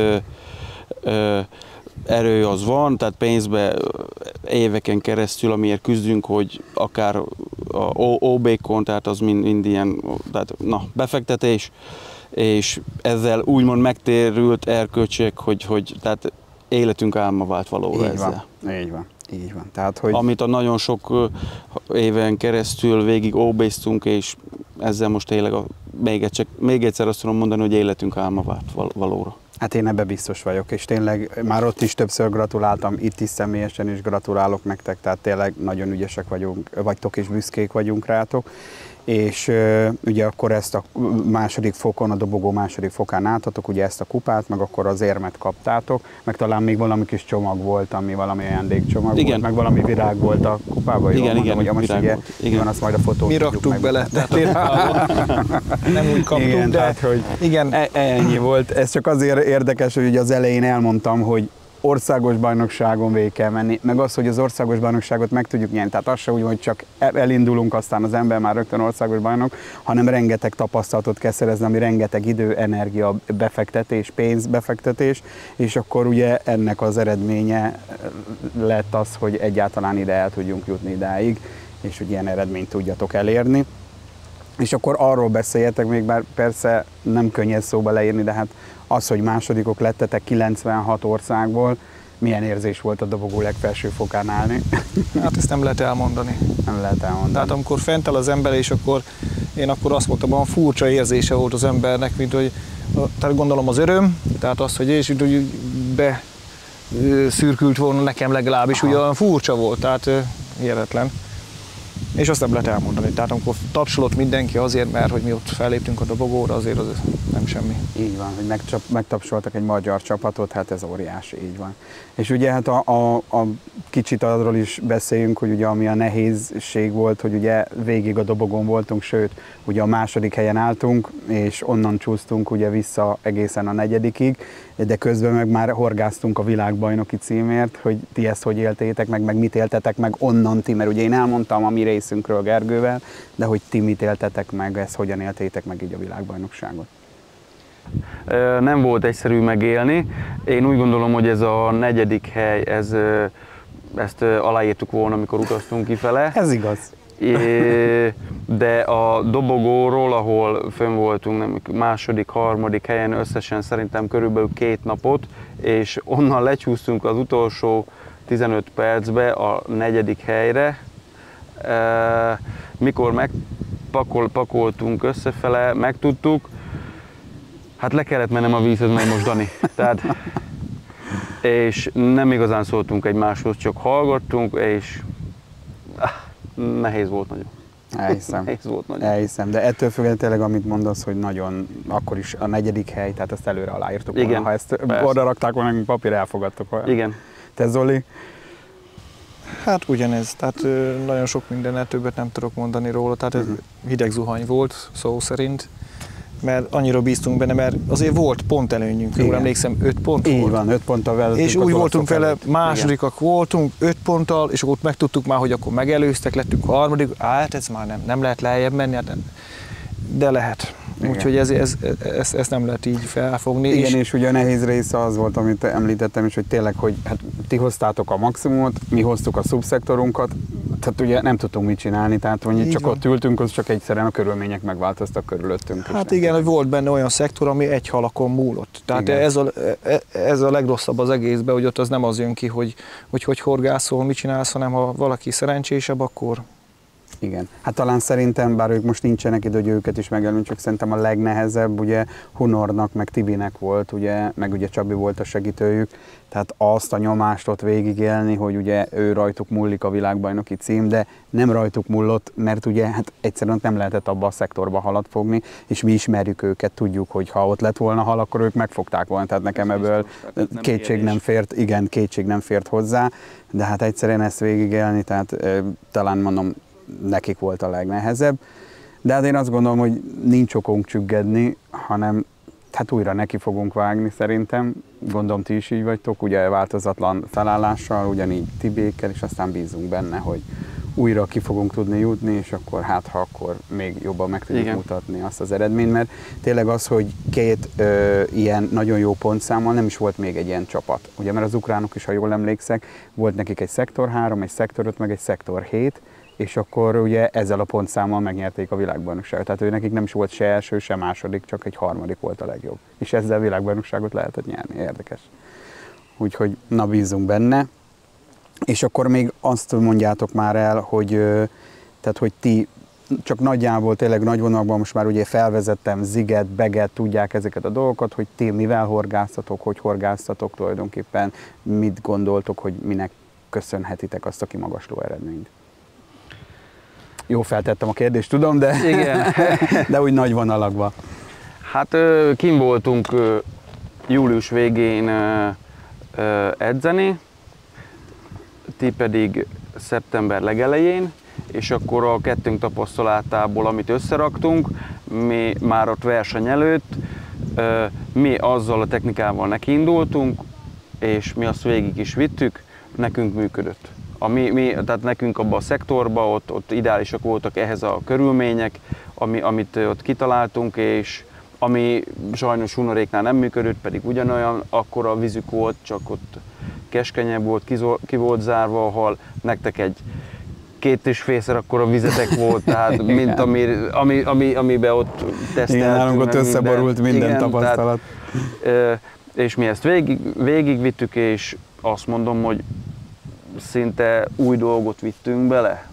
erő az van, tehát pénzbe éveken keresztül, amiért küzdünk, hogy akár a OB-kon, tehát az mind ilyen, tehát befektetés, és ezzel úgymond megtérült erkölcsök, hogy tehát életünk álma vált valóra ezzel. Így van. Tehát, hogy... Amit a nagyon sok éven keresztül végig OB-ztunk, és ezzel most tényleg még egyszer azt tudom mondani, hogy életünk álma vált valóra. Hát én ebbe biztos vagyok, és tényleg már ott is többször gratuláltam, itt is személyesen is gratulálok nektek, tehát tényleg nagyon ügyesek vagytok és büszkék vagyunk rátok. És ugye akkor ezt a második fokon, a dobogó második fokán álltatok, ugye ezt a kupát, meg akkor az érmet kaptátok, meg talán még valami kis csomag volt, ami valami ajándékcsomag volt, meg valami virág volt a kupában. Igen, hogy most ugye van, azt majd a fotót mi raktuk meg bele, tehát nem úgy kaptuk, igen, de tehát, hogy igen. Ennyi volt. Ez csak azért érdekes, hogy ugye az elején elmondtam, hogy országos bajnokságon végig kell menni, meg az, hogy az országos bajnokságot meg tudjuk nyerni. Tehát az se úgy, hogy csak elindulunk, aztán az ember már rögtön országos bajnok, hanem rengeteg tapasztalatot kell szerezni, ami rengeteg idő, energia befektetés, pénzbefektetés, és akkor ugye ennek az eredménye lett az, hogy egyáltalán ide el tudjunk jutni idáig, és hogy ilyen eredményt tudjatok elérni. És akkor arról beszéljetek, még bár persze nem könnyű szóba leírni, de hát az, hogy másodikok lettetek 96 országból, milyen érzés volt a dobogó legfelső fokán állni? Hát ezt nem lehet elmondani. Nem lehet elmondani. Tehát amikor fent áll az ember, és akkor én akkor azt mondtam, olyan furcsa érzése volt az embernek, mint hogy, tehát gondolom az öröm, tehát az, hogy beszürkült volna nekem legalábbis, ugye olyan furcsa volt, tehát hihetetlen. És azt nem lehet elmondani. Tehát amikor tapsolott mindenki azért, mert hogy mi ott felléptünk a dobogóra, azért az nem semmi. Így van, hogy megtapsoltak egy magyar csapatot, hát ez óriási, így van. És ugye hát a kicsit arról is beszéljünk, hogy ugye ami a nehézség volt, hogy ugye végig a dobogón voltunk, sőt, ugye a második helyen álltunk, és onnan csúsztunk ugye vissza egészen a negyedikig, de közben meg már horgáztunk a világbajnoki címért, hogy ti ezt hogy éltétek meg mit éltetek meg onnan ti, mert ugye én elmondtam a mi részünkről Gergővel, de hogy ti mit éltetek meg, ezt hogyan éltétek meg így a világbajnokságot? Nem volt egyszerű megélni. Én úgy gondolom, hogy ez a negyedik hely, ezt aláírtuk volna, amikor utaztunk kifele. Ez igaz. De a dobogóról, ahol fönn voltunk második, harmadik helyen összesen szerintem körülbelül 2 napot, és onnan lecsúsztunk az utolsó 15 percbe a negyedik helyre. Mikor pakoltunk összefele, megtudtuk, hát le kellett mennem a vízhez megmosdani. Tehát, és nem igazán szóltunk egymáshoz, csak hallgattunk, és nehéz volt nagyon. Elhiszem. Nehéz volt nagyon. Elhiszem, de ettől függően tényleg, amit mondasz, hogy nagyon, akkor is a negyedik hely, tehát ezt előre aláírtuk volna. Igen, ha ezt persze. oda rakták volna, mint papír, elfogadtok volna. Igen. Te, Zoli? Hát ugyanez, tehát nagyon sok mindennel többet nem tudok mondani róla, tehát ez hideg zuhany volt, szó szerint, mert annyira bíztunk benne, mert azért volt pont előnyünk, jól emlékszem, 5 pont így volt. van, 5 ponttal vezetünk. És úgy voltunk vele, másodikak voltunk, 5 ponttal, és akkor ott megtudtuk már, hogy akkor megelőztek, lettünk harmadik, hát ez már nem lehet lejjebb menni, hát de lehet. Úgyhogy ezt nem lehet így felfogni. Igen, és ugye a nehéz része az volt, amit említettem is, hogy tényleg, hogy hát ti hoztátok a maximumot, mi hoztuk a szubszektorunkat, tehát ugye nem tudtunk mit csinálni, tehát hogy csak van. ott ültünk, az csak egyszerűen a körülmények megváltoztak körülöttünk. Hát igen, hogy volt benne olyan szektor, ami egy halakon múlott. Tehát ez a legrosszabb az egészben, hogy ott az nem az jön ki, hogy horgászol, mit csinálsz, hanem ha valaki szerencsésebb, akkor... Igen. Hát talán szerintem, bár ők most nincsenek ide, hogy őket is megelőni, csak szerintem a legnehezebb ugye Hunornak, meg Tibinek volt, ugye, meg ugye Csabi volt a segítőjük, tehát azt a nyomást ott végigélni, hogy ugye ő rajtuk múlik a világbajnoki cím, de nem rajtuk múlott, mert ugye hát egyszerűen nem lehetett abba a szektorba halat fogni, és mi ismerjük őket, tudjuk, hogy ha ott lett volna hal, akkor ők megfogták volna, tehát nekem ebből kétség nem fért hozzá, de hát egyszerűen ezt végigélni, tehát talán mondom, nekik volt a legnehezebb, de hát én azt gondolom, hogy nincs okunk csüggedni, hanem hát újra neki fogunk vágni szerintem, gondolom ti is így vagytok, ugye változatlan felállással, ugyanígy Tibékkel, és aztán bízunk benne, hogy újra ki fogunk tudni jutni, és akkor hát ha akkor még jobban meg tudjuk mutatni azt az eredményt, mert tényleg az, hogy két ilyen nagyon jó pontszámmal nem is volt még egy ilyen csapat. Ugye, mert az ukránok is, ha jól emlékszek, volt nekik egy szektor 3, egy szektor 5, meg egy szektor 7, és akkor ugye ezzel a pontszámmal megnyerték a világbajnokságot. Tehát ő nekik nem is volt se első, se második, csak egy harmadik volt a legjobb. És ezzel a világbajnokságot lehetett nyerni, érdekes. Úgyhogy na bízunk benne. És akkor még azt mondjátok már el, hogy, tehát, hogy ti csak nagyjából tényleg nagy vonalakban most már ugye felvezettem, Ziget, Beget, tudják ezeket a dolgokat, hogy ti mivel horgásztatok, hogy horgásztatok tulajdonképpen, mit gondoltok, hogy minek köszönhetitek azt a kimagasló eredményt. Jó, feltettem a kérdést, tudom, de, de úgy nagy vonalakban. Hát kim voltunk július végén edzeni, ti pedig szeptember legelején, és akkor a kettőnk tapasztalatából, amit összeraktunk, mi már ott verseny előtt, mi azzal a technikával nekiindultunk, és mi azt végig is vittük, nekünk működött. Tehát nekünk abban a szektorban ott ideálisak voltak ehhez a körülmények, amit ott kitaláltunk, és ami sajnos Hunoréknál nem működött, pedig ugyanolyan, akkor a vízük volt, csak ott keskenyebb volt, ki volt zárva a hal, nektek egy 2,5-szer akkor a vizetek volt, tehát mint amiben ott teszteltünk. Igen, nálunk ott összeborult minden tapasztalat. Tehát, és mi ezt végigvittük, és azt mondom, hogy szinte új dolgot vittünk bele,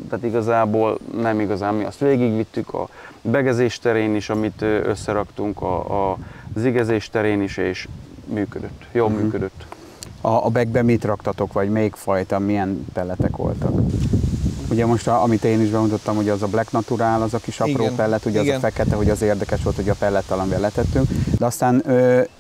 tehát igazából nem igazán mi azt végigvittük a begezés terén is, amit összeraktunk a zigezés terén is, és működött, jól működött. A begben mit raktatok, vagy melyik fajta, milyen pelletek voltak? Ugye most, amit én is bemutattam, hogy az a Black Natural, az a kis apró pellet, ugye az a fekete, hogy az érdekes volt, hogy a pellettel, amivel letettünk, de aztán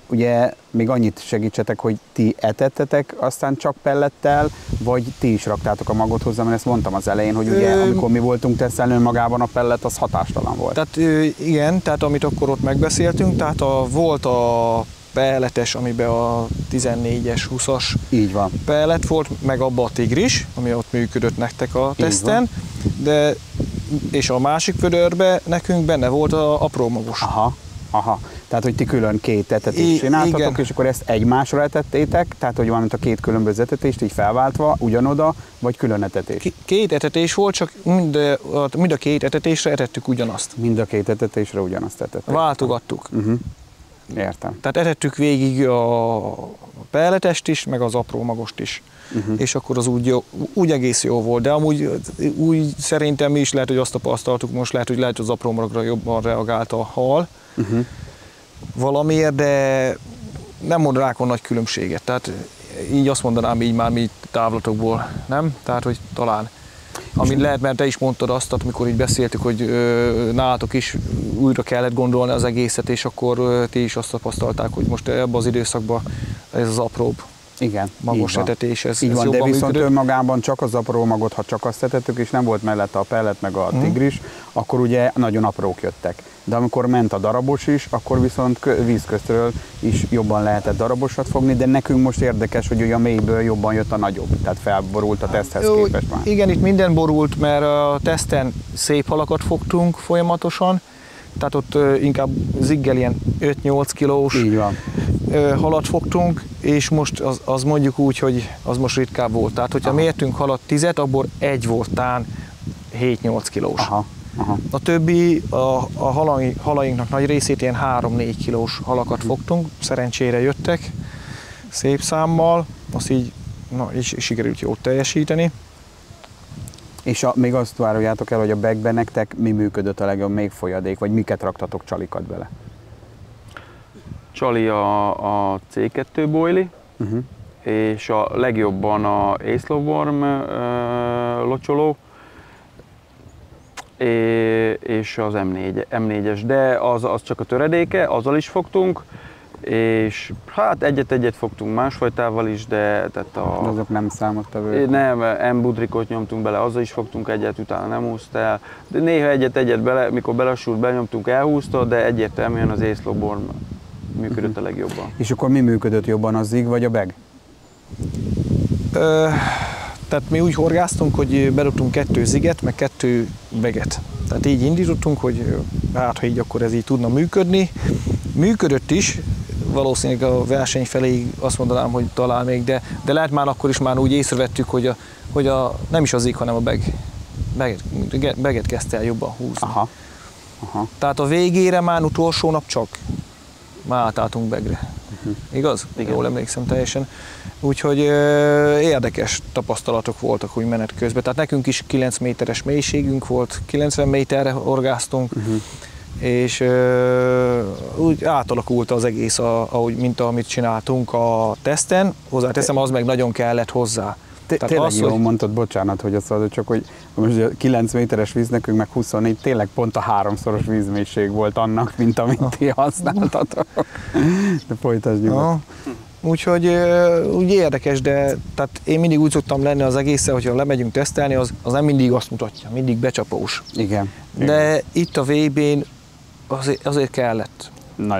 ugye még annyit segítsetek, hogy ti etettetek aztán csak pellettel, vagy ti is raktátok a magot hozzá, mert ezt mondtam az elején, hogy ugye amikor mi voltunk tesztelni, magában a pellet az hatástalan volt. Tehát igen, tehát amit akkor ott megbeszéltünk, tehát volt a pelletes, amiben a 14-es, 20-as így van. pellet volt, meg abban a tigris, ami ott működött nektek a teszten, de és a másik vödörbe nekünk benne volt a apró magos. Aha. Tehát, hogy ti külön két etetést csináltatok, igen. És akkor ezt egymásra etettétek, tehát, hogy valamint a két különböző etetést így felváltva, ugyanoda, vagy külön etetés? Két etetés volt, csak mind a két etetésre etettük ugyanazt. Mind a két etetésre ugyanazt etették. Váltogattuk. Értem. Tehát etettük végig a pelletest is, meg az apró magost is. És akkor az úgy egész jó volt, de amúgy úgy szerintem mi is lehet, hogy azt tapasztaltuk, most lehet, hogy az apró magra jobban reagált a hal valamiért, de nem mondanák van nagy különbséget. Tehát így azt mondanám így már mi távlatokból, nem? Tehát, hogy talán. Amit lehet, mert te is mondtad azt, amikor így beszéltük, hogy nálatok is újra kellett gondolni az egészet, és akkor ti is azt tapasztalták, hogy most ebben az időszakban ez az apróbb magos etetés, ez így van, de viszont működött. Önmagában csak az apró magot, ha csak azt etettük, és nem volt mellette a pellet meg a tigris, akkor ugye nagyon aprók jöttek. De amikor ment a darabos is, akkor viszont vízköztről is jobban lehetett darabosat fogni, de nekünk most érdekes, hogy a mélyből jobban jött a nagyobb, tehát felborult a teszthez képest már. Igen, itt minden borult, mert a teszten szép halakat fogtunk folyamatosan, tehát ott inkább ziggel ilyen 5-8 kilós Így van. halat fogtunk, és most az mondjuk úgy, hogy az most ritkább volt. Tehát, hogyha mértünk halat 10-et, abból egy volt tán 7-8 kilós. Aha. A többi, a halainknak nagy részét ilyen 3-4 kilós halakat fogtunk, szerencsére jöttek szép számmal, azt így, így sikerült jól teljesíteni. És még azt várjátok el, hogy a bagben nektek mi működött a legjobb, még folyadék, vagy miket raktatok csalikat bele? Csali a C2 boilie, és a legjobban a Ace-Worm locsoló, és az M4-es, de az csak a töredéke, azzal is fogtunk, és hát egyet fogtunk másfajtával is, de tehát azok nem számottevők? Nem, M-budrikot nyomtunk bele, azzal is fogtunk egyet, utána nem húzta el, de néha egyet bele, mikor belesült, benyomtunk, elhúzta, de egyértelműen az Ace-Worm működött a legjobban. És akkor mi működött jobban, a zig vagy a bag? Tehát mi úgy horgáztunk, hogy berúgtunk 2 ziget, meg 2 baget. Tehát így indítottunk, hogy hát ha így akkor ez így tudna működni. Működött is, valószínűleg a verseny felé azt mondanám, hogy talán még, de lehet már akkor is már úgy észrevettük, hogy nem is a zig, hanem a baget kezdte el jobban húzni. Aha. Tehát a végére már utolsó nap csak már átálltunk bagre. Igaz? Igen. Jól emlékszem teljesen. Úgyhogy érdekes tapasztalatok voltak úgy menet közben. Tehát nekünk is 9 méteres mélységünk volt, 90 méterre horgáztunk, és úgy átalakult az egész, mint amit csináltunk a teszten. Hozzáteszem, az meg nagyon kellett hozzá. Tényleg jól mondtad, bocsánat, hogy azt mondod, csak hogy most 9 méteres víz, nekünk meg 24, tényleg pont a 3-szoros vízmélység volt annak, mint amit ti használtatok. De folytasd nyugodtan. Úgyhogy úgy érdekes, de tehát én mindig úgy szoktam lenni az egészen, hogyha lemegyünk tesztelni, az nem mindig azt mutatja, mindig becsapós. Igen. De itt a VB-n azért kellett.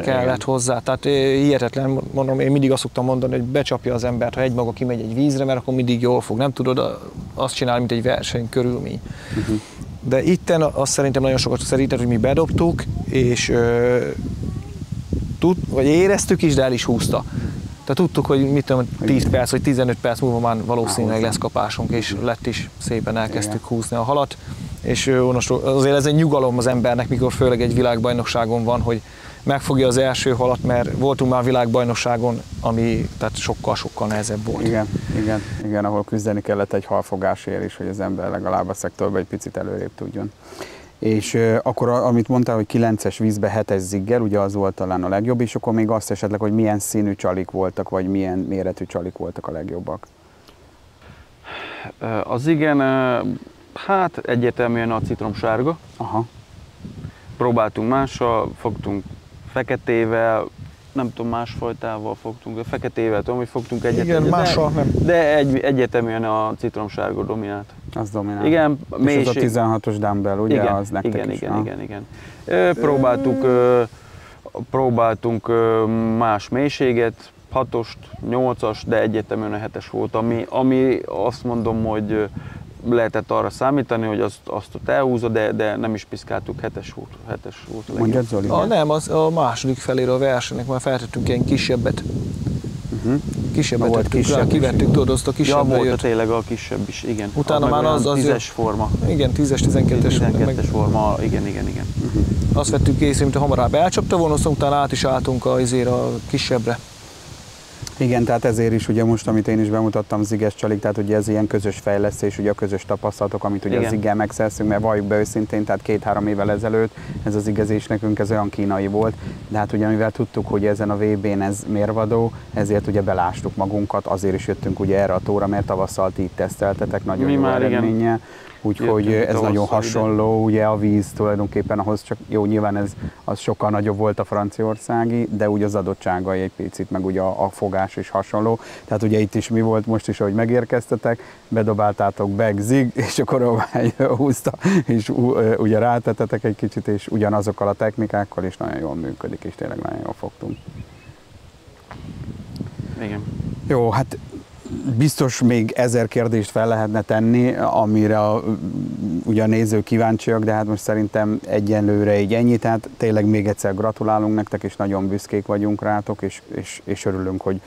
Kellett hozzá. Tehát hihetetlen, mondom, én mindig azt szoktam mondani, hogy becsapja az embert, ha egymaga kimegy egy vízre, mert akkor mindig jól fog. Nem tudod azt csinálni, mint egy verseny körülmény. De itten azt szerintem nagyon sokat szerített, hogy mi bedobtuk, és vagy éreztük is, de el is húzta. Tehát tudtuk, hogy mit tudom, 10 perc vagy 15 perc múlva már valószínűleg lesz kapásunk, és lett is, szépen elkezdtük húzni a halat. És azért ez egy nyugalom az embernek, mikor főleg egy világbajnokságon van, hogy megfogja az első halat, mert voltunk már világbajnokságon, ami tehát sokkal nehezebb volt. Igen, ahol küzdeni kellett egy halfogásért is, hogy az ember legalább a szektorban egy picit előrébb tudjon. És akkor, amit mondtál, hogy 9-es vízbe 7-es ziggel, ugye az volt talán a legjobb, és akkor még azt esetleg, hogy milyen színű csalik voltak, vagy milyen méretű csalik voltak a legjobbak? Az igen, hát egyértelműen a citromsárga. Aha. Próbáltunk mással, fogtunk feketével, nem tudom, másfajtával fogtunk, de feketével tudom, hogy fogtunk egyet. Igen, mással nem. De egyértelműen a citromsárga dominált. Az dominál. Igen, és az a 16-os dumbbell, ugye? Igen, az nektek igen. Próbáltunk más mélységet, 6-ost, 8-as, de egyértelműen a 7-es volt, ami azt mondom, hogy lehetett arra számítani, hogy azt ott elhúzza, de nem is piszkáltuk, 7-es volt a Mondjad, Zoli? Nem, az a második felére a versenynek már feltettünk ilyen kisebbet. Kisebbet tettünk rá, kivettük, tudod, azt a kisebbre volt jött. Tényleg a kisebb is, igen. Utána már az 10-es forma. Igen, 10-es, 12-es forma, igen. Azt vettük észre, mint a hamarabb elcsapta volna, aztán utána át is álltunk a kisebbre. Igen, tehát ezért is ugye most, amit én is bemutattam, ziges csalik, tehát ugye ez ilyen közös fejlesztés, ugye a közös tapasztalatok, amit ugye a ziggel megszerzünk, mert valljuk be őszintén, tehát 2-3 évvel ezelőtt ez az igezés nekünk ez olyan kínai volt, de hát ugye mivel tudtuk, hogy ezen a VB-n ez mérvadó, ezért ugye belástuk magunkat, azért is jöttünk ugye erre a tóra, mert tavasszal ti itt teszteltetek nagyon jó eredménnyel. Úgyhogy ez nagyon hasonló, ugye a víz tulajdonképpen ahhoz, csak jó, nyilván az sokkal nagyobb volt a franciaországi, de úgy az adottságai egy picit, meg ugye a fogás is hasonló. Tehát ugye itt is mi volt most is, ahogy megérkeztetek, bedobáltátok bag, zig, és akkor húzta, és ugye rátettetek egy kicsit, és ugyanazokkal a technikákkal is nagyon jól működik, és tényleg nagyon jól fogtunk. Igen. Jó, hát biztos még 1000 kérdést fel lehetne tenni, amire ugye a nézők kíváncsiak, de hát most szerintem egyenlőre így ennyi, tehát tényleg még egyszer gratulálunk nektek, és nagyon büszkék vagyunk rátok, és örülünk, hogy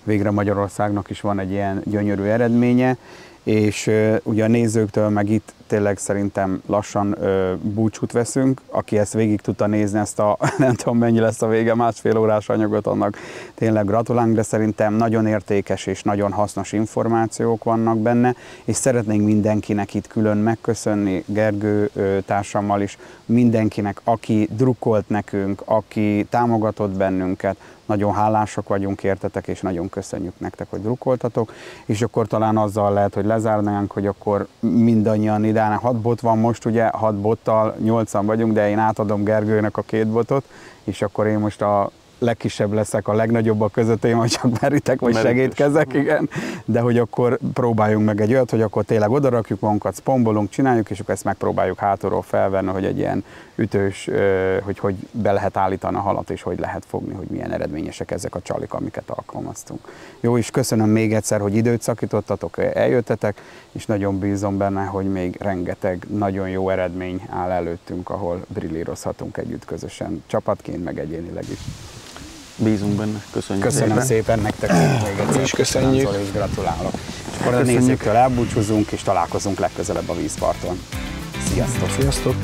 végre Magyarországnak is van egy ilyen gyönyörű eredménye, és ugye a nézőktől meg itt tényleg szerintem lassan búcsút veszünk. Aki ezt végig tudta nézni, ezt a nem tudom mennyi lesz a vége, 1,5 órás anyagot, annak tényleg gratulálunk, de szerintem nagyon értékes és nagyon hasznos információk vannak benne, és szeretnénk mindenkinek itt külön megköszönni, Gergő társammal is, mindenkinek, aki drukkolt nekünk, aki támogatott bennünket, nagyon hálásak vagyunk értetek, és nagyon köszönjük nektek, hogy drukkoltatok, és akkor talán azzal lehet, hogy lezárnánk, hogy akkor mindannyian ide, 6 bot van most, ugye 6 bottal 8-an vagyunk, de én átadom Gergőnek a 2 botot, és akkor én most a legkisebb leszek, a legnagyobbak között, én majd csak meritek, vagy segítkezek, igen, de hogy akkor próbáljunk meg egy olyat, hogy akkor tényleg odarakjuk magunkat, spombolunk, csináljuk, és akkor ezt megpróbáljuk hátulról felvenni, hogy egy ilyen ütős, hogy be lehet állítani a halat, és hogy lehet fogni, hogy milyen eredményesek ezek a csalik, amiket alkalmaztunk. Jó, és köszönöm még egyszer, hogy időt szakítottatok, eljöttetek, és nagyon bízom benne, hogy még rengeteg nagyon jó eredmény áll előttünk, ahol brillírozhatunk együtt közösen, csapatként, meg egyénileg is. Bízunk benne, köszönjük. Köszönöm szépen nektek még egyszer. És köszönjük. És gratulálok. És akkor a nézőktől elbúcsúzunk, és találkozunk legközelebb a vízparton. Sziasztok! Sziasztok!